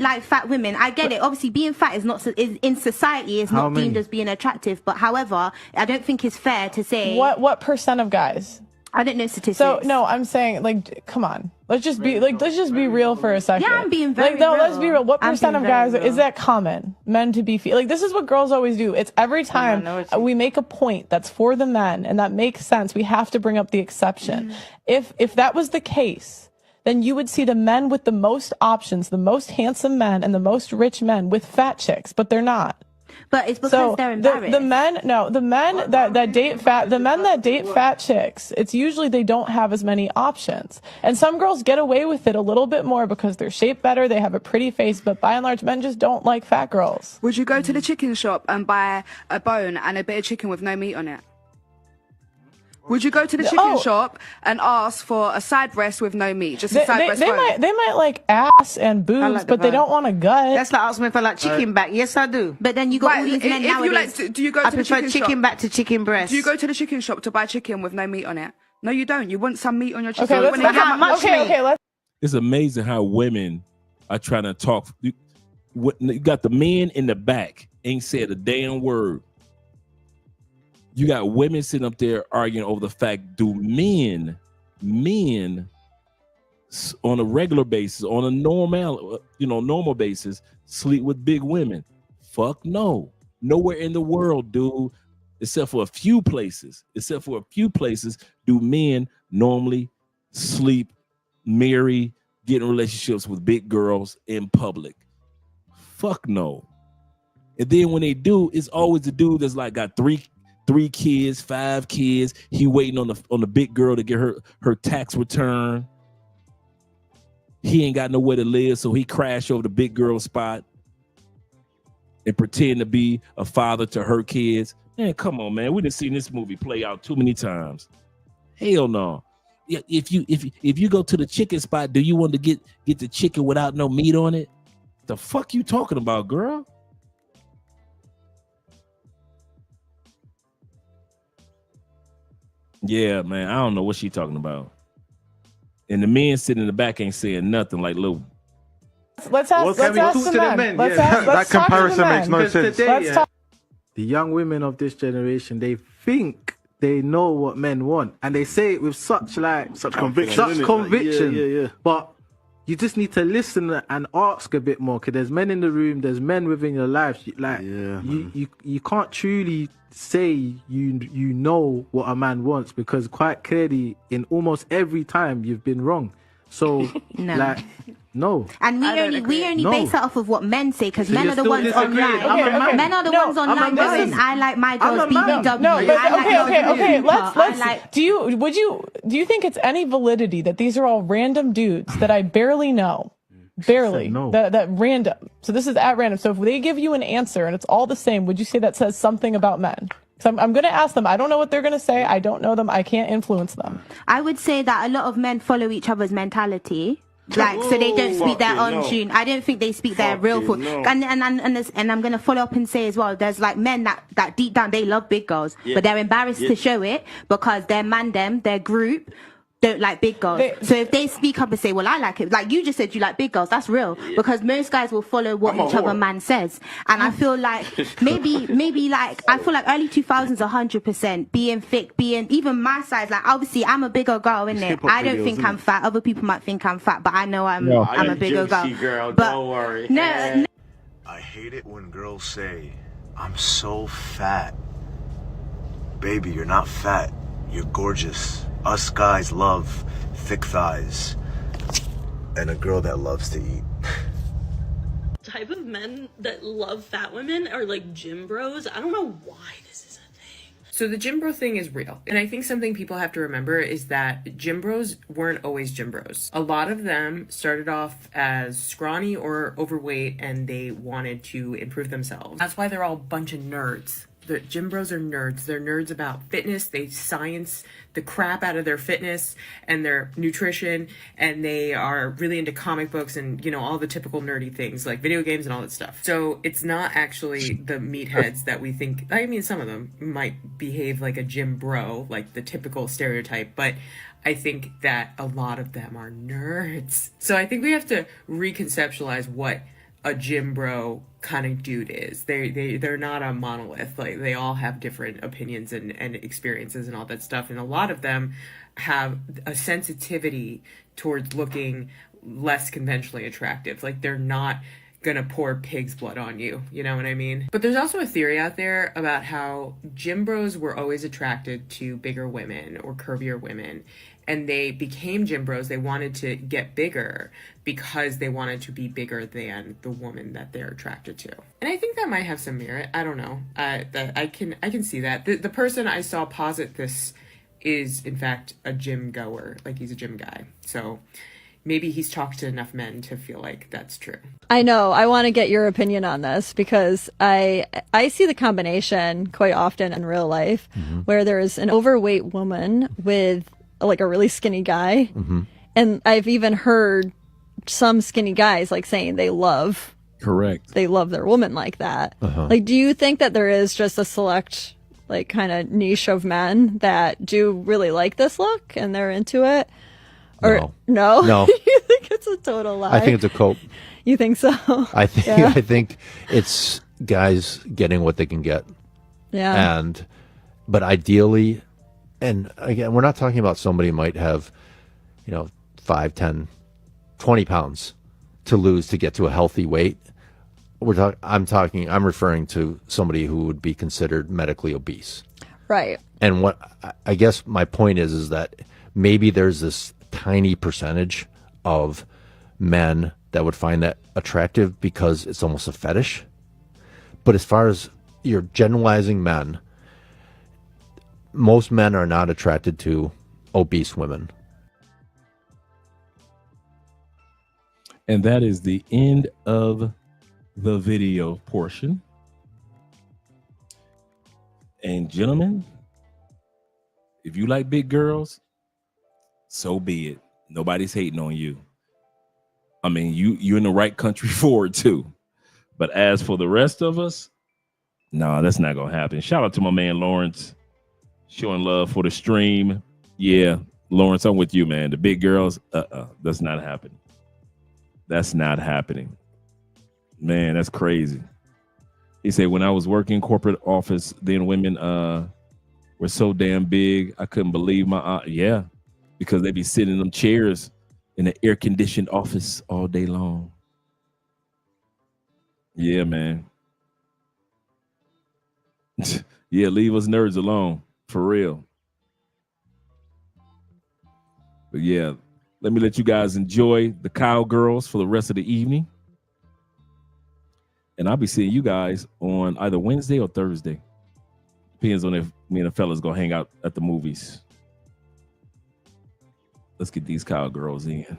like fat women. I get it. Obviously, being fat is not in society is not deemed as being attractive. But however, I don't think it's fair to say what percent of guys. I don't know statistics. So no, I'm saying like, come on. Let's just be real for a second. Yeah, I'm being very real. Let's be real. What percent of guys is that common? Men to be like this is what girls always do. It's every time we make a point that's for the men and that makes sense. We have to bring up the exception. If that was the case, then you would see the men with the most options, the most handsome men and the most rich men with fat chicks, but they're not. But it's because they're embarrassed. The men that date fat chicks, it's usually they don't have as many options. And some girls get away with it a little bit more because they're shaped better, they have a pretty face, but by and large, men just don't like fat girls. Would you go to the chicken shop and buy a bone and a bit of chicken with no meat on it? Would you go to the chicken shop and ask for a side breast with no meat, just a side breast? They might like ass and boobs, but they don't want a gut. That's like asking me for like chicken back. Yes, I do. But then you got all these men nowadays. Do you go to the chicken shop? Chicken back to chicken breast. Do you go to the chicken shop to buy chicken with no meat on it? No, you don't. You want some meat on your chicken. Okay, It's amazing how women are trying to talk. You got the men in the back ain't said a damn word. You got women sitting up there arguing over the fact, do men on a regular basis, on a normal basis, sleep with big women? Fuck no. Nowhere in the world, dude, except for a few places, do men normally sleep, marry, get in relationships with big girls in public. Fuck no. And then when they do, it's always the dude that's like got three kids, 5 kids. He waiting on the big girl to get her tax return. He ain't got nowhere to live, so he crashed over the big girl spot and pretend to be a father to her kids. Man, come on, man. We done seen this movie play out too many times. Hell no. If you go to the chicken spot, do you want to get the chicken without no meat on it? The fuck you talking about, girl? Yeah, man, I don't know what she talking about. And the men sitting in the back ain't saying nothing like little. Let's ask the men. That comparison makes no sense. The young women of this generation, they think they know what men want, and they say it with such conviction. Yeah. But you just need to listen and ask a bit more, because there's men in the room, there's men within your lives. You can't truly say you know what a man wants, because quite clearly in almost every time you've been wrong. So no. And we only base it off of what men say, because men are the ones online. Men are the ones online going, I like my girls BBW. Okay. Let's. Do you think it's any validity that these are all random dudes that I barely know? Barely. No. That random. So this is at random. So if they give you an answer and it's all the same, would you say that says something about men? So I'm going to ask them. I don't know what they're going to say. I don't know them. I can't influence them. I would say that a lot of men follow each other's mentality. Like, so they don't speak their own tune. I don't think they speak their real full. And I'm going to follow up and say as well, there's like men that deep down, they love big girls, but they're embarrassed to show it because their group don't like big girls. So if they speak up and say, well, I like it, like you just said you like big girls, that's real. Because most guys will follow what each other man says. And I feel like maybe like, I feel like early 2000s 100%, being thick, being even my size, like obviously I'm a bigger girl, innit? I don't think I'm fat. Other people might think I'm fat, but I know I'm a bigger girl. But don't worry. No. I hate it when girls say, I'm so fat. Baby, you're not fat. You're gorgeous. Us guys love thick thighs and a girl that loves to eat. Type of men that love fat women are like gym bros. I don't know why this is a thing. So the gym bro thing is real. And I think something people have to remember is that gym bros weren't always gym bros. A lot of them started off as scrawny or overweight and they wanted to improve themselves. That's why they're all a bunch of nerds. The gym bros are nerds. They're nerds about fitness. They science the crap out of their fitness and their nutrition, and they are really into comic books and, you know, all the typical nerdy things like video games and all that stuff. So it's not actually the meatheads that we think. I mean, some of them might behave like a gym bro, like the typical stereotype, but I think that a lot of them are nerds. So I think we have to reconceptualize what a gym bro kind of dude is. They're not a monolith. Like, they all have different opinions and experiences and all that stuff, and a lot of them have a sensitivity towards looking less conventionally attractive. Like, they're not gonna pour pig's blood on you, you know what I mean? But there's also a theory out there about how gym bros were always attracted to bigger women or curvier women, and they became gym bros. They wanted to get bigger because they wanted to be bigger than the woman that they're attracted to. And I think that might have some merit. I don't know. That I can see that. The person I saw posit this is in fact a gym goer. Like, he's a gym guy. So maybe he's talked to enough men to feel like that's true. I know. I want to get your opinion on this because I see the combination quite often in real life where there's an overweight woman with like a really skinny guy. And I've even heard some skinny guys like saying they love their woman like that. Like, do you think that there is just a select like kind of niche of men that do really like this look and they're into it? Or no? You think it's a total lie? I think it's a cope. You think so? I think it's guys getting what they can get. Yeah. But ideally, and again, we're not talking about somebody who might have, 5, 10, 20 pounds to lose to get to a healthy weight. I'm referring to somebody who would be considered medically obese. Right. And what I guess my point is that maybe there's this tiny percentage of men that would find that attractive because it's almost a fetish. But as far as you're generalizing men, most men are not attracted to obese women. And that is the end of the video portion. And gentlemen, if you like big girls, so be it. Nobody's hating on you. I mean, you're in the right country for it too. But as for the rest of us, no, that's not gonna happen. Shout out to my man Lawrence, showing love for the stream. Yeah, Lawrence, I'm with you, man. The big girls, that's not happening. That's not happening. Man, that's crazy. He said, when I was working corporate office, then women were so damn big, I couldn't believe my eyes. Yeah, because they be sitting in them chairs in an air-conditioned office all day long. Yeah, man. Yeah, leave us nerds alone, for real. But yeah, let me let you guys enjoy the Cowgirls for the rest of the evening. And I'll be seeing you guys on either Wednesday or Thursday. Depends on if me and the fellas go hang out at the movies. Let's get these Cowgirls in.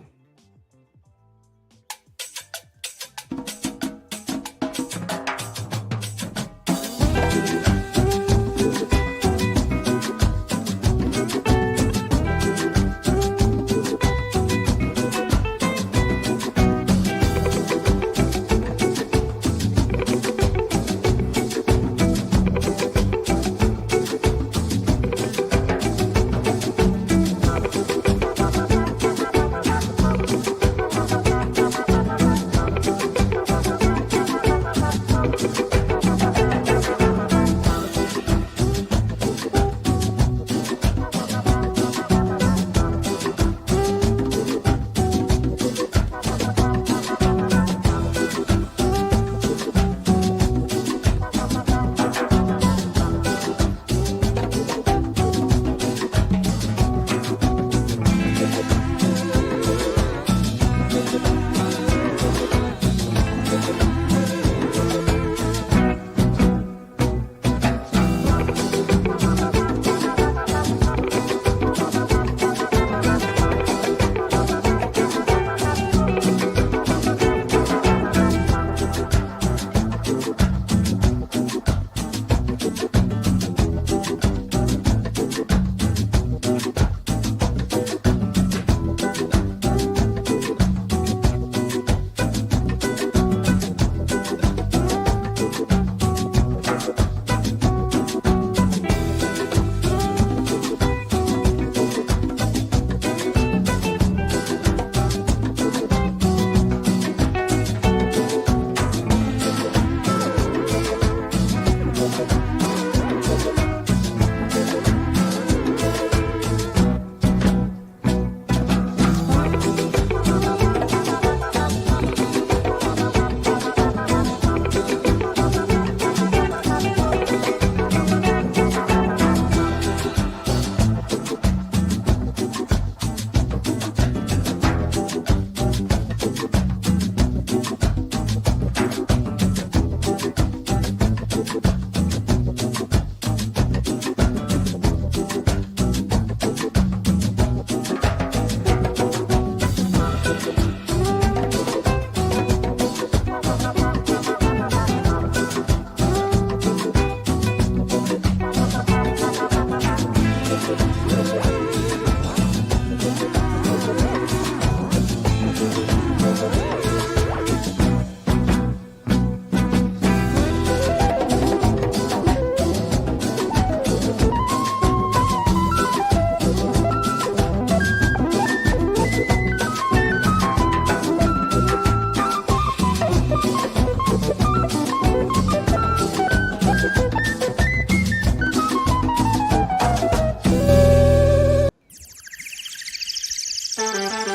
Bye.